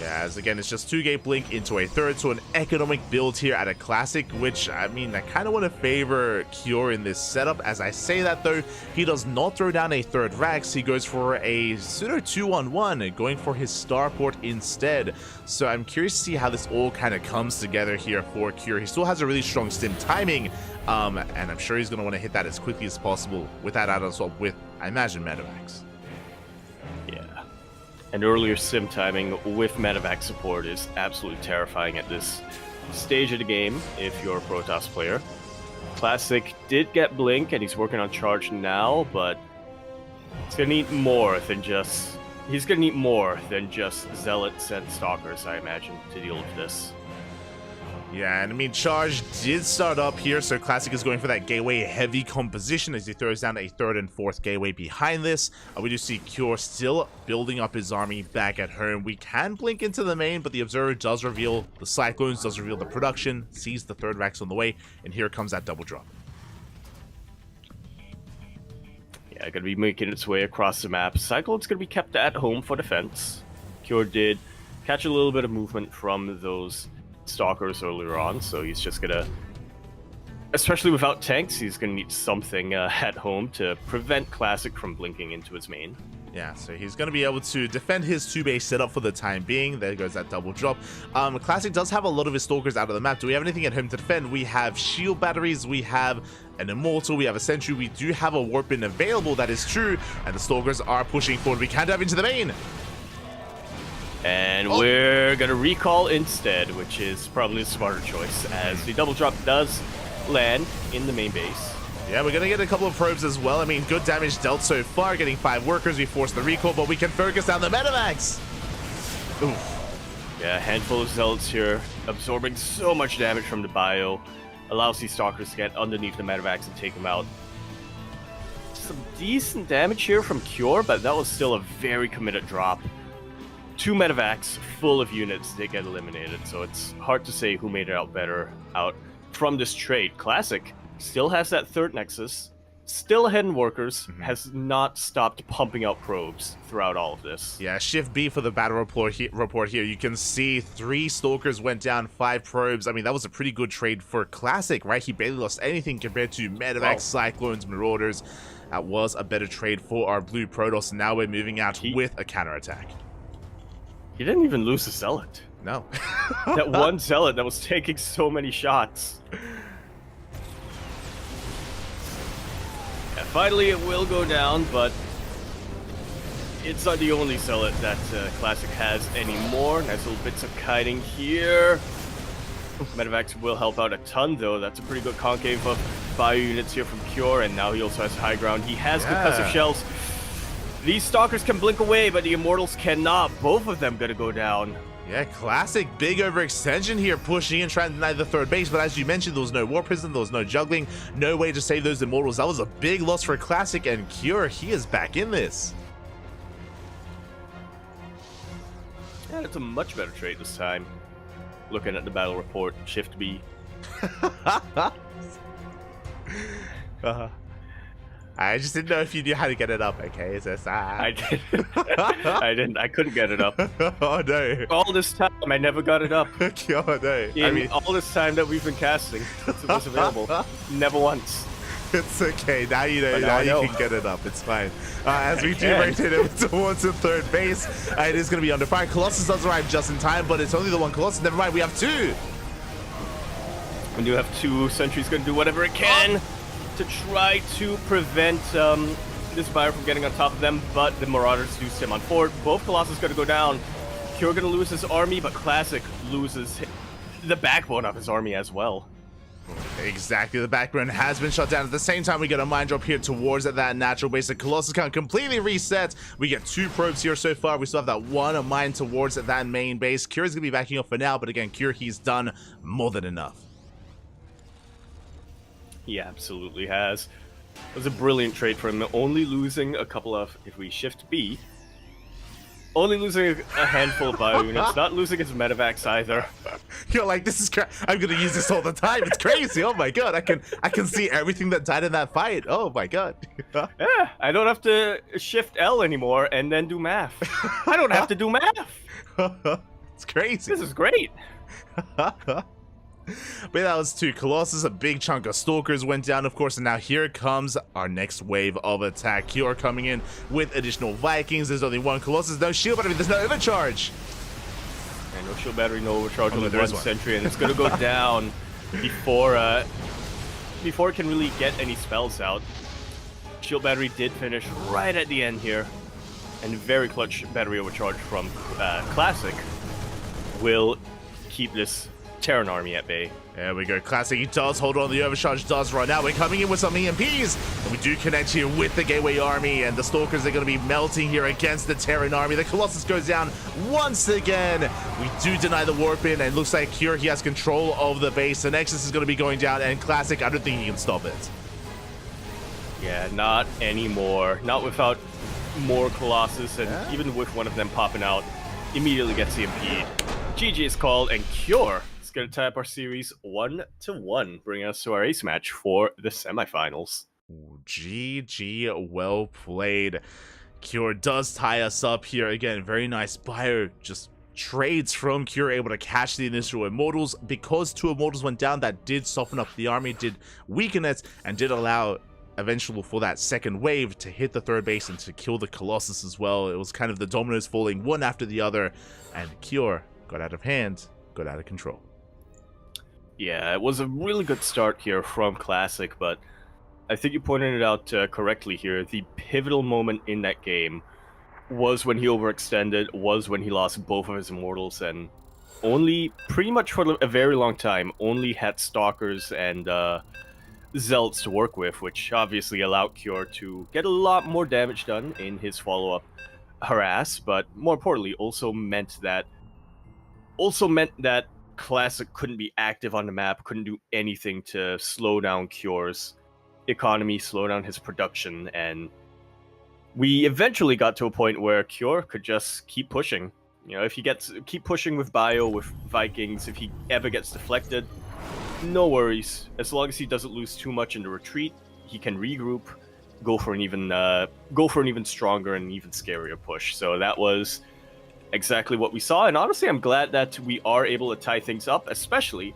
Yeah, as again, it's just 2-gate Blink into a third, so an economic build here at a Classic, which, I mean, I kind of want to favor Cure in this setup. As I say that, though, he does not throw down a third Rax. He goes for a pseudo 2-on-1, going for his starport instead. So I'm curious to see how this all kind of comes together here for Cure. He still has a really strong stim timing, and I'm sure he's going to want to hit that as quickly as possible with that add-on swap with, I imagine, Medivacs. And earlier sim timing with Medivac support is absolutely terrifying at this stage of the game if you're a Protoss player. Classic did get Blink and he's working on Charge now, but he's gonna need more than just Zealots and Stalkers, I imagine, to deal with this. Yeah, and I mean, Charge did start up here, so Classic is going for that gateway heavy composition as he throws down a third and fourth gateway behind this. We do see Cure still building up his army back at home. We can blink into the main, but the Observer does reveal the Cyclones, does reveal the production, sees the third Vax on the way, and here comes that double drop. Yeah, gonna be making its way across the map. Cyclone's gonna be kept at home for defense. Cure did catch a little bit of movement from those Stalkers earlier on, so he's just gonna, especially without tanks, he's gonna need something at home to prevent Classic from blinking into his main. Yeah, so he's going to be able to defend his 2-base setup for the time being. There goes that double drop. Classic does have a lot of his Stalkers out of the map. Do we have anything at home to defend? We have shield batteries, we have an Immortal, we have a Sentry, we do have a Warp Bin available, that is true, and the Stalkers are pushing forward. We can dive into the main. And we're gonna recall instead, which is probably a smarter choice, as the double drop does land in the main base. Yeah, we're gonna get a couple of probes as well. I mean, good damage dealt so far, getting 5 workers. We force the recall, but we can focus on the Medivacs. Oof. Yeah, a handful of Zealots here, absorbing so much damage from the bio. Allows these Stalkers to get underneath the Medivacs and take them out. Some decent damage here from Cure, but that was still a very committed drop. 2 Medivacs full of units did get eliminated, so it's hard to say who made it out better out from this trade. Classic still has that third Nexus, still ahead in workers, has not stopped pumping out probes throughout all of this. Yeah, Shift B for the battle report here. You can see 3 Stalkers went down, 5 probes. I mean, that was a pretty good trade for Classic, right? He barely lost anything compared to Medivacs, Cyclones, Marauders. That was a better trade for our blue Protoss. Now we're moving out with a counterattack. He didn't even lose a Zealot. No. That one Zealot that was taking so many shots. Yeah, finally it will go down, but it's not the only Zealot that Classic has anymore. Nice little bits of kiting here. Medivacs will help out a ton, though. That's a pretty good concave of bio units here from Cure, and now he also has high ground. He has concussive shells. These Stalkers can blink away, but the Immortals cannot. Both of them gonna go down. Yeah, Classic big overextension here, pushing in, trying to deny the third base, but as you mentioned, there was no War Prison, there was no juggling, no way to save those Immortals. That was a big loss for Classic, and Cure, he is back in this. Yeah, it's a much better trade this time. Looking at the battle report, Shift B. I just didn't know if you knew how to get it up, okay? It's just, I didn't. I didn't. I couldn't get it up. Oh no. All this time, I never got it up. Oh no. In all this time that we've been casting, it was available. Never once. It's okay. Now you know. Now you can get it up. It's fine. As we do rotate it towards the third base, it is going to be under fire. Colossus does arrive just in time, but it's only the one Colossus. Never mind. We have 2. When you have 2, Sentry's going to do whatever it can to try to prevent this Bio from getting on top of them, but the Marauders do stem on forward. Both Colossus going to go down. Cure going to lose his army, but Classic loses the backbone of his army as well. Exactly, the backbone has been shut down. At the same time, we get a mine drop here towards that natural base. The Colossus can't completely reset. We get 2 probes here so far. We still have that one mine towards that main base. Cure's going to be backing up for now, but again, Cure, he's done more than enough. He absolutely has. It was a brilliant trade for him, only losing a couple of, if we shift B, only losing a handful of bio units, not losing his Medivacs either. You're like, this is I'm gonna use this all the time. It's crazy. Oh my god, I can see everything that died in that fight. Oh my god. Yeah, I don't have to shift L anymore and then do math. I don't have to do math. It's crazy. This is great. But that was 2 Colossus, a big chunk of Stalkers went down, of course, and now here comes our next wave of attack. Cure coming in with additional Vikings. There's only 1 Colossus, no shield battery, there's no overcharge. And no shield battery, no overcharge on the 1 Sentry, and it's gonna go down before it can really get any spells out. Shield battery did finish right at the end here, and very clutch battery overcharge from Classic will keep this Terran army at bay. There we go. Classic, he does hold on. The overcharge does run out. We're coming in with some EMPs. And we do connect here with the Gateway Army. And the Stalkers are going to be melting here against the Terran Army. The Colossus goes down once again. We do deny the warp in. And it looks like Cure, he has control of the base. The Nexus is going to be going down. And Classic, I don't think he can stop it. Yeah, not anymore. Not without more Colossus. And even with one of them popping out, immediately gets EMP'd. GG is called. And Cure going to tie up our series 1-1, bringing us to our ace match for the semifinals. Ooh, GG, well played. Cure does tie us up here again. Very nice. Bio just trades from Cure, able to catch the initial Immortals. Because 2 Immortals went down, that did soften up the army, did weaken it, and did allow eventually for that second wave to hit the third base and to kill the Colossus as well. It was kind of the dominoes falling one after the other, and Cure got out of hand, got out of control. Yeah, it was a really good start here from Classic, but I think you pointed it out correctly here. The pivotal moment in that game was when he overextended, was when he lost both of his Immortals, and only, pretty much for a very long time, only had Stalkers and Zealots to work with, which obviously allowed Cure to get a lot more damage done in his follow-up harass, but more importantly, also meant that Classic couldn't be active on the map, couldn't do anything to slow down Cure's economy, slow down his production, and we eventually got to a point where Cure could just keep pushing. You know, if he keep pushing with Bio, with Vikings, if he ever gets deflected, no worries. As long as he doesn't lose too much in the retreat, he can regroup, go for an even stronger and even scarier push. So that was exactly what we saw, and honestly, I'm glad that we are able to tie things up, especially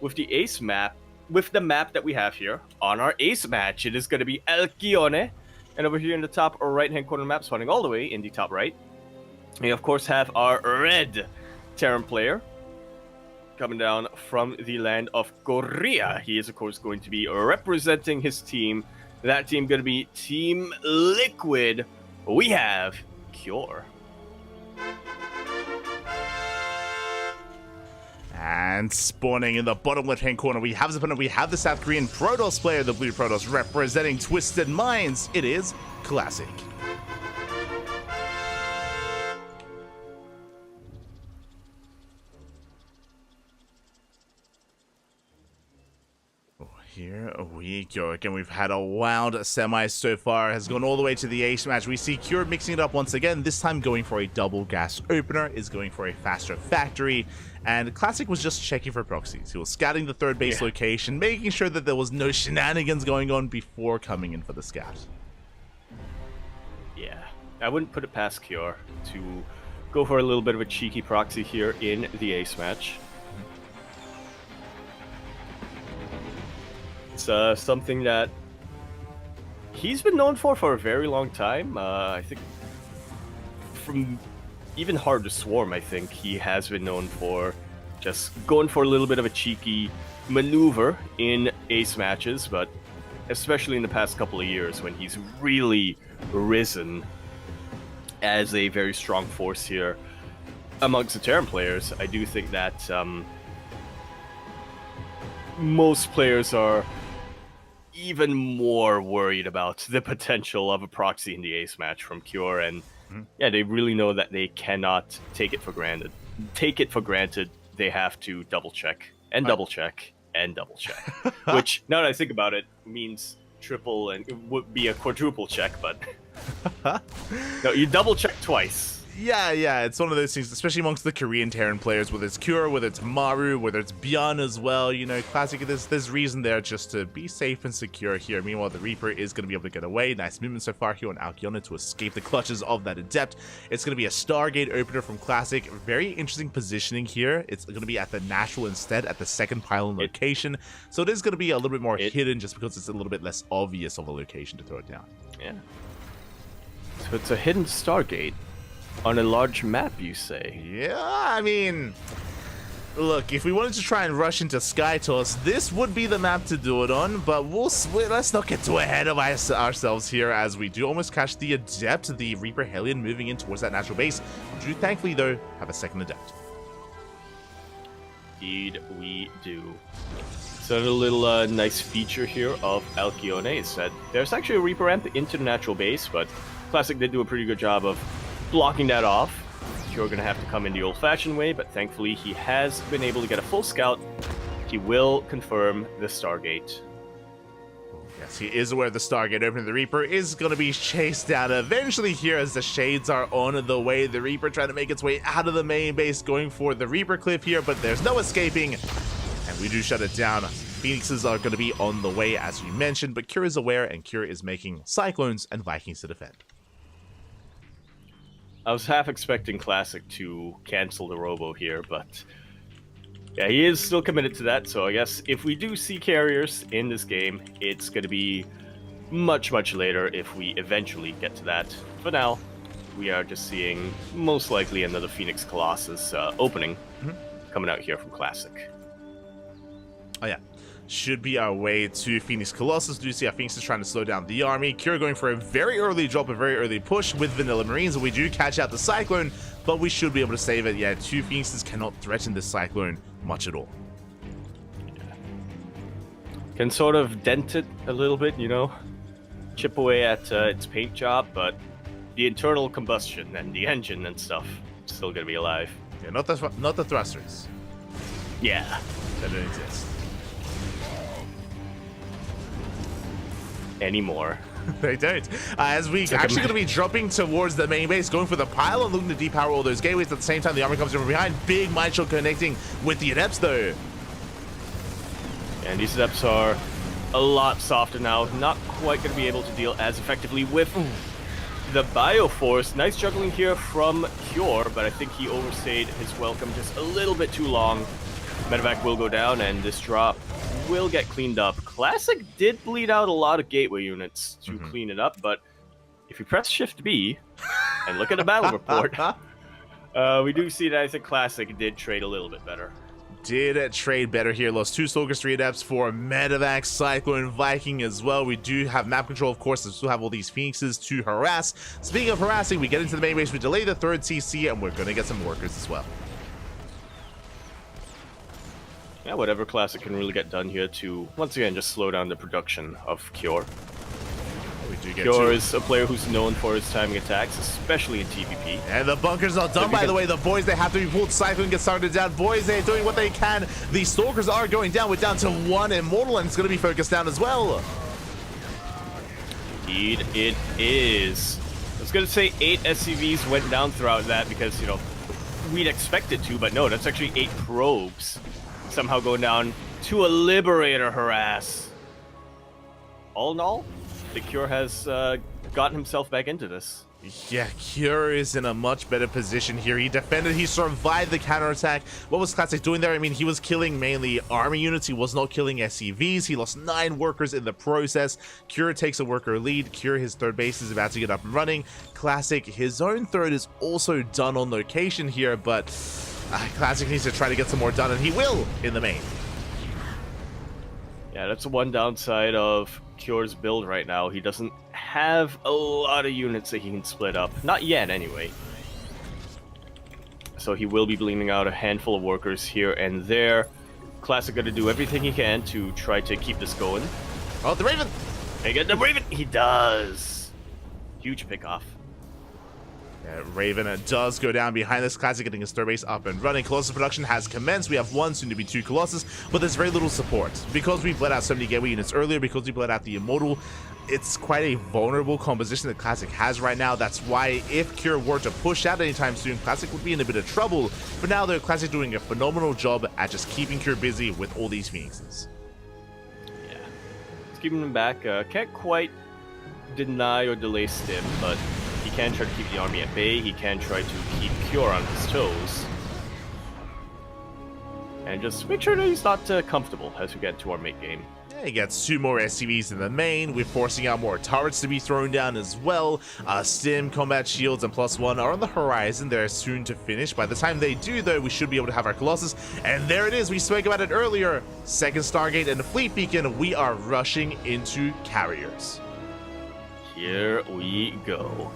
with the ace map, with the map that we have here on our ace match. It is going to be El Quione, and over here in the top right-hand corner of the map, spawning all the way in the top right, we of course have our red Terran player coming down from the land of Korea. He is of course going to be representing his team. That team going to be Team Liquid. We have Cure. And spawning in the bottom left-hand corner, we have the South Korean Protoss player, the blue Protoss, representing Twisted Minds. It is Classic. Here we go. Again, we've had a wild semi so far. Has gone all the way to the ace match. We see Cure mixing it up once again. This time going for a double gas opener. Is going for a faster factory. And Classic was just checking for proxies. He was scouting the third base location, making sure that there was no shenanigans going on before coming in for the scout. Yeah, I wouldn't put it past Cure to go for a little bit of a cheeky proxy here in the ace match. It's something that he's been known for a very long time. I think from even Hard to Swarm, I think he has been known for just going for a little bit of a cheeky maneuver in ace matches, but especially in the past couple of years when he's really risen as a very strong force here amongst the Terran players, I do think that most players are even more worried about the potential of a proxy in the ace match from Cure, and yeah, they really know that they cannot take it for granted. They have to double check and double check and double check, which now that I think about it means triple, and it would be a quadruple check, but no, you double check twice. Yeah, it's one of those things, especially amongst the Korean Terran players, whether it's Cure, whether it's Maru, whether it's Byeon as well. You know, Classic, there's reason there just to be safe and secure here. Meanwhile, the Reaper is going to be able to get away. Nice movement so far here on Alkiona to escape the clutches of that Adept. It's going to be a Stargate opener from Classic. Very interesting positioning here. It's going to be at the Nashville instead, at the second pylon location. So it is going to be a little bit more hidden just because it's a little bit less obvious of a location to throw it down. Yeah. So it's a hidden Stargate. On a large map, you say? Yeah, I mean, look, if we wanted to try and rush into Sky Toss, this would be the map to do it on, but let's not get too ahead of ourselves here, as we do almost catch the Adept, the Reaper Hellion, moving in towards that natural base. We do thankfully, though, have a second Adept. Indeed, we do. So a little nice feature here of Alcyone is that there's actually a Reaper ramp into the natural base, but Classic did do a pretty good job of blocking that off. You're going to have to come in the old-fashioned way, but thankfully he has been able to get a full scout. He will confirm the Stargate. Yes, he is aware of the Stargate opening. The Reaper is going to be chased down eventually here as the Shades are on the way. The Reaper trying to make its way out of the main base, going for the Reaper Cliff here, but there's no escaping. And we do shut it down. Phoenixes are going to be on the way, as you mentioned, but Cure is aware, and Cure is making Cyclones and Vikings to defend. I was half expecting Classic to cancel the Robo here, but yeah, he is still committed to that, so I guess if we do see carriers in this game, it's going to be much, much later if we eventually get to that. For now, we are just seeing most likely another Phoenix Colossus opening coming out here from Classic. Oh yeah, should be our way to Phoenix Colossus. Do you see how Phoenix is trying to slow down the army? Cure going for a very early drop, a very early push with Vanilla Marines. We do catch out the Cyclone, but we should be able to save it. Yeah, 2 Phoenixes cannot threaten this Cyclone much at all. Can sort of dent it a little bit, you know, chip away at its paint job, but the internal combustion and the engine and stuff still gonna be alive. Yeah, not the thrusters. Yeah, That don't exist. Anymore. They don't. As we actually going to be dropping towards the main base, going for the pylon, looking to depower all those gateways. At the same time, the army comes from behind. Big Mind Shield connecting with the Adepts, though. And these Adepts are a lot softer now. Not quite going to be able to deal as effectively with the Bioforce. Nice juggling here from Cure, but I think he overstayed his welcome just a little bit too long. Medevac will go down, and this drop will get cleaned up. Classic did bleed out a lot of gateway units to clean it up, but if you press Shift B and look at the battle report, we do see that I think Classic did trade a little bit better. Did trade better here. Lost 2 Stalkers, 3 Adepts for Medevac, Cyclone, Viking as well. We do have map control, of course, and still have all these Phoenixes to harass. Speaking of harassing, we get into the main base, we delay the 3rd CC, and we're going to get some workers as well. Yeah, whatever Classic can really get done here to, once again, just slow down the production of Cure. We do get Cure is a player who's known for his timing attacks, especially in TVP. And the bunker's not done, by the way. The boys, they have to be pulled. Cyclone gets started down. Boys, they're doing what they can. The Stalkers are going down. We're down to 1 Immortal, and it's going to be focused down as well. Indeed, it is. I was going to say 8 SCVs went down throughout that because, you know, we'd expect it to, but no, that's actually 8 probes somehow going down to a Liberator harass. All in all, the Cure has gotten himself back into this. Yeah, Cure is in a much better position here. He defended, he survived the counterattack. What was Classic doing there? I mean, he was killing mainly army units. He was not killing SCVs. He lost 9 workers in the process. Cure takes a worker lead. Cure, his 3rd base is about to get up and running. Classic, his own 3rd is also done on location here, but Classic needs to try to get some more done, and he will in the main. Yeah, that's the one downside of Cure's build right now. He doesn't have a lot of units that he can split up. Not yet, anyway. So he will be bleeding out a handful of workers here and there. Classic got to do everything he can to try to keep this going. Oh, the Raven! Hey, get the Raven! He does! Huge pickoff. Yeah, Raven does go down behind this. Classic getting his 3rd base up and running. Colossus production has commenced. We have 1, soon to be 2 Colossus, but there's very little support. Because we bled out so many gateway units earlier, because we bled out the Immortal, it's quite a vulnerable composition that Classic has right now. That's why if Cure were to push out anytime soon, Classic would be in a bit of trouble. For now, though, Classic doing a phenomenal job at just keeping Cure busy with all these Phoenixes. Yeah. It's keeping him back. Can't quite deny or delay Stim, but he can try to keep the army at bay. He can try to keep Cure on his toes. And just make sure that he's not comfortable as we get to our mid game. Yeah, he gets 2 more SCVs in the main. We're forcing out more turrets to be thrown down as well. Stim, combat shields, and +1 are on the horizon. They're soon to finish. By the time they do, though, we should be able to have our Colossus. And there it is. We spoke about it earlier. 2nd Stargate and the Fleet Beacon. We are rushing into carriers. Here we go.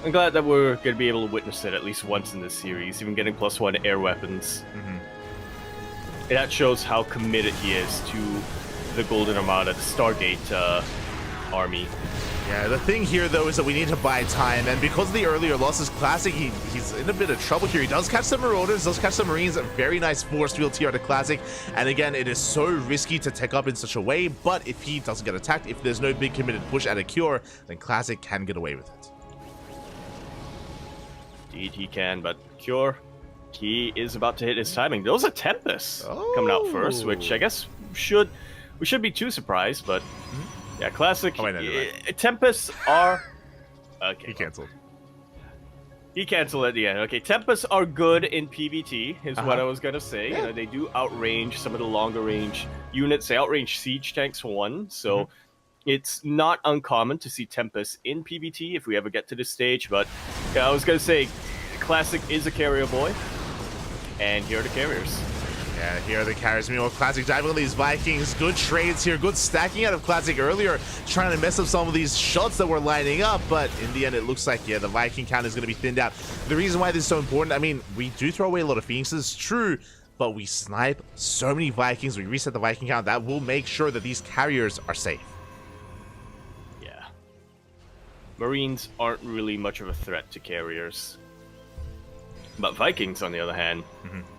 I'm glad that we're going to be able to witness it at least once in this series, even getting +1 air weapons. that shows how committed he is to the Golden Armada, the Stargate army. Yeah, the thing here, though, is that we need to buy time, and because of the earlier losses, Classic, he's in a bit of trouble here. He does catch some Marauders, does catch some Marines, a very nice force field here at a Classic, and again, it is so risky to tech up in such a way, but if he doesn't get attacked, if there's no big committed push at a Cure, then Classic can get away with it. Indeed he can, but Cure, he is about to hit his timing. There was a Tempest coming out first, which I guess we should be too surprised, but... Yeah, Classic. Oh, wait, no, right. Tempests are... Okay. He canceled. He canceled at the end. Okay, Tempests are good in PvT, is what I was going to say. Yeah. You know, they do outrange some of the longer range units. They outrange siege tanks for one, so it's not uncommon to see Tempests in PvT if we ever get to this stage. But yeah, I was going to say, Classic is a carrier boy, and here are the carriers. Yeah, here are the carriers. Meanwhile, Classic diving on these Vikings. Good trades here. Good stacking out of Classic earlier, trying to mess up some of these shots that were lining up. But in the end, it looks like, yeah, the Viking count is going to be thinned out. The reason why this is so important, I mean, we do throw away a lot of Phoenixes, true, but we snipe so many Vikings. We reset the Viking count. That will make sure that these carriers are safe. Yeah. Marines aren't really much of a threat to carriers. But Vikings, on the other hand,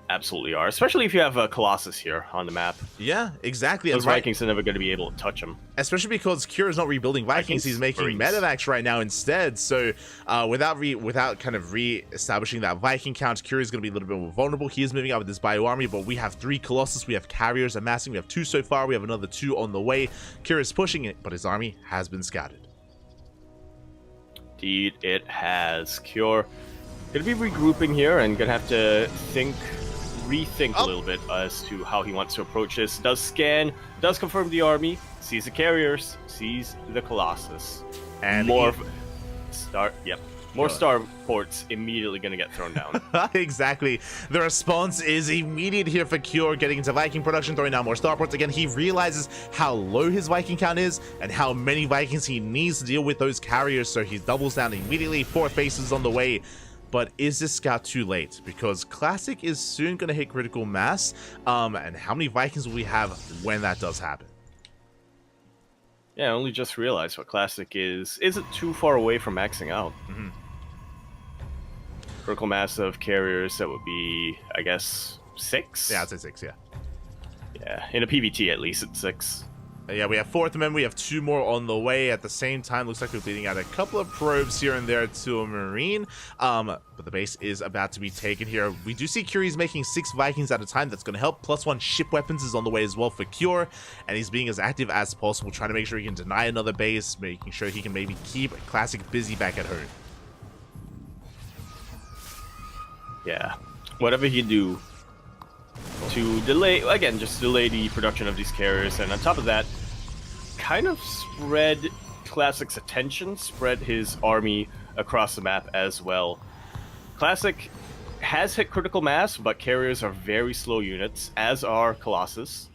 absolutely are. Especially if you have a Colossus here on the map. Yeah, exactly. Those Vikings are never going to be able to touch them. Especially because Cure is not rebuilding Vikings, he's making Medivacs right now instead. So without kind of re-establishing that Viking count, Cure is going to be a little bit more vulnerable. He is moving out with this bio army, but we have 3 Colossus, we have carriers amassing, we have 2 so far, we have another 2 on the way. Cure is pushing it, but his army has been scouted. Indeed, it has. Cure gonna be regrouping here and gonna have to rethink a little bit as to how he wants to approach this. Does scan, does confirm the army, sees the carriers, sees the Colossus, and more starports immediately gonna get thrown down. Exactly. The response is immediate here for Cure, getting into Viking production, throwing down more starports. Again, he realizes how low his Viking count is and how many Vikings he needs to deal with those carriers, so he doubles down immediately. 4th base is on the way. But is this scout too late? Because Classic is soon going to hit critical mass. And how many Vikings will we have when that does happen? Yeah, I only just realized what Classic is. Isn't too far away from maxing out. Critical mass of carriers, that would be, I guess, 6? Yeah, I'd say 6, yeah. Yeah, in a PvT at least it's 6. Yeah, we have 4th men, we have 2 more on the way at the same time. Looks like we're bleeding out a couple of probes here and there to a Marine. But the base is about to be taken here. We do see Curie's making 6 Vikings at a time. That's going to help. +1 ship weapons is on the way as well for Cure. And he's being as active as possible, trying to make sure he can deny another base, making sure he can maybe keep Classic busy back at home. Yeah, whatever he do to delay, again, just delay the production of these carriers, and on top of that, kind of spread Classic's attention, spread his army across the map as well. Classic has hit critical mass, but carriers are very slow units, as are Colossus.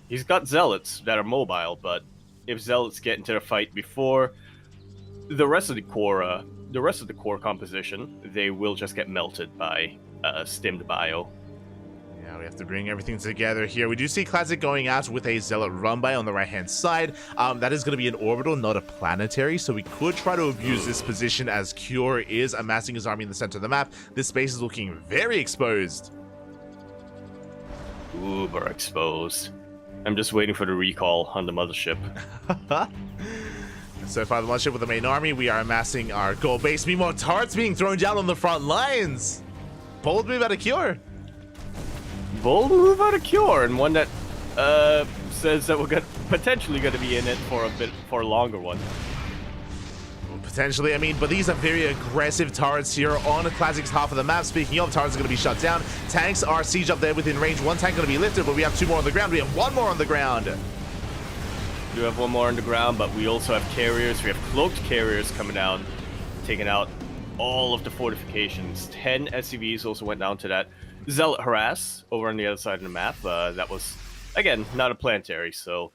He's got Zealots that are mobile, but if Zealots get into the fight before the rest of the core composition, they will just get melted by stimmed bio. Yeah, we have to bring everything together here. We do see Classic going out with a Zealot run by on the right-hand side. That is going to be an orbital, not a planetary, so we could try to abuse this position as Cure is amassing his army in the center of the map. This space is looking very exposed. Uber exposed. I'm just waiting for the recall on the mothership. So far, the mothership with the main army, we are amassing our goal base. Meanwhile, turrets being thrown down on the front lines. Bold move out of Cure. Bold move out of Cure, and one that says that we're potentially going to be in it for a longer one. Potentially, I mean, but these are very aggressive turrets here on Classic's half of the map. Speaking of, turrets are going to be shut down. Tanks are siege up there within range. 1 tank going to be lifted, but we have 2 more on the ground. We have 1 more on the ground. We do have 1 more on the ground, but we also have carriers. We have cloaked carriers coming down, taking out all of the fortifications. 10 SCVs also went down to that Zealot harass over on the other side of the map. That was, again, not a planetary, so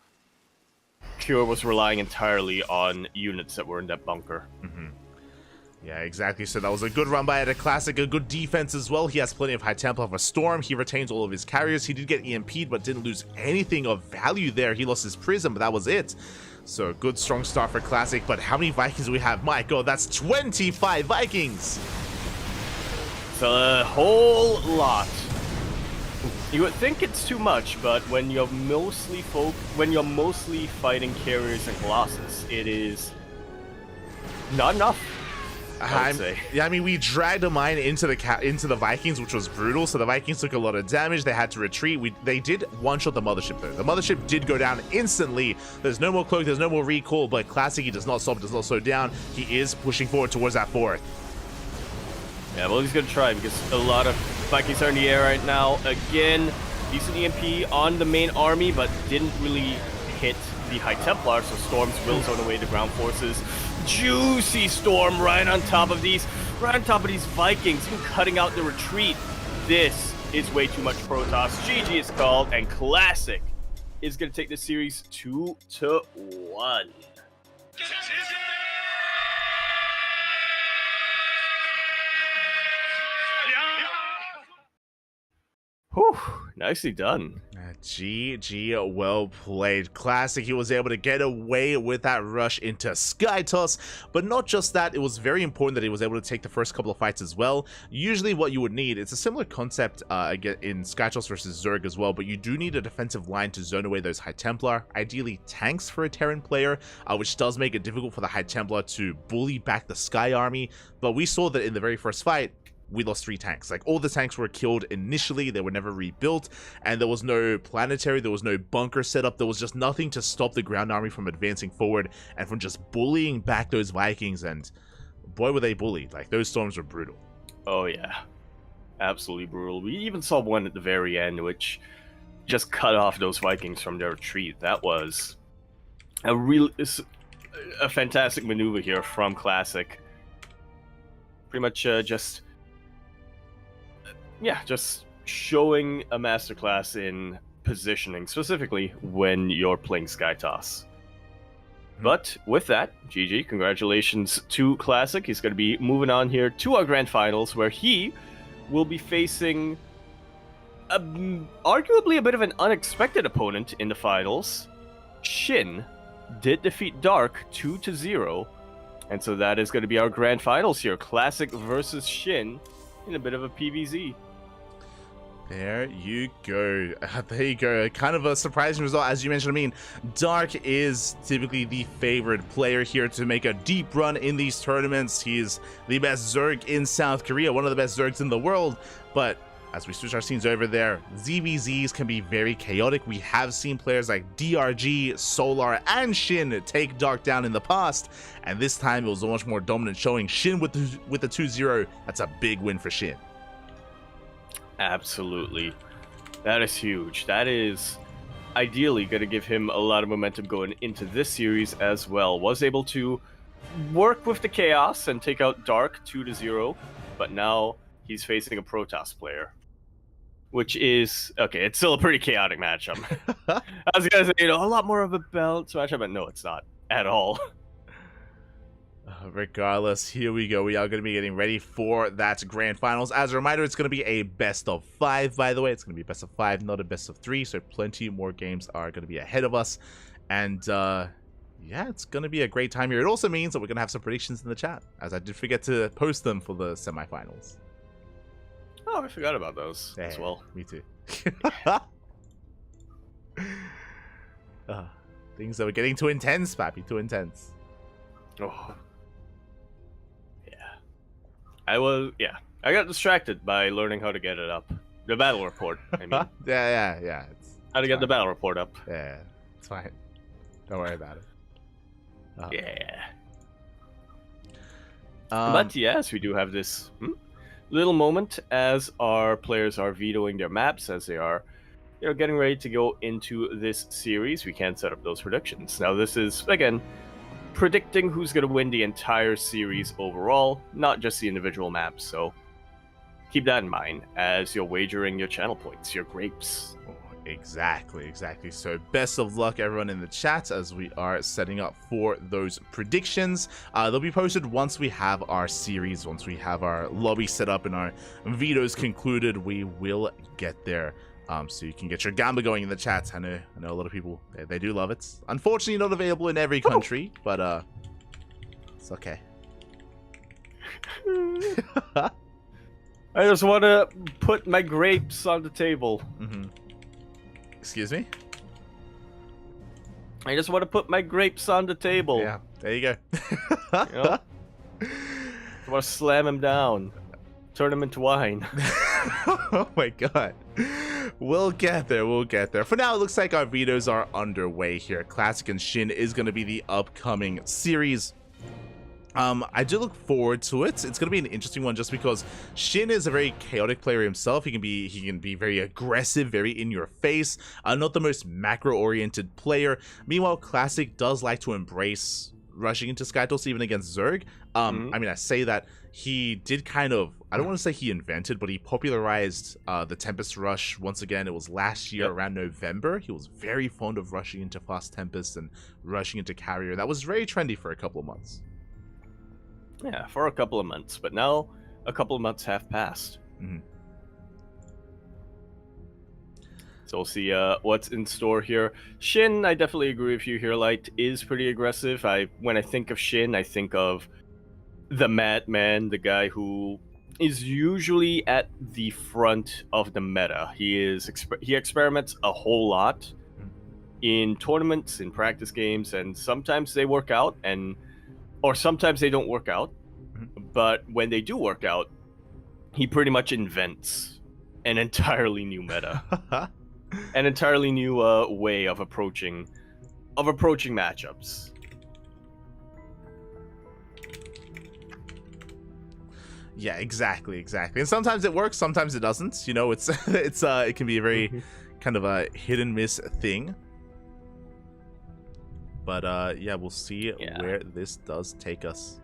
Cure was relying entirely on units that were in that bunker. Yeah, exactly. So that was a good run by at a Classic, a good defense as well. He has plenty of High Templar for Storm. He retains all of his carriers. He did get EMP'd, but didn't lose anything of value there. He lost his Prism, but that was it. So good, strong start for Classic. But how many Vikings do we have? My God, that's 25 Vikings. It's a whole lot. You would think it's too much, but when you're mostly fighting carriers and Colossus, it is not enough. I would say. Yeah, I mean, we dragged a mine into the Vikings, which was brutal. So the Vikings took a lot of damage. They had to retreat. They did one-shot the Mothership, though. The Mothership did go down instantly. There's no more cloak. There's no more recall. But Classic, he does not stop, does not slow down. He is pushing forward towards that fourth. Yeah, well, he's going to try because a lot of Vikings are in the air right now. Again, decent EMP on the main army, but didn't really hit the High Templar, so Storm's will zone away the ground forces. Juicy Storm right on top of these Vikings, even cutting out the retreat. This is way too much Protoss. GG is called, and Classic is going to take this series 2-1. Whew, nicely done. GG, well played. Classic, he was able to get away with that rush into Skytoss, but not just that, it was very important that he was able to take the first couple of fights as well. Usually what you would need, it's a similar concept again in Skytoss versus Zerg as well, but you do need a defensive line to zone away those High Templar, ideally tanks for a Terran player, which does make it difficult for the High Templar to bully back the Sky Army, but we saw that in the very first fight, we lost 3 tanks. Like, all the tanks were killed initially, they were never rebuilt, and there was no planetary, there was no bunker set up, there was just nothing to stop the ground army from advancing forward and from just bullying back those Vikings, and boy were they bullied. Like, those storms were brutal. Oh yeah, absolutely brutal. We even saw one at the very end which just cut off those Vikings from their retreat. That was a fantastic maneuver here from Classic. Pretty much just showing a masterclass in positioning, specifically when you're playing Skytoss. But with that, GG, congratulations to Classic. He's going to be moving on here to our grand finals, where he will be facing arguably a bit of an unexpected opponent in the finals. Shin did defeat Dark 2-0, and so that is going to be our grand finals here. Classic versus Shin in a bit of a PvZ. There you go. There you go. Kind of a surprising result, as you mentioned. I mean, Dark is typically the favorite player here to make a deep run in these tournaments. He is the best Zerg in South Korea, one of the best Zergs in the world. But as we switch our scenes over there, ZVZs can be very chaotic. We have seen players like DRG, Solar, and Shin take Dark down in the past, and this time it was a much more dominant showing. Shin with the 2-0. That's a big win for Shin. Absolutely. That is huge. That is ideally going to give him a lot of momentum going into this series as well. Was able to work with the chaos and take out Dark 2-0, but now he's facing a Protoss player, which is, okay, it's still a pretty chaotic matchup. I was going to say, a lot more of a balanced matchup, but no, it's not at all. Regardless, here we go. We are going to be getting ready for that grand finals. As a reminder, it's going to be a best of 5, by the way. It's going to be best of 5, not a best of 3, so plenty more games are going to be ahead of us. And yeah, it's going to be a great time here. It also means that we're going to have some predictions in the chat, as I did forget to post them for the semifinals. Oh, I forgot about those as well. Me too. Things that were getting too intense, Pappy, too intense. Oh. I got distracted by learning how to get it up. The battle report, I mean. yeah. How to get the battle report up. Yeah, it's fine. Don't worry about it. Yeah. But yes, we do have this little moment as our players are vetoing their maps, as they are getting ready to go into this series. We can set up those predictions. Now this is, again, predicting who's going to win the entire series overall, not just the individual maps, so keep that in mind as you're wagering your channel points, your grapes. Exactly. So best of luck everyone in the chat as we are setting up for those predictions. They'll be posted once we have our series, once we have our lobby set up and our vetoes concluded. We will get there. So you can get your gamba going in the chat. I know a lot of people, they do love it. Unfortunately not available in every country, but it's okay. I just want to put my grapes on the table. Excuse me? I just want to put my grapes on the table. Yeah, there you go. You know? I want to slam them down. Turn them into wine. Oh my god. We'll get there. For now, it looks like our vetoes are underway here. Classic and Shin is going to be the upcoming series. I do look forward to it. It's going to be an interesting one just because Shin is a very chaotic player himself. He can be very aggressive, very in your face, not the most macro-oriented player. Meanwhile, Classic does like to embrace rushing into Skytoss even against Zerg. I mean, I say that he did kind of, I don't want to say he invented, but he popularized the Tempest Rush once again. It was last year around November. He was very fond of rushing into Fast Tempest and rushing into Carrier. That was very trendy for a couple of months. Yeah, for a couple of months, but now a couple of months have passed. So we'll see what's in store here. Shin, I definitely agree with you here. Light is pretty aggressive. When I think of Shin, I think of the Madman, the guy who is usually at the front of the meta. He experiments a whole lot in tournaments, in practice games, and sometimes they work out, or sometimes they don't work out. But when they do work out, he pretty much invents an entirely new meta, an entirely new way of approaching matchups. Yeah, exactly. And sometimes it works, sometimes it doesn't. You know, it can be a very kind of a hit and miss thing. But yeah, we'll see where this does take us.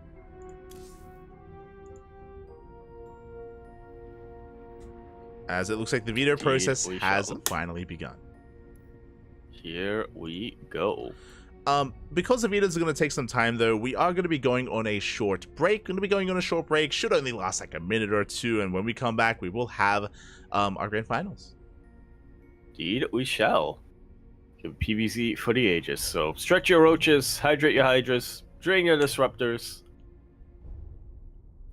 As it looks like the veto process has finally begun. Here we go. Because the vetoes are going to take some time, though, we are going to be going on a short break. Should only last like a minute or two, and when we come back, we will have our grand finals. Indeed, we shall. PvZ for the ages. So stretch your roaches, hydrate your hydras, drain your disruptors.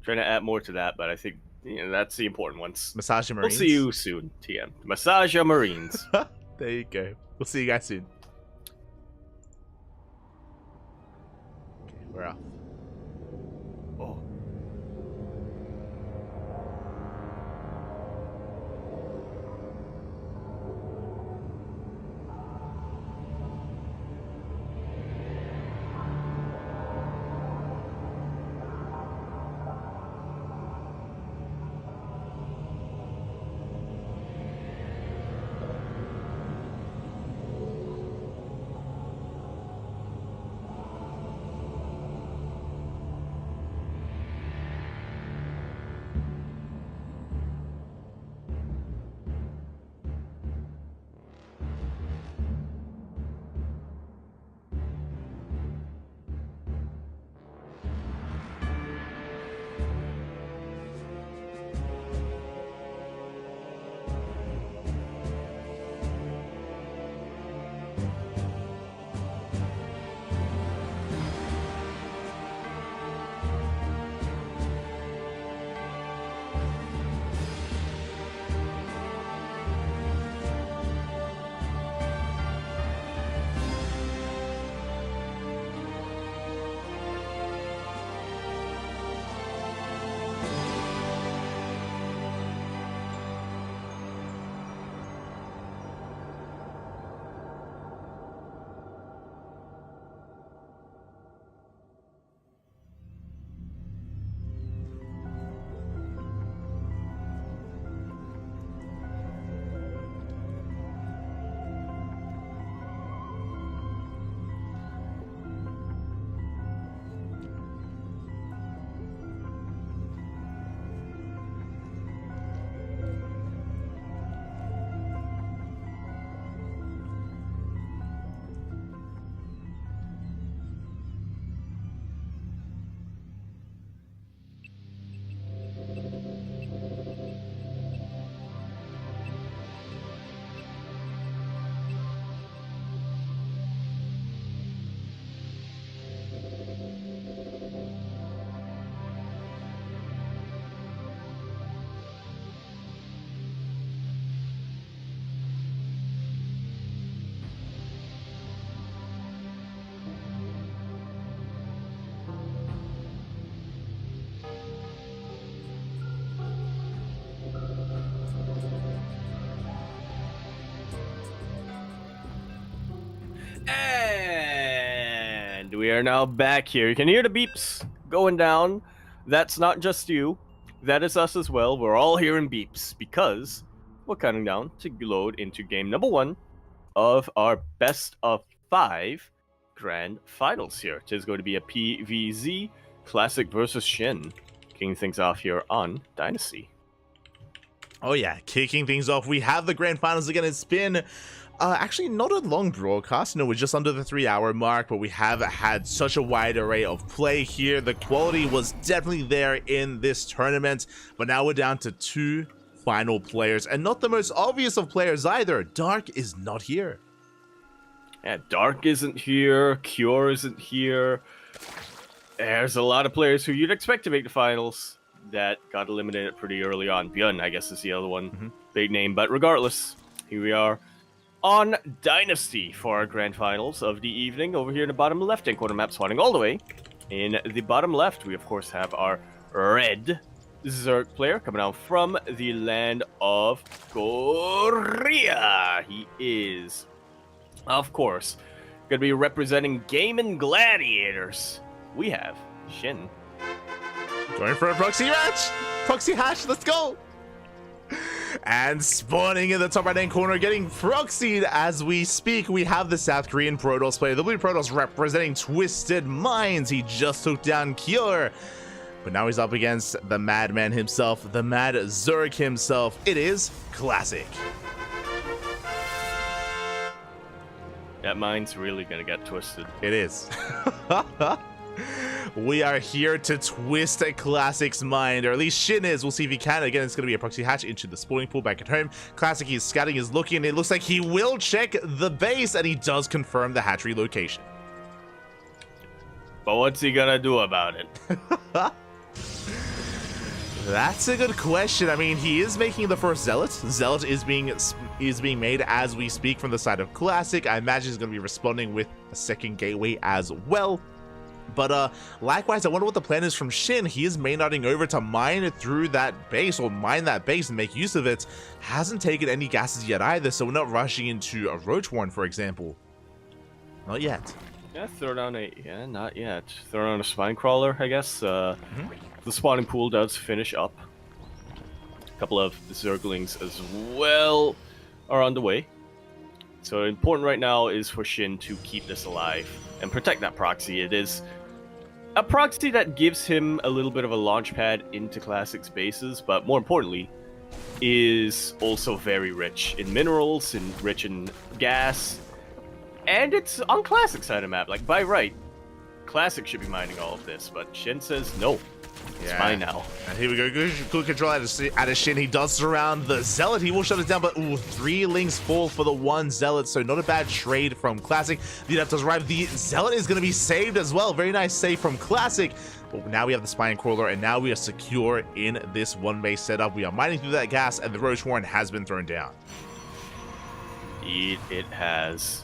Trying to add more to that, but I think that's the important ones. Massage your Marines. We'll see you soon, TM. Massage your Marines. There you go. We'll see you guys soon. Okay, we're off. Oh. we are now back here. You can hear the beeps going down. That's not just you. That is us as well. We're all hearing beeps because we're counting down to load into game number 1 of our best of 5 grand finals here. It is going to be a PVZ Classic versus Shin. Kicking things off here on Dynasty. Oh yeah, kicking things off, we have the grand finals again. It's been actually not a long broadcast, we're just under the 3-hour mark, but we have had such a wide array of play here. The quality was definitely there in this tournament, but now we're down to 2 final players, and not the most obvious of players either. Dark is not here. Yeah, Dark isn't here, Cure isn't here. There's a lot of players who you'd expect to make the finals that got eliminated pretty early on. Bjorn, I guess, is the other one. Big name, but regardless, here we are on Dynasty for our grand finals of the evening. Over here in the bottom left-hand corner map, spawning all the way. In the bottom left, we of course have our red Zerg player coming out from the land of Korea. He is, of course, going to be representing Gaming Gladiators. We have Shin. Going for a proxy match! Proxy hash, let's go! And spawning in the top right-hand corner, getting proxied as we speak, we have the South Korean Protoss player. The Blue Protoss representing Twisted Minds. He just took down Cure. But now he's up against the madman himself, the Mad Zerg himself. It is Classic. That mind's really gonna get twisted. It is. We are here to twist a Classic's mind, or at least Shin is. We'll see if he can. Again, it's going to be a proxy hatch into the spawning pool back at home. Classic, he's scouting, is looking, and it looks like he will check the base, and he does confirm the hatchery location. But what's he gonna do about it? That's a good question. I mean, he is making the first Zealot. Zealot is being made as we speak from the side of Classic. I imagine he's going to be responding with a second gateway as well. But likewise, I wonder what the plan is from Shin. He is mainlighting over to mine through that base, or mine that base and make use of it. Hasn't taken any gases yet either, so we're not rushing into a Roach Warren, for example. Not yet. Yeah, not yet. Throw down a spine crawler, I guess. The spawning pool does finish up. A couple of Zerglings as well are on the way. So important right now is for Shin to keep this alive and protect that proxy. It is a proxy that gives him a little bit of a launch pad into Classic's bases, but more importantly, is also very rich in minerals and rich in gas. And it's on Classic side of the map. Like, by right, Classic should be mining all of this, but Shin says no. It's mine now. And here we go. Good control out of Shin. He does surround the Zealot. He will shut it down, but 3 Lings fall for the 1 Zealot, so not a bad trade from Classic. The Adept does arrive. The Zealot is going to be saved as well. Very nice save from Classic. But now we have the Spine Crawler, and now we are secure in this 1-base setup. We are mining through that gas, and the Roach Warren has been thrown down. Indeed, it has.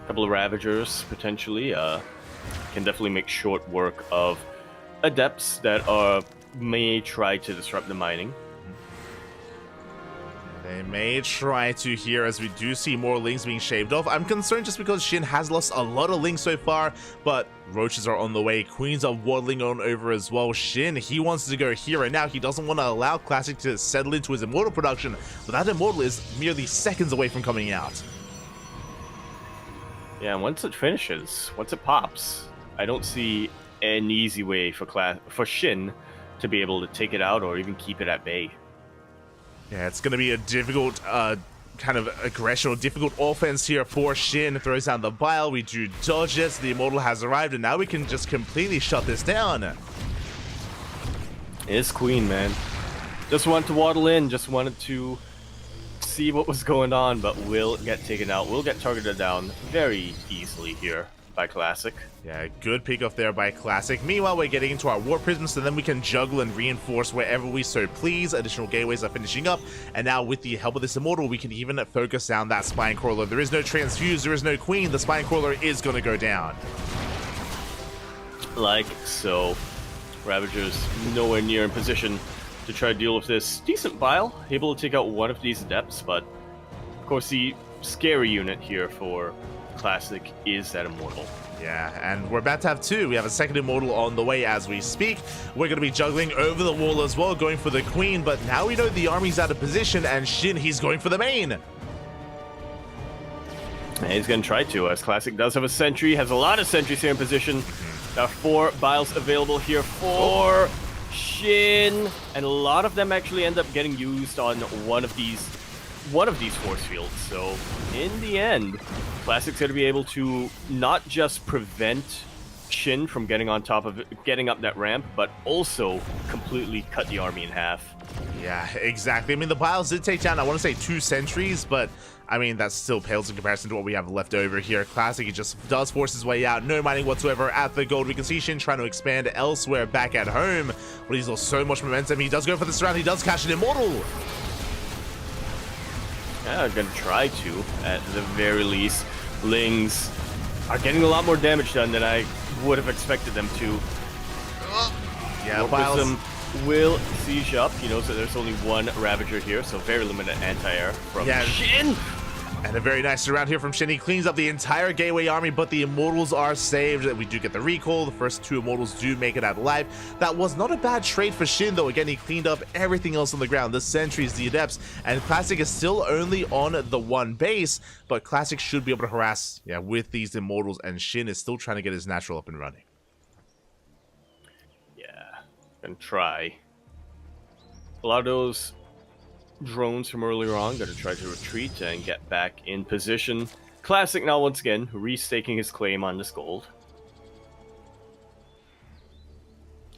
A couple of Ravagers, potentially. Can definitely make short work of Adepts that may try to disrupt the mining. They may try to here, as we do see more Lings being shaved off. I'm concerned just because Shin has lost a lot of Lings so far, but Roaches are on the way. Queens are waddling on over as well. Shin, he wants to go here and now. He doesn't want to allow Classic to settle into his Immortal production, but that Immortal is merely seconds away from coming out. Yeah, once it finishes, once it pops, I don't see an easy way for Shin to be able to take it out or even keep it at bay. Yeah, it's going to be a difficult kind of aggression or difficult offense here for Shin. Throws down the Bile. We do dodge it. The Immortal has arrived, and now we can just completely shut this down. It's Queen, man. Just wanted to waddle in. Just wanted to see what was going on, but will get taken out. Will get targeted down very easily here by Classic. Yeah, good pick off there by Classic. Meanwhile, we're getting into our Warp Prisms, so then we can juggle and reinforce wherever we so please. Additional gateways are finishing up, and now with the help of this Immortal, we can even focus down that Spine Crawler. There is no Transfuse, there is no Queen. The Spine Crawler is going to go down. Like so. Ravagers nowhere near in position to try to deal with this. Decent Bile, able to take out one of these Adepts, but of course the scary unit here for Classic is that Immortal. Yeah, and we're about to have two. We have a second immortal on the way as we speak. We're going to be juggling over the wall as well, going for the queen, but now we know the army's out of position, and Shin, he's going for the main. And he's going to try to, as Classic does have a sentry, has a lot of sentries here in position. There are 4 Biles available here for Shin, and a lot of them actually end up getting used on one of these force fields. So in the end, Classic's going to be able to not just prevent Shin from getting on top of it, getting up that ramp, but also completely cut the army in half. Yeah, exactly. I mean, the Biles did take down, I want to say 2 sentries, but I mean, that still pales in comparison to what we have left over here. Classic, he just does force his way out. No mining whatsoever at the gold. We can see Shin trying to expand elsewhere back at home, but he's lost so much momentum. He does go for this round. He does catch an immortal. Yeah, I'm going to try to, at the very least. Lings are getting a lot more damage done than I would have expected them to. Yeah, Biles will siege up. He knows that there's only 1 Ravager here, so very limited anti-air from Shin. And a very nice surround here from Shin. He cleans up the entire Gateway army, but the Immortals are saved. We do get the recall. The first 2 Immortals do make it out alive. That was not a bad trade for Shin, though. Again, he cleaned up everything else on the ground. The sentries, the adepts, and Classic is still only on the 1 base, but Classic should be able to harass, with these Immortals, and Shin is still trying to get his natural up and running. Yeah, gonna try. A lot of those drones from earlier on going to try to retreat and get back in position. Classic now once again restaking his claim on this gold.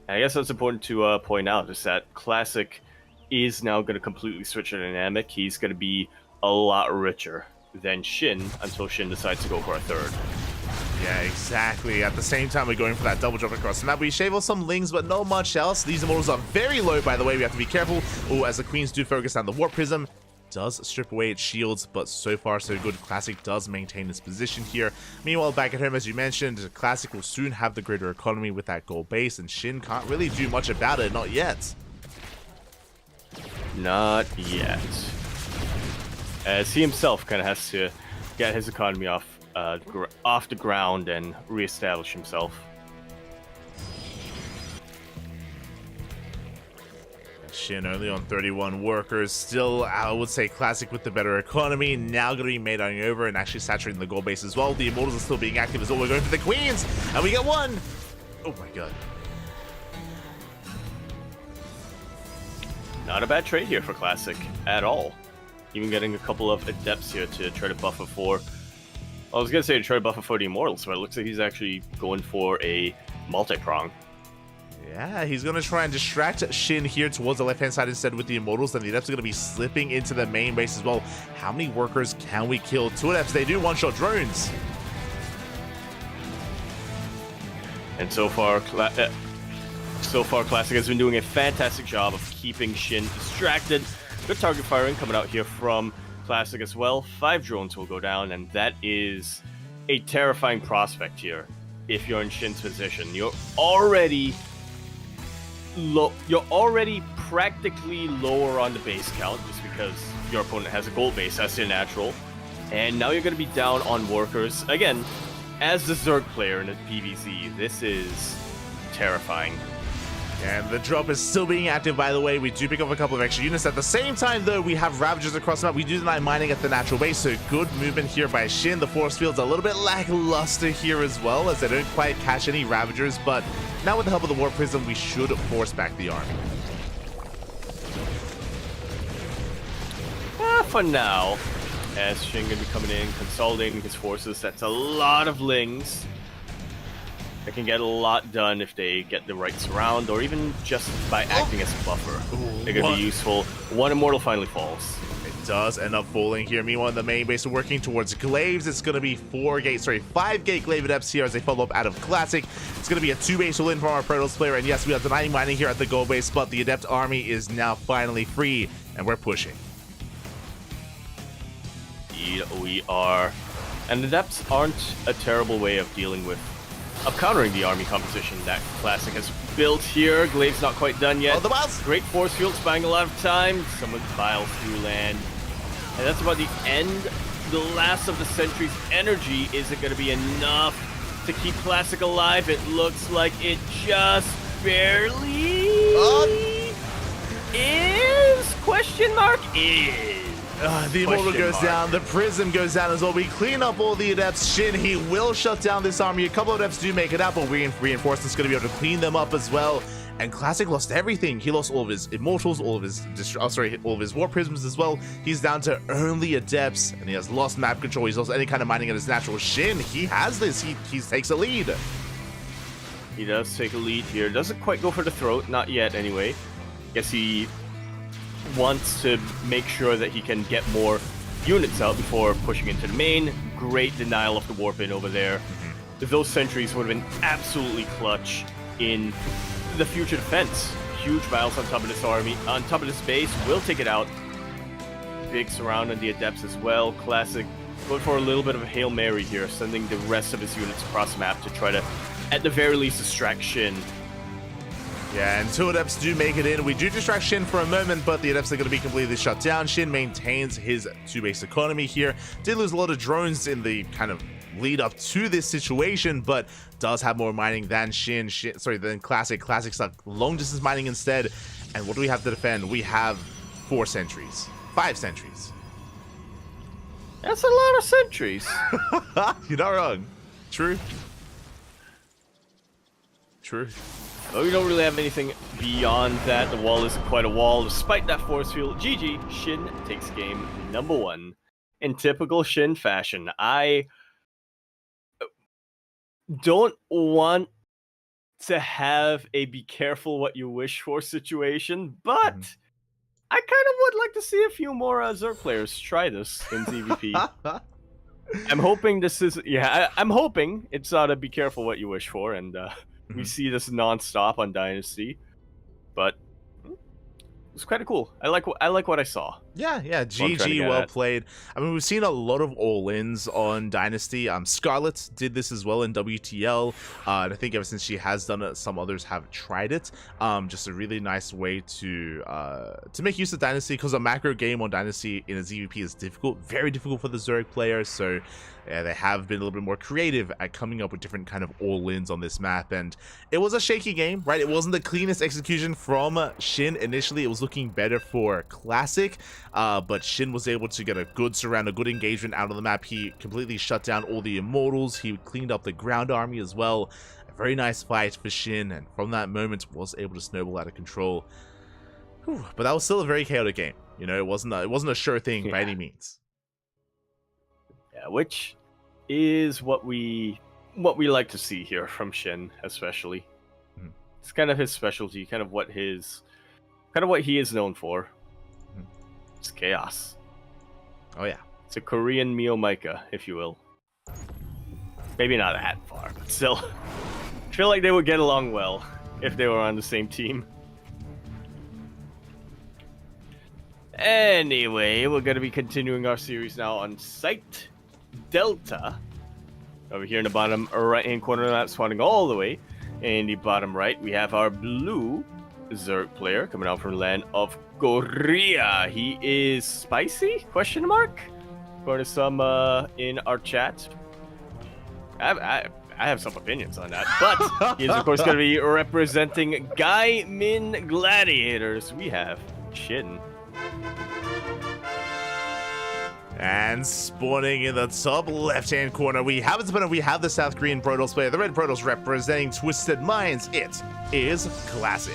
And I guess that's important to point out is that Classic is now going to completely switch the dynamic. He's going to be a lot richer than Shin until Shin decides to go for a 3rd. Yeah, exactly. At the same time, we're going for that double jump across the map. We shave off some Lings, but not much else. These immortals are very low, by the way. We have to be careful. Oh, as the queens do focus on the warp prism. Does strip away its shields, but so far so good. Classic does maintain its position here. Meanwhile, back at home, as you mentioned, Classic will soon have the greater economy with that gold base, and Shin can't really do much about it. Not yet. Not yet. As he himself kind of has to get his economy off the ground and reestablish himself. Shin only on 31 workers. Still, I would say Classic with the better economy. Now going to be made on over and actually saturating the gold base as well. The Immortals are still being active as well. We're going for the Queens, and we get 1. Oh my god. Not a bad trade here for Classic at all. Even getting a couple of Adepts here to try to buffer for... I was going to say to try to buffer for the Immortals, but it looks like he's actually going for a multi-prong. Yeah, he's going to try and distract Shin here towards the left-hand side instead with the Immortals, and the Adepts are going to be slipping into the main base as well. How many workers can we kill? 2 Adepts, they do one-shot drones. And so far Classic has been doing a fantastic job of keeping Shin distracted. Good target firing coming out here from Classic as well. 5 drones will go down, and that is a terrifying prospect here. If you're in Shin's position, you're already practically lower on the base count just because your opponent has a gold base. That's their natural, and now you're going to be down on workers again. As the Zerg player in a PvZ, this is terrifying. And the drop is still being active, by the way. We do pick up a couple of extra units. At the same time, though, we have Ravagers across the map. We do deny mining at the natural base, so good movement here by Shin. The force field's a little bit lackluster here as well, as they don't quite catch any Ravagers, but now with the help of the Warp Prism, we should force back the army. For now, as Shin gonna be coming in, consolidating his forces. That's a lot of Lings. They can get a lot done if they get the right surround, or even just by acting as a buffer. They're going to be useful. 1 Immortal finally falls. It does end up falling here. Meanwhile, in the main base, working towards Glaives. It's going to be 5-gate Glaive Adepts here as they follow up out of Classic. It's going to be a 2-base win from our Protoss player. And yes, we are denying mining here at the gold base, but the Adept army is now finally free, and we're pushing. Indeed, we are. And Adepts aren't a terrible way of dealing with countering the army composition that Classic has built here. Glaive's not quite done yet. Oh, the Biles! Great force fields buying a lot of time. Some of the Biles through land. And that's about the end. The last of the Sentry's energy isn't going to be enough to keep Classic alive. It looks like it just barely is? Question mark is. The Immortal goes down, the Prism goes down as well. We clean up all the Adepts. Shin, he will shut down this army. A couple of Adepts do make it out, but Reinforcement's going to be able to clean them up as well. And Classic lost everything. He lost all of his Immortals, all of his all of his War Prisms as well. He's down to only Adepts, and he has lost map control. He's lost any kind of mining at his natural. Shin, he has this. He takes a lead. He does take a lead here. Doesn't quite go for the throat, not yet anyway. Guess he wants to make sure that he can get more units out before pushing into the main. Great denial of the warp in over there. Those sentries would have been absolutely clutch in the future defense. Huge miles on top of this army, on top of this base. Will take it out. Big surround on the Adepts as well. Classic going for a little bit of a Hail Mary here, sending the rest of his units across the map to try to, at the very least, distract Shin. Yeah, and 2 Adepts do make it in. We do distract Shin for a moment, but the Adepts are going to be completely shut down. Shin maintains his 2-base economy here. Did lose a lot of drones in the kind of lead up to this situation, but does have more mining than than Classic. Classic's like long distance mining instead. And what do we have to defend? We have 4 sentries. 5 sentries. That's a lot of sentries. You're not wrong. True. True. Oh, we don't really have anything beyond that. The wall isn't quite a wall. Despite that force field, GG, Shin takes game number 1. In typical Shin fashion, I don't want to have a be careful what you wish for situation, but I kind of would like to see a few more Zerg players try this in ZVP. I'm hoping this is, I'm hoping it's not a be careful what you wish for, and we see this non-stop on Dynasty, but it's kind of cool. I like what I saw. Yeah, GG, well played. I mean, we've seen a lot of all-ins on Dynasty. Scarlet did this as well in WTL, and I think ever since she has done it, some others have tried it. Just a really nice way to make use of Dynasty, because a macro game on Dynasty in a ZVP is difficult, very difficult for the Zerg players. So yeah, they have been a little bit more creative at coming up with different kind of all-ins on this map, and it was a shaky game, right? It wasn't the cleanest execution from Shin initially. It was looking better for Classic, but Shin was able to get a good surround, a good engagement out of the map. He completely shut down all the Immortals. He cleaned up the ground army as well. A very nice fight for Shin, and from that moment was able to snowball out of control. Whew, but that was still a very chaotic game. You know, it wasn't a sure thing by any means. Yeah, which is what we like to see here from Shin, especially. It's kind of his specialty, kind of what he is known for. It's chaos. Oh yeah, it's a Korean Mio Micah, if you will. Maybe not that far, but still, I feel like they would get along well if they were on the same team. Anyway, we're going to be continuing our series now on Site Delta. Over here in the bottom right-hand corner of that, spawning all the way in the bottom right, we have our blue Zerg player coming out from the land of Korea. He is spicy? Question mark? According to some in our chat. I have some opinions on that, but he is of course going to be representing Guy Min Gladiators. We have Shin. And spawning in the top left-hand corner, we have the South Korean Protoss player, the Red Protoss representing Twisted Minds. It is Classic.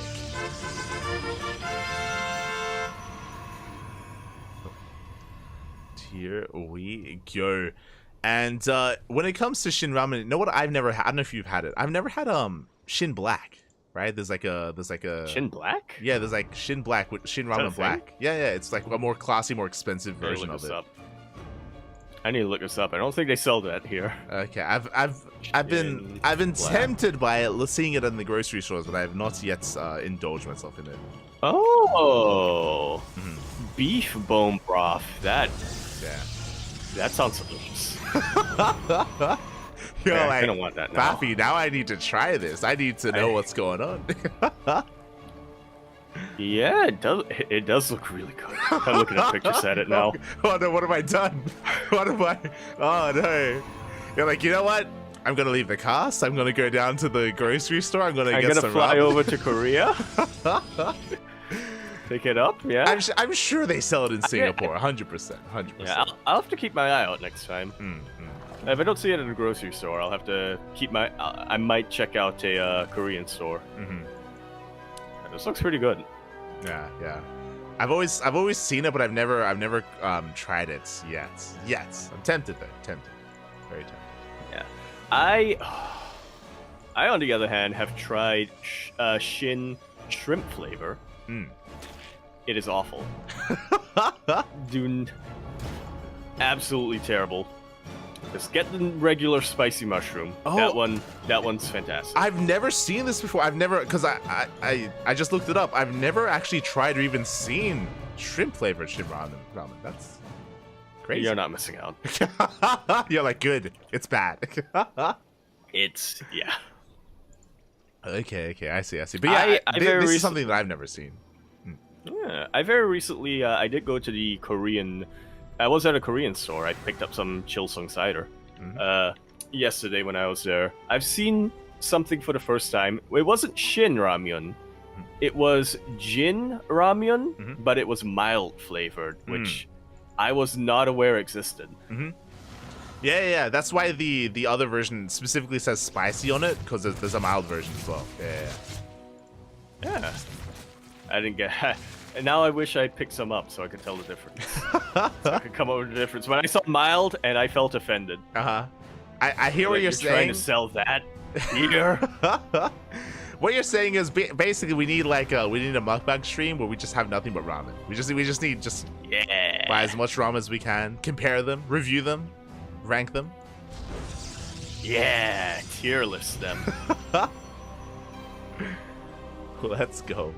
Here we go. And when it comes to Shin Ramen, you know what I've never had? I don't know if you've had it. I've never had Shin Black. Right? There's like a Shin Black? Yeah, there's like Shin Black with Shin Ramen Black. Yeah, it's like a more classy, more expensive version of it. I need to look this up. I don't think they sell that here. Okay, I've been tempted by it, seeing it in the grocery stores, but I have not yet indulged myself in it. Oh, beef bone broth. That sounds delicious. You're like, I don't want that now. Pappy, now I need to try this. I need to know what's going on. Yeah, it does look really good. I'm looking at pictures at it now. Oh no, what have I done? What have I? Oh no. You're like, you know what? I'm gonna leave the cast. I'm gonna go down to the grocery store. I'm gonna fly over to Korea. Pick it up, yeah. I'm sure they sell it in Singapore, 100%. Yeah, I'll have to keep my eye out next time. If I don't see it in a grocery store, I'll have to keep my. I might check out a Korean store. This looks pretty good. Yeah. I've always seen it, but I've never tried it yet. I'm tempted though. Very tempted. Yeah, I on the other hand have tried Shin shrimp flavor. It is awful. Dude, absolutely terrible. Just get the regular spicy mushroom. Oh. That one's fantastic. I've never seen this before. I've never, because I just looked it up. I've never actually tried or even seen shrimp flavored shrimp ramen. That's crazy. You're not missing out. You're like, good. It's bad. Yeah. Okay. I see. But yeah, this is something that I've never seen. Yeah, I very recently, I did go to the Korean. I was at a Korean store. I picked up some Chilsung cider yesterday when I was there. I've seen something for the first time. It wasn't Shin ramyun. It was Jin ramyun, but it was mild flavored, which I was not aware existed. Yeah. That's why the other version specifically says spicy on it, because there's a mild version as well. Yeah. I didn't get. And now I wish I picked some up so I could tell the difference. So I could come over the difference. When I saw mild, and I felt offended. I hear what you're saying. Trying to sell that here. What you're saying is basically we need a mukbang stream where we just have nothing but ramen. We just need buy as much ramen as we can, compare them, review them, rank them. Yeah, tier list them. Let's go.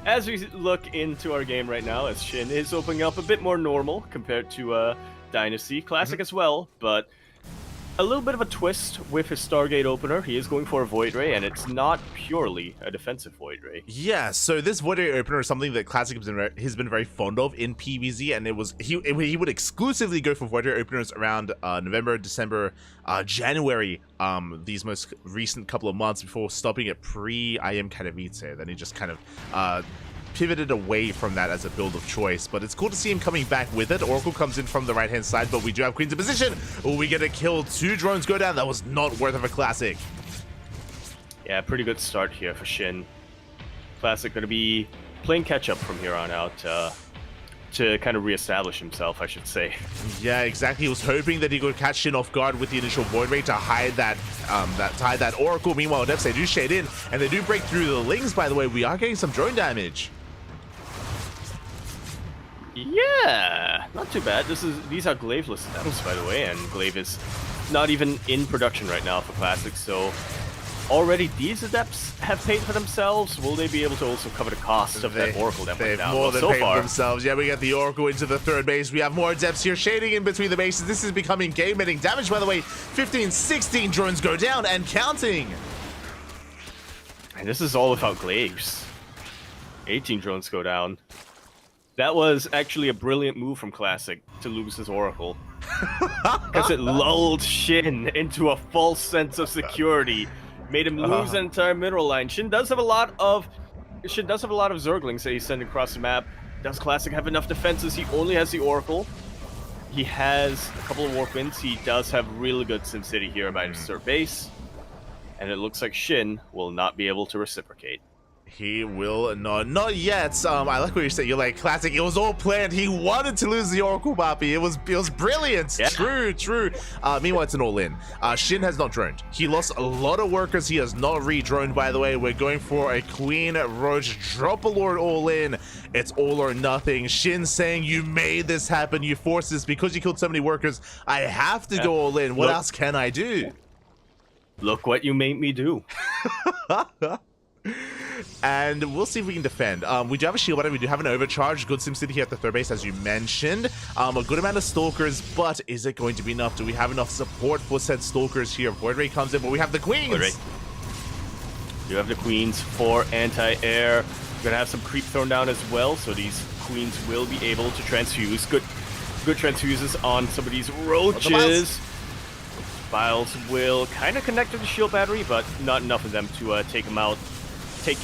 As we look into our game right now, as Shin is opening up a bit more normal compared to Dynasty. Classic as well, but a little bit of a twist with his Stargate opener. He is going for a Void Ray, and it's not purely a defensive Void Ray. Yeah, so this Void Ray opener is something that Classic has been very fond of in PvZ, and he would exclusively go for Void Ray openers around November, December, January, these most recent couple of months before stopping at pre-IM Katowice. Then he just kind of pivoted away from that as a build of choice, but it's cool to see him coming back with it. Oracle comes in from the right hand side, but we do have Queens in position. We get a kill, 2 drones go down. That was not worth of a Classic. Yeah, pretty good start here for Shin. Classic going to be playing catch up from here on out to kind of reestablish himself, I should say. Yeah, exactly. He was hoping that he could catch Shin off guard with the initial Void Ray to hide that Oracle. Meanwhile, Depths, they do shade in, and they do break through the Lings, by the way. We are getting some drone damage. Yeah, not too bad. These are Glaiveless Depths, by the way, and Glaive is not even in production right now for Classic, so already these Adepts have paid for themselves. Will they be able to also cover the cost of that Oracle that went down? They've more than paid for themselves. Yeah, we got the Oracle into the third base. We have more Adepts here shading in between the bases. This is becoming game-ending damage, by the way. 15, 16 drones go down and counting. And this is all without Glaives. 18 drones go down. That was actually a brilliant move from Classic to lose his Oracle. Because it lulled Shin into a false sense of security. Made him lose an entire mineral line. Shin does have a lot of Zerglings that he's sending across the map. Does Classic have enough defenses? He only has the Oracle. He has a couple of Warpwinds. He does have really good SimCity here by his third base. And it looks like Shin will not be able to reciprocate. He will not yet. I like what you're saying. You're like, Classic, it was all planned. He wanted to lose the Oracle, Papi. It was brilliant. Yeah. True. Meanwhile, it's an all-in. Shin has not droned. He lost a lot of workers. He has not re-droned, by the way. We're going for a Queen Roach Drop a Lord all-in. It's all or nothing. Shin saying, you made this happen. You forced this because you killed so many workers. I have to go all-in. What else can I do? Look what you made me do. And we'll see if we can defend. We do have a shield button. We do have an overcharge. Good SimCity here at the third base, as you mentioned. A good amount of Stalkers, but is it going to be enough? Do we have enough support for said Stalkers here? Void Ray comes in, but we have the Queens. You have the Queens for anti-air. We're going to have some creep thrown down as well, so these Queens will be able to transfuse. Good transfuses on some of these roaches. Biles will kind of connect to the shield battery, but not enough of them to take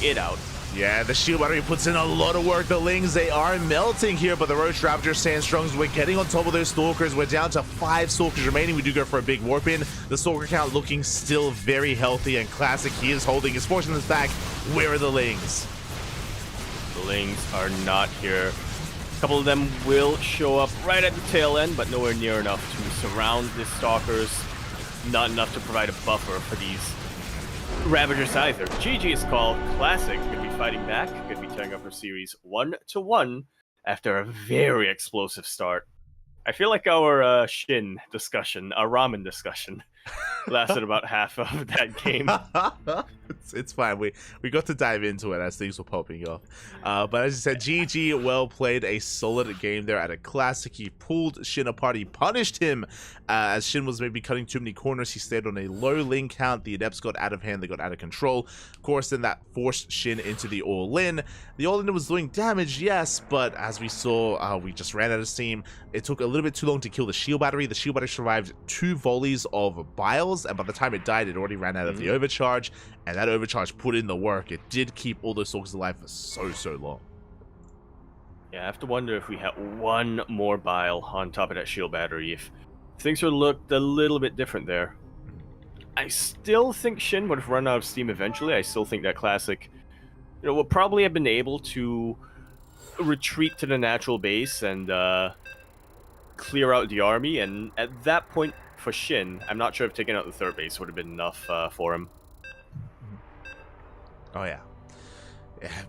it out. Yeah, the shield battery puts in a lot of work. The Lings, they are melting here, but the Roach Raptor Sandstrongs, we're getting on top of those Stalkers. We're down to 5 Stalkers remaining. We do go for a big warp in. The Stalker count looking still very healthy and classic. He is holding his fortunes back. Where are the Lings? The Lings are not here. A couple of them will show up right at the tail end, but nowhere near enough to surround the Stalkers. Not enough to provide a buffer for these Ravagers either. GG is called. Classic going to be fighting back. Going to be tearing up her series 1-1 after a very explosive start. I feel like our Shin discussion, our ramen discussion, lasted about half of that game. It's fine. We got to dive into it as things were popping off. But as you said, GG, well played. A solid game there at a classic. He pulled Shin apart. He punished him as Shin was maybe cutting too many corners. He stayed on a low Ling count. The Adepts got out of hand. They got out of control. Of course, then that forced Shin into the all-in. The all-in was doing damage, yes, but as we saw, we just ran out of steam. It took a little bit too long to kill the shield battery. The shield battery survived 2 volleys of Biles, and by the time it died, it already ran out of the overcharge, and that overcharge put in the work. It did keep all those Stalkers alive for so long. Yeah, I have to wonder if we had one more Bile on top of that shield battery, if things would have looked a little bit different there. I still think Shin would have run out of steam eventually. I still think that Classic, would probably have been able to retreat to the natural base and clear out the army, and at that point for Shin, I'm not sure if taking out the third base would have been enough for him. Oh yeah,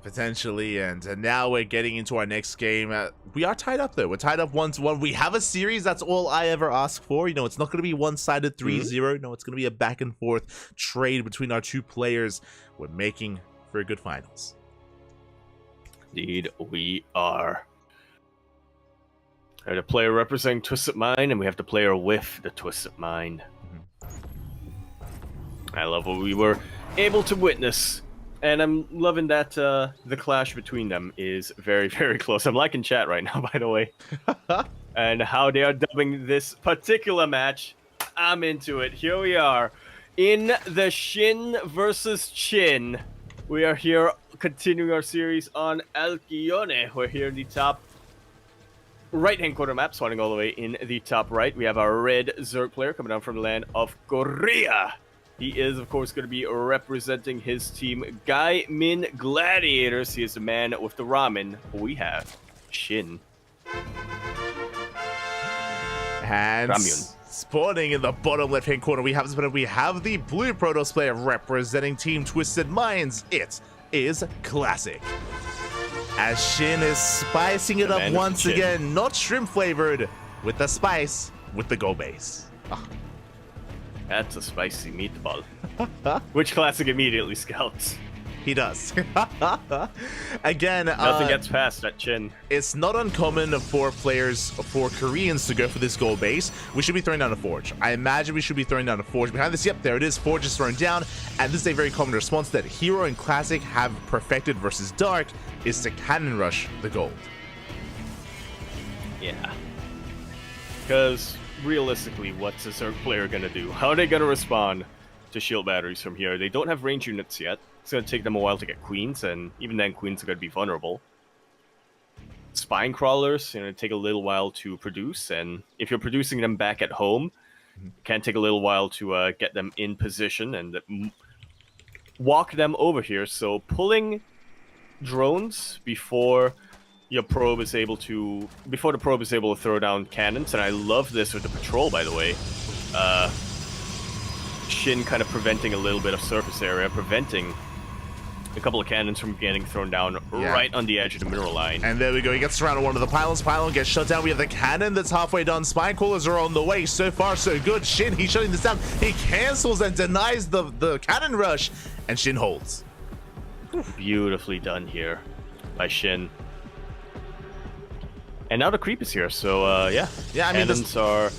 potentially. And now we're getting into our next game. We are tied up though. We're tied up 1-1. We have a series. That's all I ever ask for. It's not going to be one-sided 3-0. No, it's going to be a back and forth trade between our 2 players. We're making for a good finals. Indeed, we are. We have the player representing Twisted Mind, and we have the player with the Twisted Mind. I love what we were able to witness, and I'm loving that the clash between them is very, very close. I'm liking chat right now, by the way. And how they are dubbing this particular match. I'm into it. Here we are in the Shin versus Chin. We are here continuing our series on Alcyone. We're here in the top right-hand corner map, spawning all the way in the top right. We have our red Zerg player coming down from the land of Korea. He is, of course, going to be representing his team, Guy Min Gladiators. He is the man with the ramen. We have Shin. And Ramyun. Spawning in the bottom left-hand corner, we have the blue Protoss player representing Team Twisted Minds. It is Classic. As Shin is spicing it up once again, not shrimp flavored, with the spice, with the go base. Oh. That's a spicy meatball. Which Classic immediately scouts. He does. Again, nothing gets past that Chin. It's not uncommon for Koreans to go for this gold base. We should be throwing down a Forge. I imagine we should be throwing down a Forge. Behind this, yep, there it is. Forge is thrown down. And this is a very common response that Hero and Classic have perfected versus Dark, is to cannon rush the gold. Yeah. Because realistically, what's a Zerg player going to do? How are they going to respond to shield batteries from here? They don't have range units yet. It's going to take them a while to get queens, and even then queens are going to be vulnerable. Spine crawlers, take a little while to produce, and if you're producing them back at home, it can take a little while to get them in position and walk them over here. So pulling drones before your probe is able to, before the probe is able to throw down cannons, and I love this with the patrol, by the way. Shin kind of preventing a little bit of surface area, preventing a couple of cannons from getting thrown down right on the edge of the mineral line. And there we go. He gets surrounded one of the pylons. Pylon gets shut down. We have the cannon that's halfway done. Spine crawlers are on the way. So far, so good. Shin, he's shutting this down. He cancels and denies the cannon rush, and Shin holds. Beautifully done here by Shin. And now the creep is here, so yeah. Yeah, I mean, cannons are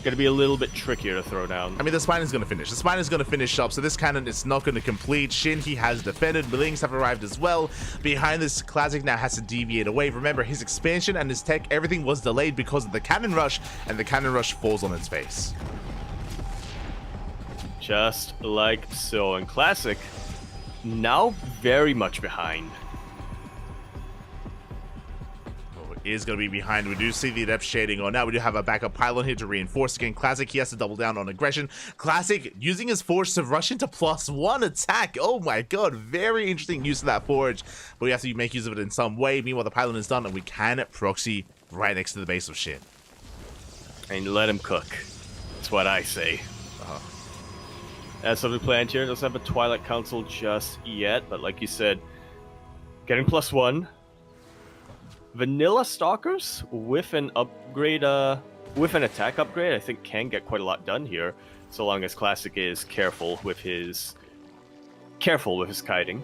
going to be a little bit trickier to throw down. I mean, the spine is going to finish. The spine is going to finish up, so this cannon is not going to complete. Shin, he has defended. Lings have arrived as well. Behind this, Classic now has to deviate away. Remember, his expansion and his tech, everything was delayed because of the cannon rush, and the cannon rush falls on its face. Just like so. And Classic, now very much behind. Is going to be behind. We do see the adept shading on now. We do have a backup pylon here to reinforce again. Classic, he has to double down on aggression. Classic using his forge to rush into +1 attack. Oh my god, very interesting use of that forge. But we have to make use of it in some way. Meanwhile, the pylon is done and we can proxy right next to the base of Shin. And let him cook. That's what I say. As something planned here, doesn't have a Twilight Council just yet, but like you said, getting +1. Vanilla Stalkers with an upgrade, with an attack upgrade, I think can get quite a lot done here, so long as Classic is careful with his kiting.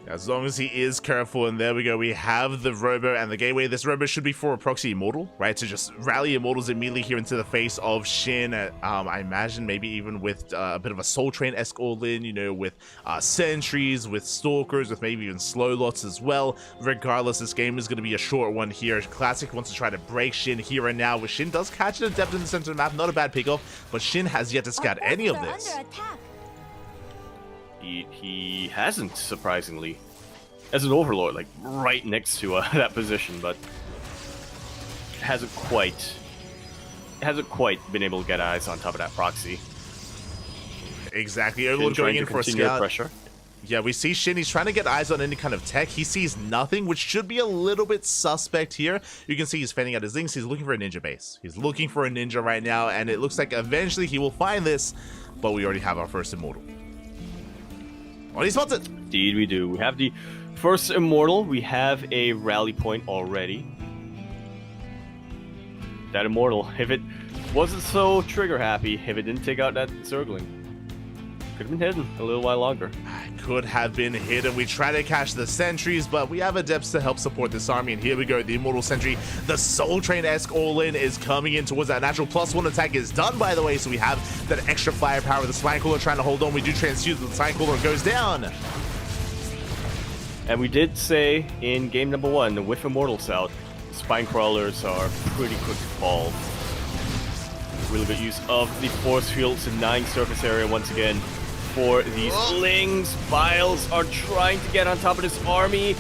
As long as he is careful, and there we go, we have the Robo and the Gateway. This Robo should be for a proxy Immortal, right? To just rally Immortals immediately here into the face of Shin. I imagine maybe even with a bit of a Soul Train-esque all-in, you know, with Sentries, with Stalkers, with maybe even Slow Lots as well. Regardless, this game is going to be a short one here. Classic wants to try to break Shin here and now, but Shin does catch an Adept in the center of the map. Not a bad pickoff, but Shin has yet to scout any of this. He hasn't, surprisingly, as an Overlord, like right next to that position, but hasn't quite been able to get eyes on top of that proxy. Exactly, Overlord going in for a scout. Pressure. Yeah, we see Shin, he's trying to get eyes on any kind of tech. He sees nothing, which should be a little bit suspect here. You can see he's fanning out his links. He's looking for a ninja base. He's looking for a ninja right now, and it looks like eventually he will find this, but we already have our first Immortal. Oh, he spots it! Indeed we do. We have the first Immortal. We have a rally point already. That Immortal, if it wasn't so trigger happy, if it didn't take out that Zergling, could have been hidden a little while longer. Could have been hidden. We try to catch the sentries, but we have Adepts to help support this army, and here we go, the Immortal Sentry. The Soul Train-esque all-in is coming in towards that natural +1 attack is done, by the way, so we have that extra firepower. The Spine Cooler trying to hold on. We do transfuse, but the Spine Cooler goes down. And we did say in game number 1, with Immortals out, Spine Crawlers are pretty quick to fall. Really good use of the Force Fields, denying surface area once again for these Lings. Biles are trying to get on top of this army,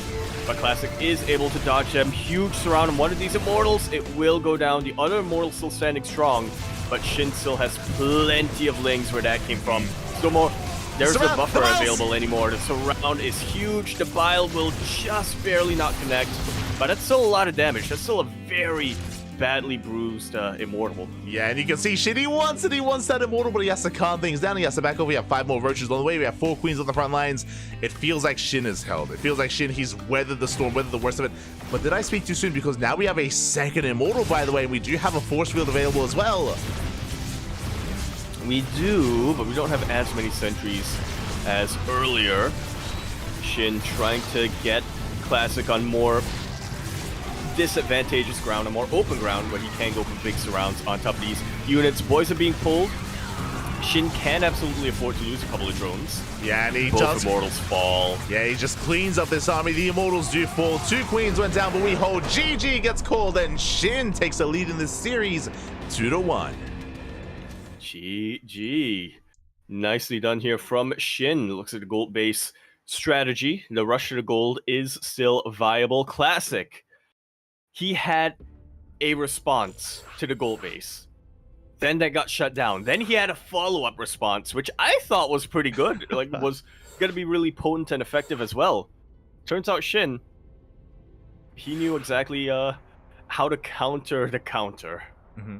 but Classic is able to dodge them. Huge surround on one of these Immortals. It will go down. The other Immortal still standing strong, but Shin still has plenty of Lings where that came from. Still more. There's no buffer available anymore. The surround is huge. The Bile will just barely not connect, but that's still a lot of damage. That's still a very badly bruised Immortal. Yeah, and you can see Shin, he wants it. He wants that Immortal, but he has to calm things down. He has to back over. We have 5 more Roaches on the way. We have 4 Queens on the front lines. It feels like Shin is held. It feels like Shin, he's weathered the storm, weathered the worst of it. But did I speak too soon? Because now we have a second Immortal, by the way, and we do have a Force Field available as well. We do, but we don't have as many sentries as earlier. Shin trying to get Classic on more disadvantageous ground, a more open ground where he can go for big surrounds on top of these units. Boys are being pulled. Shin can absolutely afford to lose a couple of drones. Yeah, and he Both does. Immortals fall. Yeah, he just cleans up this army. The Immortals do fall. 2 Queens went down, but we hold. GG gets called, and Shin takes the lead in this series 2-1. GG. Nicely done here from Shin. Looks at the gold base strategy. The rush to the gold is still viable. Classic. He had a response to the gold base. Then that got shut down. Then he had a follow-up response, which I thought was pretty good. Like, was going to be really potent and effective as well. Turns out Shin, he knew exactly how to counter the counter. Mm-hmm.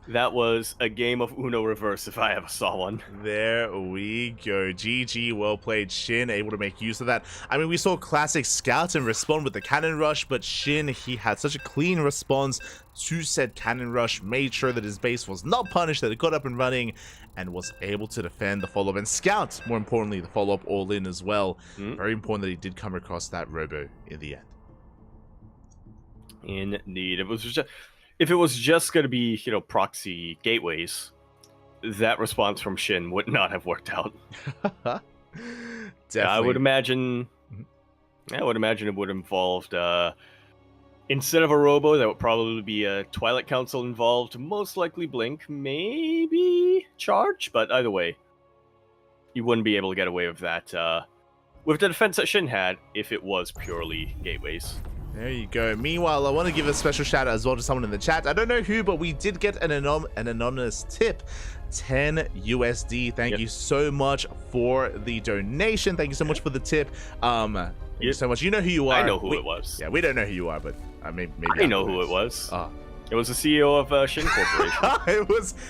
That was a game of Uno reverse if I ever saw one. There we go. GG, well played. Shin able to make use of that. I mean, we saw Classic scout and respond with the cannon rush, but Shin, he had such a clean response to said cannon rush, made sure that his base was not punished, that it got up and running, and was able to defend the follow-up and scout, more importantly, the follow-up all-in as well. Very important that he did come across that Robo in the end. Indeed. If it was just going to be, you know, proxy gateways, that response from Shin would not have worked out. Definitely. I would imagine it would have involved Instead of a Robo, there would probably be a Twilight Council involved, most likely Blink, maybe Charge, but either way, you wouldn't be able to get away with that with the defense that Shin had if it was purely gateways. There you go. Meanwhile, I want to give a special shout out as well to someone in the chat. I don't know who, but we did get an anonymous tip. 10 USD. Thank you so much for the donation. Thank you so much for the tip. Thank you so much. You know who you are. I know who it was. Yeah, we don't know who you are, but maybe I know who it was. It was the CEO of Shin Corporation.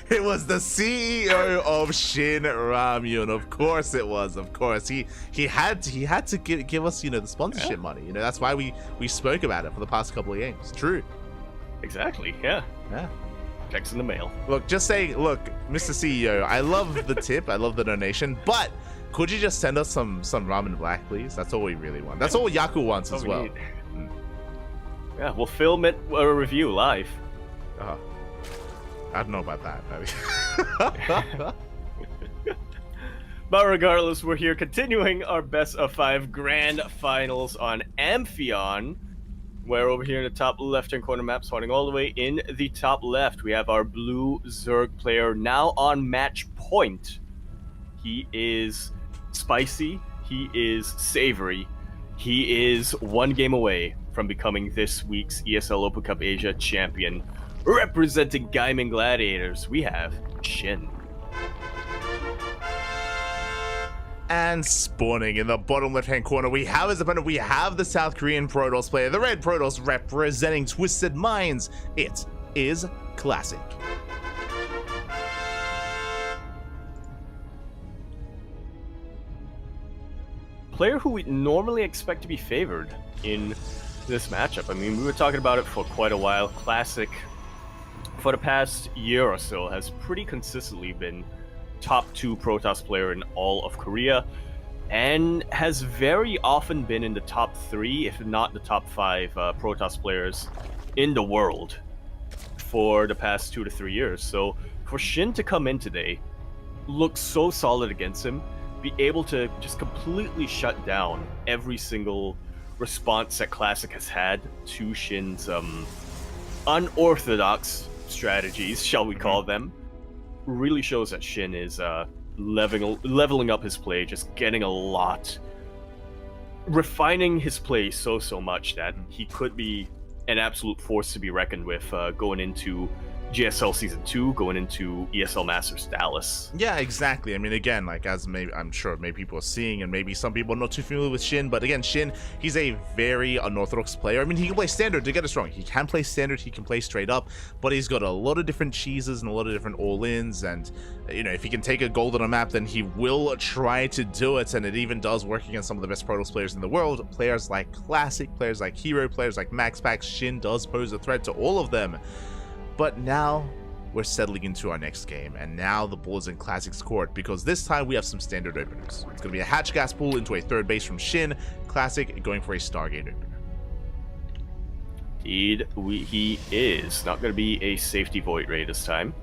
it was the CEO of Shin Ramyun. Of course it was. Of course he had to give us the sponsorship money. That's why we spoke about it for the past couple of games. True. Exactly. Yeah. Yeah. Checks in the mail. Look, just saying. Look, Mr. CEO, I love the tip. I love the donation, but could you just send us some ramen black, please? That's all we really want. That's all Yaku wants as well. Yeah, we'll film it a review live. I don't know about that. But regardless, we're here continuing our best of 5 grand finals on Amphion, where over here in the top left-hand corner map, spawning all the way in the top left, we have our blue Zerg player now on match point. He is spicy, he is savory, he is one game away from becoming this week's ESL Open Cup Asia champion. Representing Gaimin Gladiators, we have Shin. And spawning in the bottom left-hand corner, we have as opponent, we have the South Korean Protoss player, the Red Protoss representing Twisted Minds. It is Classic. Player who we normally expect to be favored in this matchup. I mean, we were talking about it for quite a while. Classic, for the past year or so, has pretty consistently been top 2 Protoss player in all of Korea, and has very often been in the top 3, if not the top 5 Protoss players in the world for the past 2 to 3 years. So for Shin to come in today, look so solid against him, be able to just completely shut down every single response that Classic has had to Shin's unorthodox strategies, shall we call them, really shows that Shin is leveling up his play, just getting a lot, refining his play so much that he could be an absolute force to be reckoned with going into GSL Season 2, going into ESL Masters Dallas. Yeah, exactly. I mean, again, like, as I'm sure maybe people are seeing, and maybe some people are not too familiar with Shin, but again, Shin, he's a very unorthodox player. I mean, he can play standard, to get us wrong. He can play standard, he can play straight up, but he's got a lot of different cheeses and a lot of different all-ins, and, if he can take a gold on a map, then he will try to do it, and it even does work against some of the best Protoss players in the world. Players like Classic, players like Hero, players like MaxPax, Shin does pose a threat to all of them. But now we're settling into our next game, and now the ball is in Classic's court, because this time we have some standard openers. It's going to be a hatch gas pool into a third base from Shin, Classic going for a Stargate opener. Indeed, he is. Not going to be a safety Void Ray this time.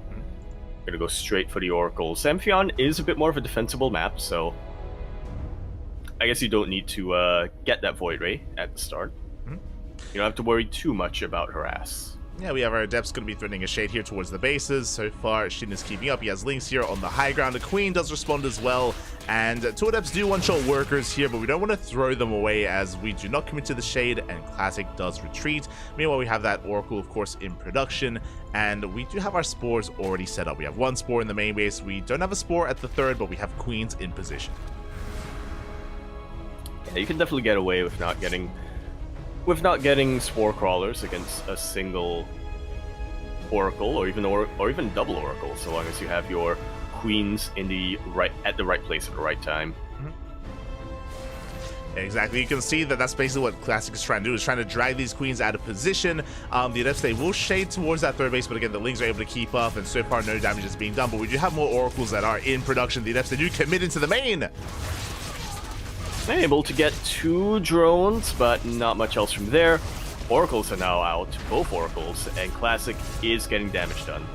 Going to go straight for the Oracles. Amphion is a bit more of a defensible map, so I guess you don't need to get that Void Ray at the start. You don't have to worry too much about harass. Yeah, we have our Adepts going to be threatening a shade here towards the bases. So far, Shin is keeping up. He has Links here on the high ground. The Queen does respond as well. And 2 Adepts do one-shot workers here, but we don't want to throw them away as we do not commit to the shade, and Classic does retreat. Meanwhile, we have that Oracle, of course, in production. And we do have our Spores already set up. We have 1 Spore in the main base. We don't have a Spore at the third, but we have Queens in position. Yeah, you can definitely get away with not getting Spore Crawlers against a single Oracle, or even double Oracle, so long as you have your Queens at the right place at the right time. Exactly. You can see that that's basically what Classic is trying to do, is trying to drag these Queens out of position. The Adepts, they will shade towards that third base, but again, the Lings are able to keep up, and so far no damage is being done. But we do have more Oracles that are in production. The Adepts, they do commit into the main. Able to get 2 drones, but not much else from there. Oracles are now out, both Oracles, and Classic is getting damage done.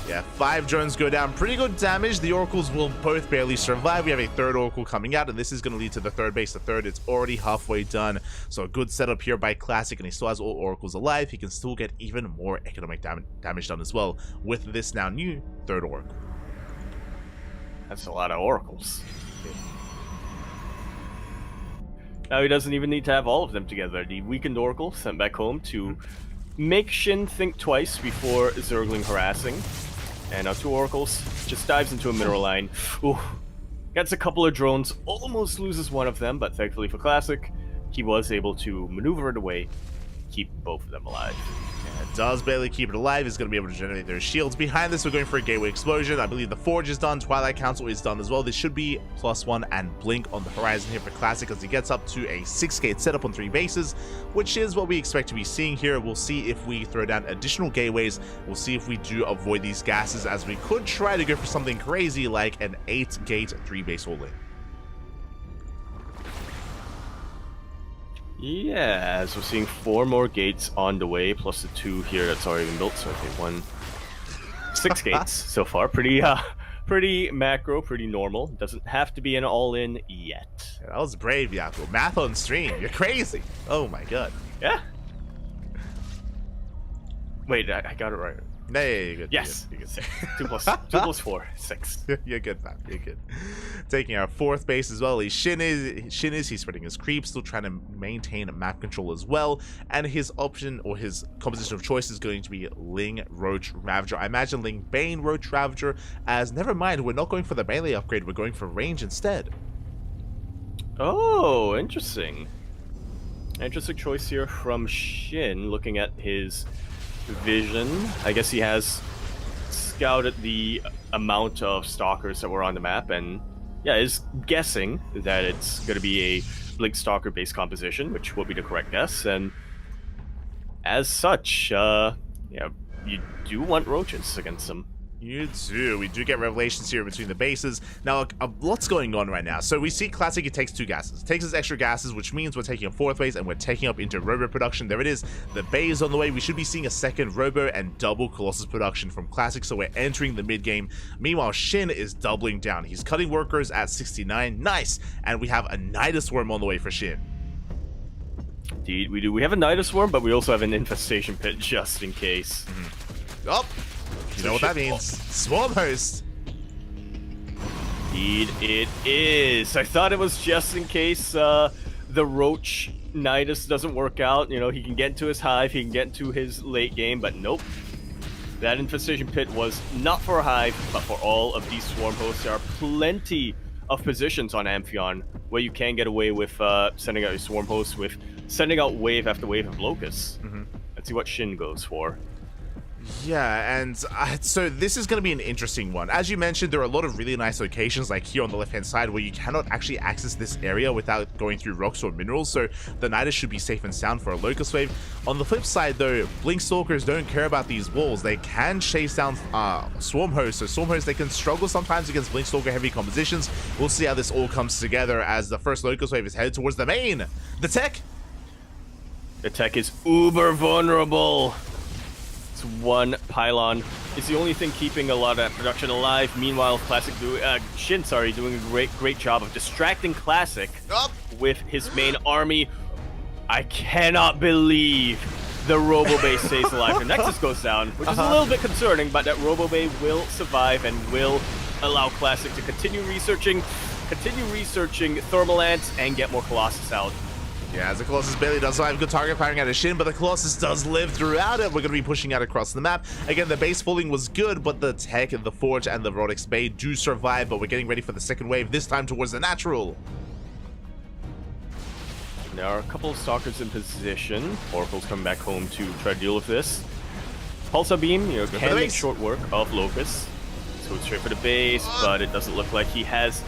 Yeah, 5 drones go down. Pretty good damage. The Oracles will both barely survive. We have a third Oracle coming out, and this is going to lead to the third base. The third, it's already halfway done. So a good setup here by Classic, and he still has all Oracles alive. He can still get even more economic damage done as well with this now new third Oracle. That's a lot of Oracles. Now he doesn't even need to have all of them together. The weakened Oracle sent back home to make Shin think twice before Zergling harassing. And now 2 Oracles, just dives into a mineral line. Ooh, gets a couple of drones, almost loses one of them, but thankfully for Classic, he was able to maneuver it away, keep both of them alive. It does barely keep it alive. He's going to be able to generate their shields. Behind this, we're going for a Gateway Explosion. I believe the Forge is done. Twilight Council is done as well. This should be +1 and Blink on the horizon here for Classic as he gets up to a 6-gate setup on 3 bases, which is what we expect to be seeing here. We'll see if we throw down additional gateways. We'll see if we do avoid these gases, as we could try to go for something crazy like an 8-gate 3-base all-in. Yeah, as we're seeing 4 more gates on the way, plus the 2 here that's already been built. So okay, 6 gates so far. Pretty macro, pretty normal. Doesn't have to be an all-in yet. Yeah, that was brave, Yaku. Math on stream. You're crazy. Oh my god. Yeah. Wait, I got it right. No, you're good. Yes. You're good. 2 plus 4, 6. You're good, man. You're good. Taking our 4th base as well. He's he's spreading his creep, still trying to maintain map control as well. And his option or his composition of choice is going to be Ling, Roach, Ravager. I imagine Ling, Bane, Roach, Ravager. As never mind, we're not going for the melee upgrade. We're going for range instead. Oh, interesting. Interesting choice here from Shin. Looking at his vision, I guess he has scouted the amount of stalkers that were on the map, and yeah, is guessing that it's going to be a Blink Stalker based composition, which will be the correct guess. And as such, yeah, you do want roaches against them. You do. We do get revelations here between the bases. Now, a lot's going on right now. So we see Classic, it takes 2 gases. It takes us extra gases, which means we're taking a 4th base and we're taking up into Robo production. There it is. The bay is on the way. We should be seeing a 2nd Robo and double Colossus production from Classic, so we're entering the mid-game. Meanwhile, Shin is doubling down. He's cutting workers at 69. Nice! And we have a Nidus Worm on the way for Shin. Indeed, we do. We have a Nidus Worm, but we also have an Infestation Pit just in case. Oh! You know what that means. Swarm Host. Indeed, it is. I thought it was just in case the Roach Nidus doesn't work out. You know, he can get into his hive, he can get into his late game, but nope. That Infestation Pit was not for a hive, but for all of these Swarm Hosts. There are plenty of positions on Amphion where you can get away with sending out your Swarm Hosts with sending out wave after wave of Locusts. Let's see what Shin goes for. Yeah, and so this is going to be an interesting one. As you mentioned, there are a lot of really nice locations, like here on the left-hand side, where you cannot actually access this area without going through rocks or minerals, so the Nidus should be safe and sound for a Locust Wave. On the flip side, though, Blink Stalkers don't care about these walls. They can chase down Swarm Hosts, so Swarm Hosts, they can struggle sometimes against Blink Stalker heavy compositions. We'll see how this all comes together as the first Locust Wave is headed towards the main. The tech! The tech is uber vulnerable. It's 1 pylon. It's the only thing keeping a lot of that production alive. Meanwhile, Shin, doing a great job of distracting Classic with his main army. I cannot believe the Robo Bay stays alive. The Nexus goes down, which is a little bit concerning, but that Robo Bay will survive and will allow Classic to continue researching Thermal Ants and get more Colossus out. Yeah, as the Colossus barely does survive, good target firing out of Shin, but the Colossus does live throughout it. We're going to be pushing out across the map. Again, the base falling was good, but the Tech, the Forge, and the Rodix Bay do survive, but we're getting ready for the second wave, this time towards the Natural. There are a couple of Stalkers in position. Oracle's coming back home to try to deal with this. Pulsar Beam, can make short work of Locust. So it's straight for the base, but it doesn't look like he has...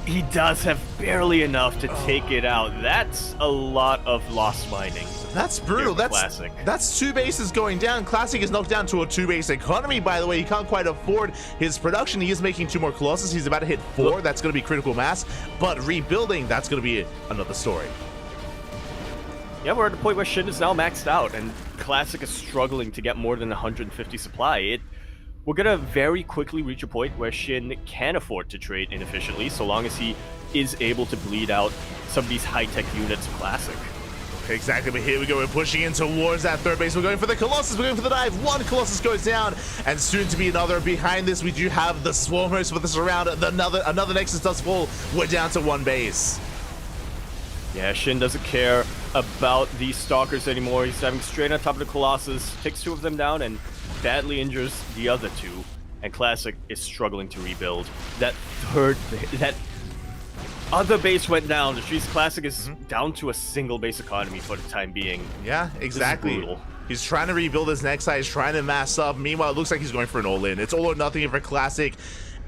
He does have barely enough to take it out. That's a lot of lost mining. That's brutal. That's 2 bases going down. Classic is knocked down to a 2-base economy, by the way. He can't quite afford his production. He is making 2 more Colossus. He's about to hit 4. That's going to be critical mass. But rebuilding, that's going to be another story. Yeah, we're at the point where Shin is now maxed out, and Classic is struggling to get more than 150 supply. It we're gonna very quickly reach a point where Shin can afford to trade inefficiently, so long as he is able to bleed out some of these high-tech units of Classic. Exactly, but here we go. We're pushing in towards that third base. We're going for the Colossus. We're going for the dive. One Colossus goes down, and soon to be another. Behind this, we do have the Swarm Host with us around. Another Nexus does fall. We're down to one base. Yeah, Shin doesn't care about these Stalkers anymore. He's diving straight on top of the Colossus, takes 2 of them down, and badly injures the other 2. And Classic is struggling to rebuild. That other base went down. The Streets Classic is down to a single base economy for the time being. Yeah, exactly. He's trying to rebuild his next side. He's trying to mass up. Meanwhile, it looks like he's going for an all-in. It's all or nothing for Classic.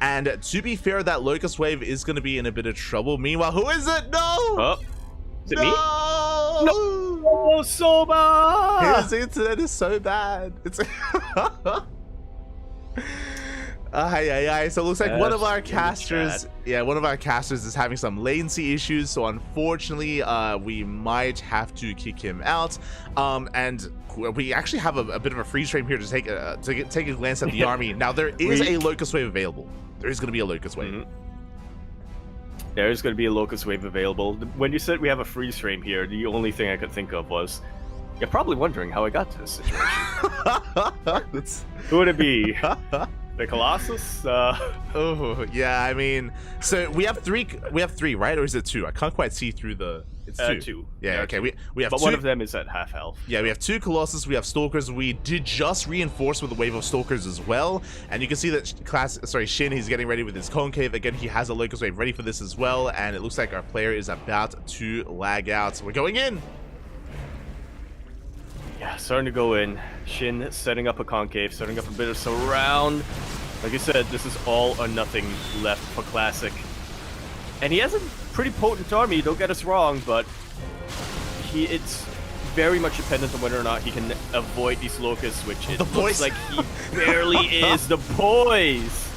And to be fair, that Locust Wave is going to be in a bit of trouble. Meanwhile, who is it? No! Oh, is it me? No! No, Soba! His internet is so bad. It's... So it looks like one of our casters, is having some latency issues. So unfortunately, we might have to kick him out. And we actually have a bit of a freeze frame here to take a glance at the army. Now there is a Locust Wave available. There is going to be a Locust Wave. There is going to be a Locust Wave available. When you said we have a freeze frame here, the only thing I could think of was, you're probably wondering how I got to this situation. Who would it be? The Colossus? Oh, yeah, I mean, so we have three, right? Or is it 2? I can't quite see through the... It's 2. 2. Yeah, okay, we have but 2. One of them is at half health. Yeah, we have 2 Colossus, we have Stalkers. We did just reinforce with a wave of Stalkers as well. And you can see that Shin, he's getting ready with his Concave. Again, he has a Locust Wave ready for this as well. And it looks like our player is about to lag out. So we're going in. Yeah, starting to go in. Shin setting up a Concave, setting up a bit of surround. Like I said, this is all or nothing left for Classic. And he has a pretty potent army, don't get us wrong, but it's very much dependent on whether or not he can avoid these Locusts, which it looks like he barely is. The boys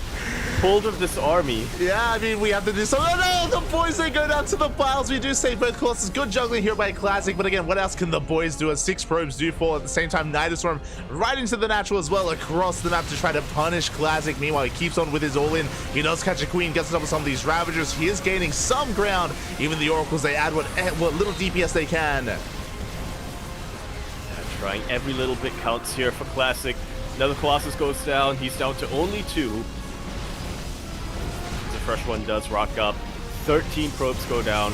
pulled of this army. Yeah, I mean, we have to do something. Oh, no, the boys, they go down to the piles. We do save both Colossus. Good juggling here by Classic, but again, what else can the boys do? As 6 probes do fall at the same time. Nidostorm right into the natural as well across the map to try to punish Classic. Meanwhile, he keeps on with his all-in. He does catch a queen, gets on top of some of these Ravagers. He is gaining some ground. Even the Oracles, they add what little DPS they can. Yeah, trying every little bit counts here for Classic. Another Colossus goes down. He's down to only 2. Fresh one does rock up. 13 probes go down.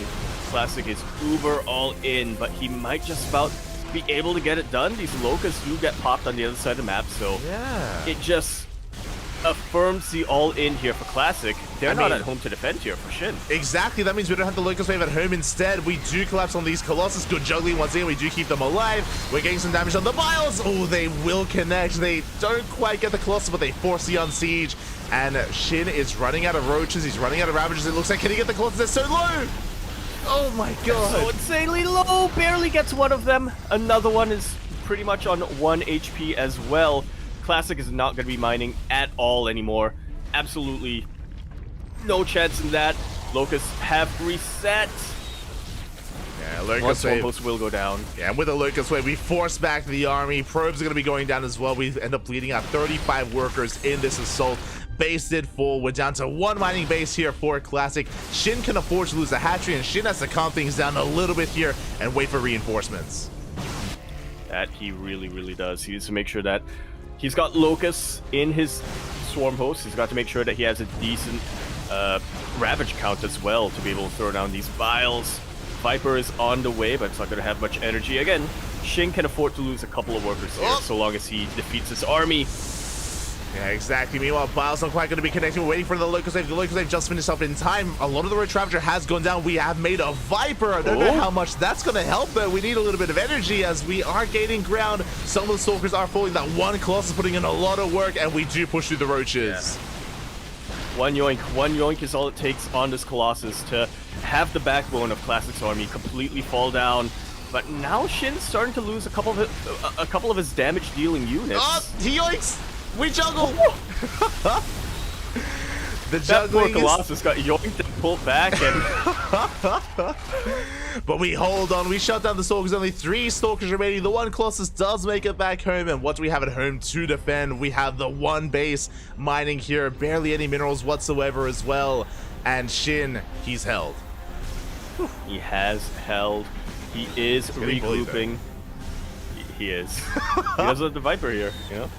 Classic is uber all in, but he might just about be able to get it done. These Locusts do get popped on the other side of the map, so yeah, it just affirms the all in here for Classic. They're not at home to defend here for Shin. Exactly, that means we don't have the Locust Wave at home. Instead, we do collapse on these Colossus. Good juggling once again, we do keep them alive. We're getting some damage on the Biles. Oh, they will connect. They don't quite get the Colossus, but they force the Unsiege. And Shin is running out of Roaches. He's running out of Ravagers. It looks like, can he get the Colossus? They're so low. Oh my god. So insanely low. Barely gets one of them. Another one is pretty much on 1 HP as well. Classic is not going to be mining at all anymore. Absolutely no chance in that. Locusts have reset. Yeah, Locust Wave will go down. Yeah, and with the Locust Wave, we force back the army. Probes are going to be going down as well. We end up bleeding out 35 workers in this assault. Base did fall. We're down to 1 mining base here for Classic. Shin can afford to lose the hatchery, and Shin has to calm things down a little bit here and wait for reinforcements. That he really, really does. He needs to make sure that he's got Locusts in his Swarm Host. He's got to make sure that he has a decent Ravage count as well to be able to throw down these Vials. Viper is on the way, but it's not going to have much energy. Again, Shin can afford to lose a couple of workers here, so long as he defeats his army. Yeah, exactly. Meanwhile, Biles not quite going to be connecting. We're waiting for the Locust Wave. The Locust Wave just finished up in time. A lot of the Roach Ravager has gone down. We have made a Viper. I don't know how much that's going to help, though. We need a little bit of energy as we are gaining ground. Some of the Stalkers are falling. That one Colossus putting in a lot of work, and we do push through the Roaches. Yeah. One yoink is all it takes on this Colossus to have the backbone of Classic's army completely fall down. But now Shin's starting to lose a couple of his damage-dealing units. Oh, he yoinks! We juggle! The That poor juggling is... Colossus got yoinked and pulled back, and But we hold on. We shut down the Stalkers. Only 3 Stalkers remaining. The one Colossus does make it back home. And what do we have at home to defend? We have the one base mining here. Barely any minerals whatsoever as well. And Shin, he's held. he has held. He is getting bullied, regrouping. He is. He doesn't have the Viper here, you know?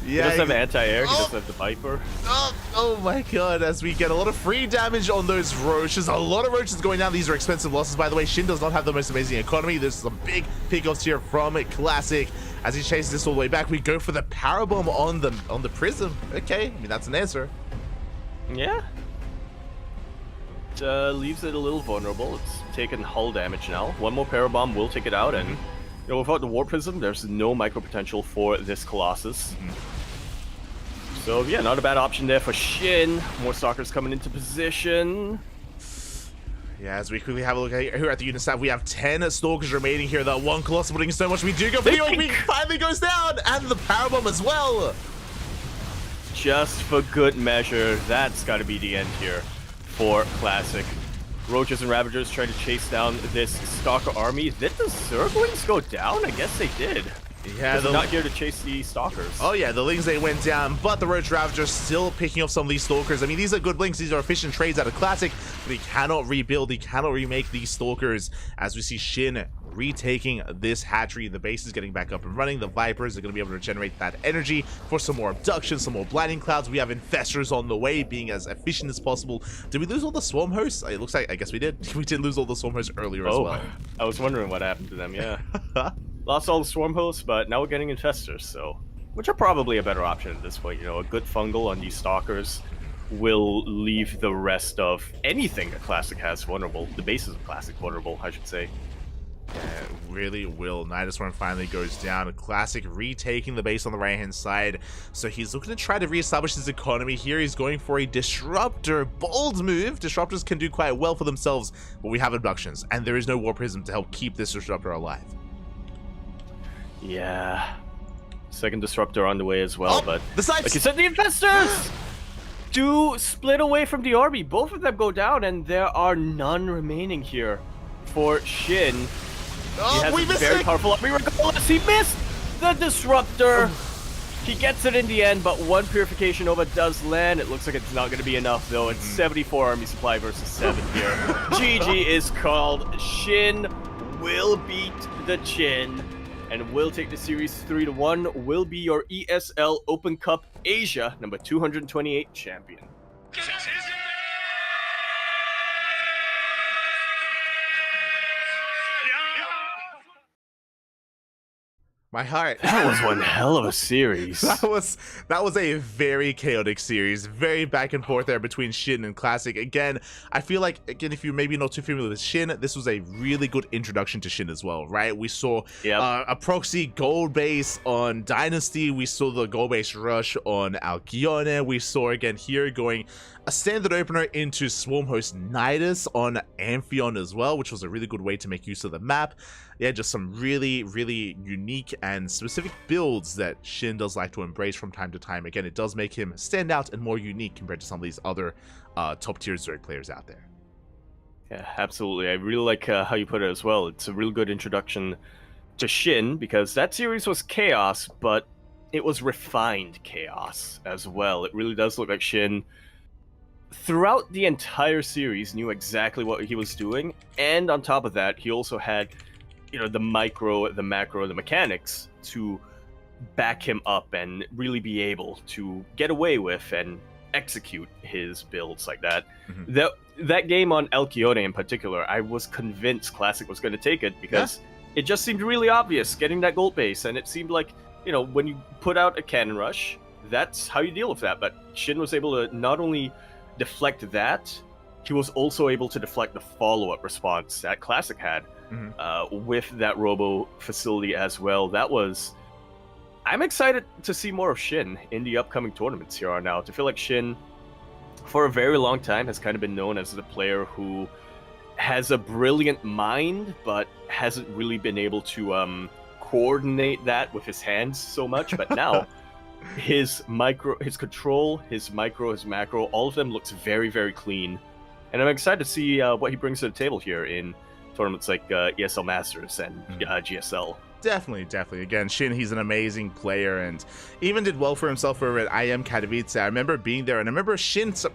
He Yeah, doesn't have anti-air, he doesn't have the Viper. oh my god, as we get a lot of free damage on those roaches. A lot of roaches going down. These are expensive losses, by the way. Shin does not have the most amazing economy. There's some big pickoffs here from Classic. As he chases this all the way back, we go for the power bomb on the prism. Okay, I mean, that's an answer. Yeah. It leaves it a little vulnerable. It's taken hull damage now. One more power bomb will take it out, and you know, without the War Prism, there's no micro potential for this Colossus. So yeah, not a bad option there for Shin. More Stalkers coming into position. Yeah, as we quickly have a look at here at the unit staff, we have 10 Stalkers remaining here. That one Colossus putting so much. We do go for the Yoink. Finally goes down, and the powerbomb as well. Just for good measure, that's got to be the end here for Classic. Roaches and Ravagers trying to chase down this Stalker army. Did the Zerglings go down? I guess they did. Yeah, they're not here to chase the Stalkers. Oh yeah, the Lings, they went down, but the Roach Ravagers still picking up some of these Stalkers. I mean, these are good Lings, these are efficient trades out of Classic, but he cannot rebuild, he cannot remake these Stalkers. As we see Shin retaking this hatchery, the base is getting back up and running. The Vipers are going to be able to generate that energy for some more abductions, some more blinding clouds. We have Infestors on the way, being as efficient as possible. Did we lose all the Swarm Hosts? It looks like, I guess we did. We did lose all the Swarm Hosts earlier as well. I was wondering what happened to them, yeah. Lost all the Swarm Hosts, but now we're getting Infestors, so... Which are probably a better option at this point, you know, a good fungal on these Stalkers will leave the rest of anything that Classic has vulnerable. The bases of Classic vulnerable, I should say. Yeah, it really will. Nidus Worm finally goes down. Classic retaking the base on the right-hand side. So he's looking to try to reestablish his economy here. He's going for a Disruptor. Bold move. Disruptors can do quite well for themselves, but we have abductions, and there is no War Prism to help keep this Disruptor alive. Yeah. Second Disruptor on the way as well, but... The Snipes! Like you said, the Infestors! Do split away from the army. Both of them go down, and there are none remaining here for Shin. He has a very powerful army regardless. He missed the Disruptor. He gets it in the end, but one Purification Nova does land. It looks like it's not going to be enough, though. It's 74 army supply versus 7 here. GG is called. Shin will beat the Chin and will take the series 3-1. Will be your ESL Open Cup Asia number 228 champion. My heart. That was one hell of a series. That was a very chaotic series, very back and forth there between Shin and Classic. Again, I feel like, if you're maybe not too familiar with Shin, this was a really good introduction to Shin as well, right? We saw a proxy gold base on Dynasty, we saw the gold base rush on Alcyone, we saw again here going a standard opener into Swarm Host Nidus on Amphion as well, which was a really good way to make use of the map. Yeah, just some really, really unique and specific builds that Shin does like to embrace from time to time. Again, it does make him stand out and more unique compared to some of these other top-tier Zerg players out there. Yeah, absolutely. I really like how you put it as well. It's a real good introduction to Shin, because that series was chaos, but it was refined chaos as well. It really does look like Shin, throughout the entire series, knew exactly what he was doing, and on top of that, he also had, you know, the micro, the macro, the mechanics to back him up and really be able to get away with and execute his builds like that. That game on Alcyone in particular, I was convinced Classic was going to take it, because it just seemed really obvious getting that gold base, and it seemed like, you know, when you put out a cannon rush, that's how you deal with that. But Shin was able to not only deflect that, he was also able to deflect the follow-up response that Classic had with that Robo facility as well. That was... I'm excited to see more of Shin in the upcoming tournaments here on out. I feel like Shin, for a very long time, has kind of been known as the player who has a brilliant mind, but hasn't really been able to coordinate that with his hands so much. But now, his control, his micro, his macro, all of them looks very, very clean. And I'm excited to see what he brings to the table here in tournaments like ESL Masters and GSL. Definitely. Again, Shin, he's an amazing player and even did well for himself over at IM Katowice. I remember being there and I remember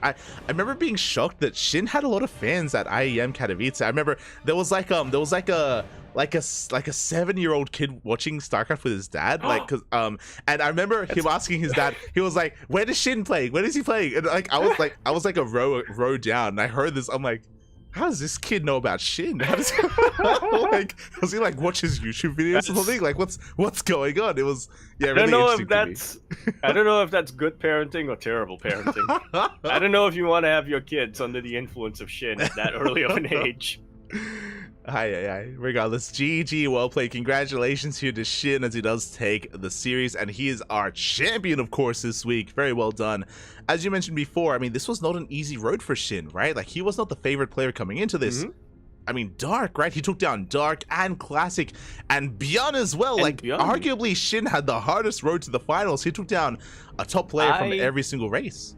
I remember being shocked that Shin had a lot of fans at IEM Katowice. I remember there was like a 7-year-old kid watching StarCraft with his dad, and I remember him asking his dad, he was like, "Where does Shin play? Where is he playing?" And like I was like a row down and I heard this, I'm like, how does this kid know about Shin? How does like, does he like watch his YouTube videos or something? Like, what's going on? It was really interesting. I don't know if that's good parenting or terrible parenting. I don't know if you want to have your kids under the influence of Shin at that early of an age. Hi. Regardless, GG, well played. Congratulations here to Shin as he does take the series, and he is our champion, of course, this week. Very well done. As you mentioned before, I mean, this was not an easy road for Shin, right? Like, he was not the favorite player coming into this. I mean, Dark, right? He took down Dark and Classic and Beyond as well. And like, Beyond. Arguably, Shin had the hardest road to the finals. He took down a top player from every single race.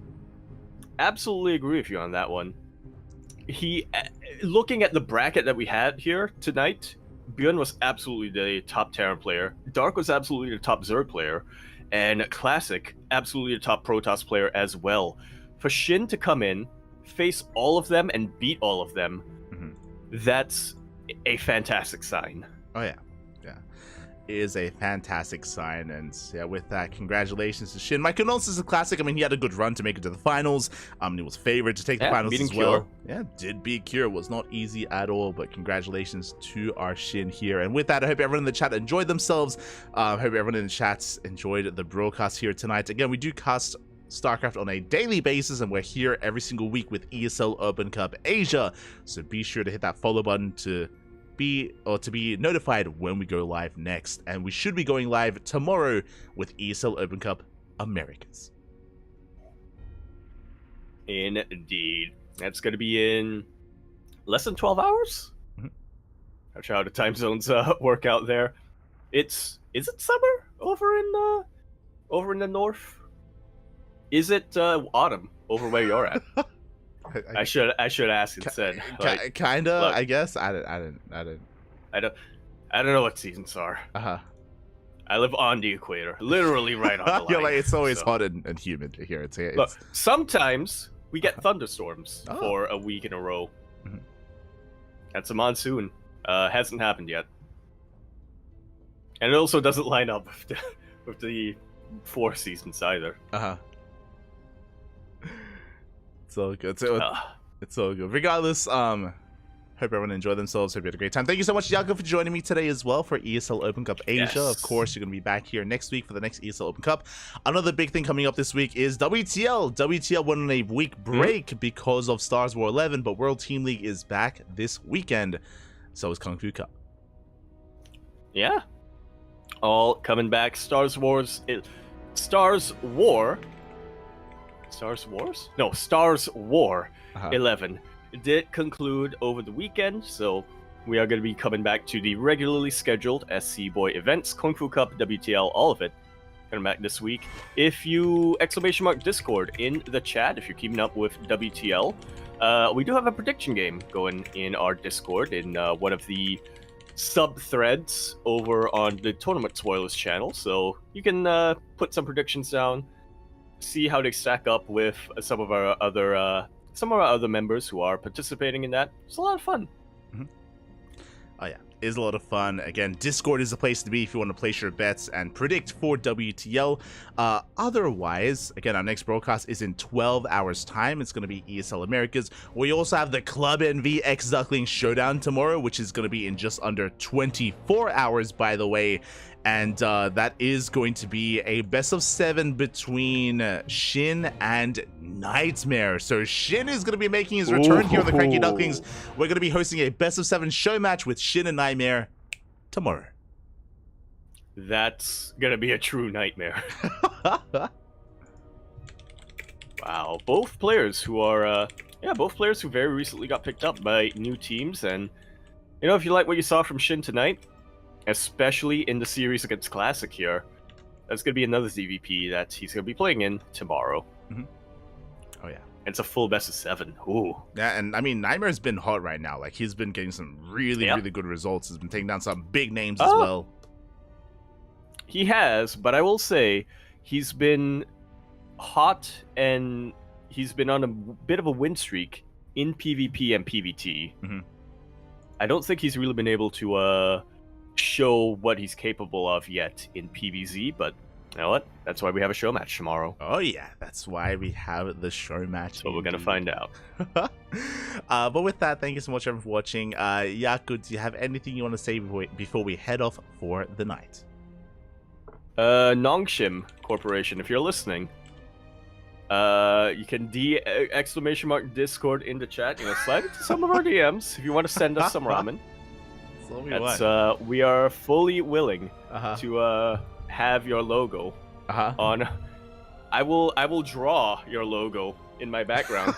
Absolutely agree with you on that one. Looking at the bracket that we had here tonight, Bjorn was absolutely the top Terran player. Dark was absolutely the top Zerg player. And Classic, absolutely the top Protoss player as well. For Shin to come in, face all of them, and beat all of them, that's a fantastic sign. Oh, yeah. Is a fantastic sign, and yeah, with that, congratulations to Shin. My condolences to Classic. I mean, he had a good run to make it to the finals. He was favored to take the finals as well. Yeah, did beat Cure. Was not easy at all, but congratulations to our Shin here. And with that, I hope everyone in the chat enjoyed themselves. Hope everyone in the chats enjoyed the broadcast here tonight. Again, we do cast StarCraft on a daily basis, and we're here every single week with ESL Open Cup Asia. So be sure to hit that follow button to be notified when we go live next, and we should be going live tomorrow with ESL Open Cup Americas. Indeed, that's going to be in less than 12 hours. Not sure how the time zones work out there. Is it summer over in the north? Is it autumn over where you're at? I should ask instead. Kinda, I guess. I don't know what seasons are. I live on the equator, literally right on the line. Yeah, like it's always hot and humid here. Look, sometimes we get thunderstorms for a week in a row. That's a monsoon. Hasn't happened yet, and it also doesn't line up with the 4 seasons either. It's all good. It's all good. Regardless, hope everyone enjoyed themselves. Hope you had a great time. Thank you so much, Yakuzaku, for joining me today as well for ESL Open Cup Asia. Yes. Of course, you're going to be back here next week for the next ESL Open Cup. Another big thing coming up this week is WTL. WTL went on a week break because of Stars War 11, but World Team League is back this weekend. So is Kung Fu Cup. Yeah. All coming back. Stars War 11 did conclude over the weekend, so we are going to be coming back to the regularly scheduled SC Boy events, Kung Fu Cup, WTL, all of it coming back this week. If you !Discord in the chat, if you're keeping up with WTL, we do have a prediction game going in our Discord in one of the sub-threads over on the Tournament Spoilers channel, so you can put some predictions down, see how they stack up with some of our other members who are participating in that. It's a lot of fun. Oh yeah, it is a lot of fun. Again, Discord is the place to be if you want to place your bets and predict for WTL. Otherwise, again, our next broadcast is in 12 hours time. It's going to be ESL Americas. We also have the Club NV X Ducklings Showdown tomorrow, which is going to be in just under 24 hours, by the way. And that is going to be a best of 7 between Shin and Nightmare. So Shin is going to be making his return here on the CranKy Ducklings. We're going to be hosting a best of 7 show match with Shin and Nightmare tomorrow. That's going to be a true nightmare. Wow. Both players who are, both players who very recently got picked up by new teams. And, you know, if you like what you saw from Shin tonight, especially in the series against Classic here, That's gonna be another ZVP that he's gonna be playing in tomorrow. Oh yeah. And it's a full best of 7. Ooh. Yeah, and I mean, Nightmare's been hot right now. Like, he's been getting some really good results. He's been taking down some big names as well. He has, but I will say he's been hot and he's been on a bit of a win streak in PvP and PvT. I don't think he's really been able to show what he's capable of yet in PvZ, but you know what? That's why we have a show match tomorrow. Oh yeah, that's why we have the show match. So we're gonna find out. But with that, thank you so much everyone for watching. Yaku, do you have anything you want to say before we head off for the night? Nongshim Corporation, if you're listening, you can !Discord in the chat. Slide into some of our DMs if you want to send us some ramen. We are fully willing to have your logo on. I will draw your logo in my background.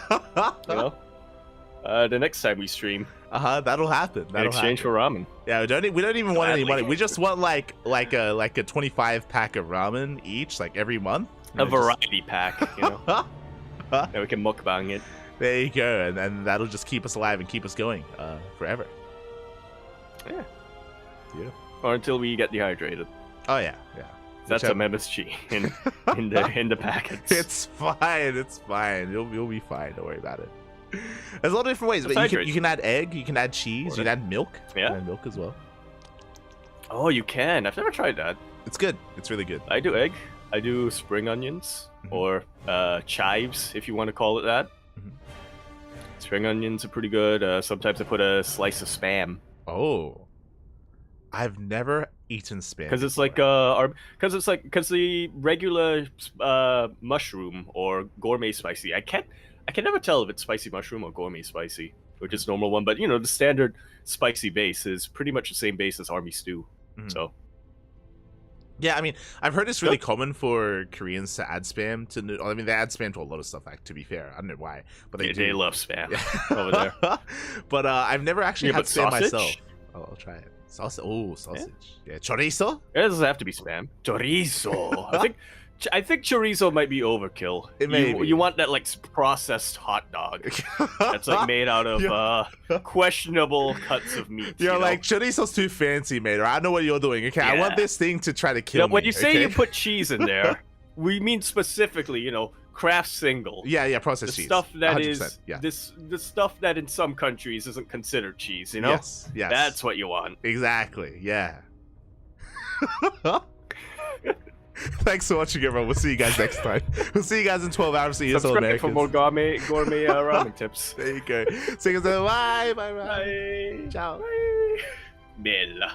The next time we stream. That'll happen. In exchange for ramen. Yeah, we don't even want any money. We just want like a 25 pack of ramen each, like every month. A variety pack, Then we can mukbang it. There you go, and that'll just keep us alive and keep us going forever. Yeah. Yeah. Or until we get dehydrated. Oh yeah. That's some MSG in the packets. It's fine. You'll be fine. Don't worry about it. There's a lot of different ways. But you can add egg, you can add cheese, you can add milk. Yeah. You can add milk as well. Oh, you can. I've never tried that. It's good. It's really good. I do egg. I do spring onions or chives, if you want to call it that. Spring onions are pretty good. Sometimes I put a slice of Spam. Oh, I've never eaten Spam because it's like because the regular mushroom or gourmet spicy. I can never tell if it's spicy mushroom or gourmet spicy, or just normal one. But the standard spicy base is pretty much the same base as army stew. So. Yeah, I mean, I've heard it's really common for Koreans to add Spam to. I mean, they add Spam to a lot of stuff. To be fair, I don't know why, but they love Spam over there. But I've never actually had Spam sausage? myself. Oh, I'll try it. Sausage. Oh, sausage. Yeah, chorizo. It doesn't have to be Spam. Chorizo. I think chorizo might be overkill. It may be. You want that like processed hot dog that's like made out of questionable cuts of meat. You're like, chorizo's too fancy, mate. Or I know what you're doing. Okay, I want this thing to try to kill me. When you say you put cheese in there, we mean specifically, Kraft single. Yeah, processed cheese. Stuff that is the stuff that in some countries isn't considered cheese. Yes. That's what you want. Exactly. Yeah. Thanks for watching, everyone. We'll see you guys next time. We'll see you guys in 12 hours. See you Subscribe for more gourmet ramen tips. There you go. See you guys. Bye. Ciao. Bella.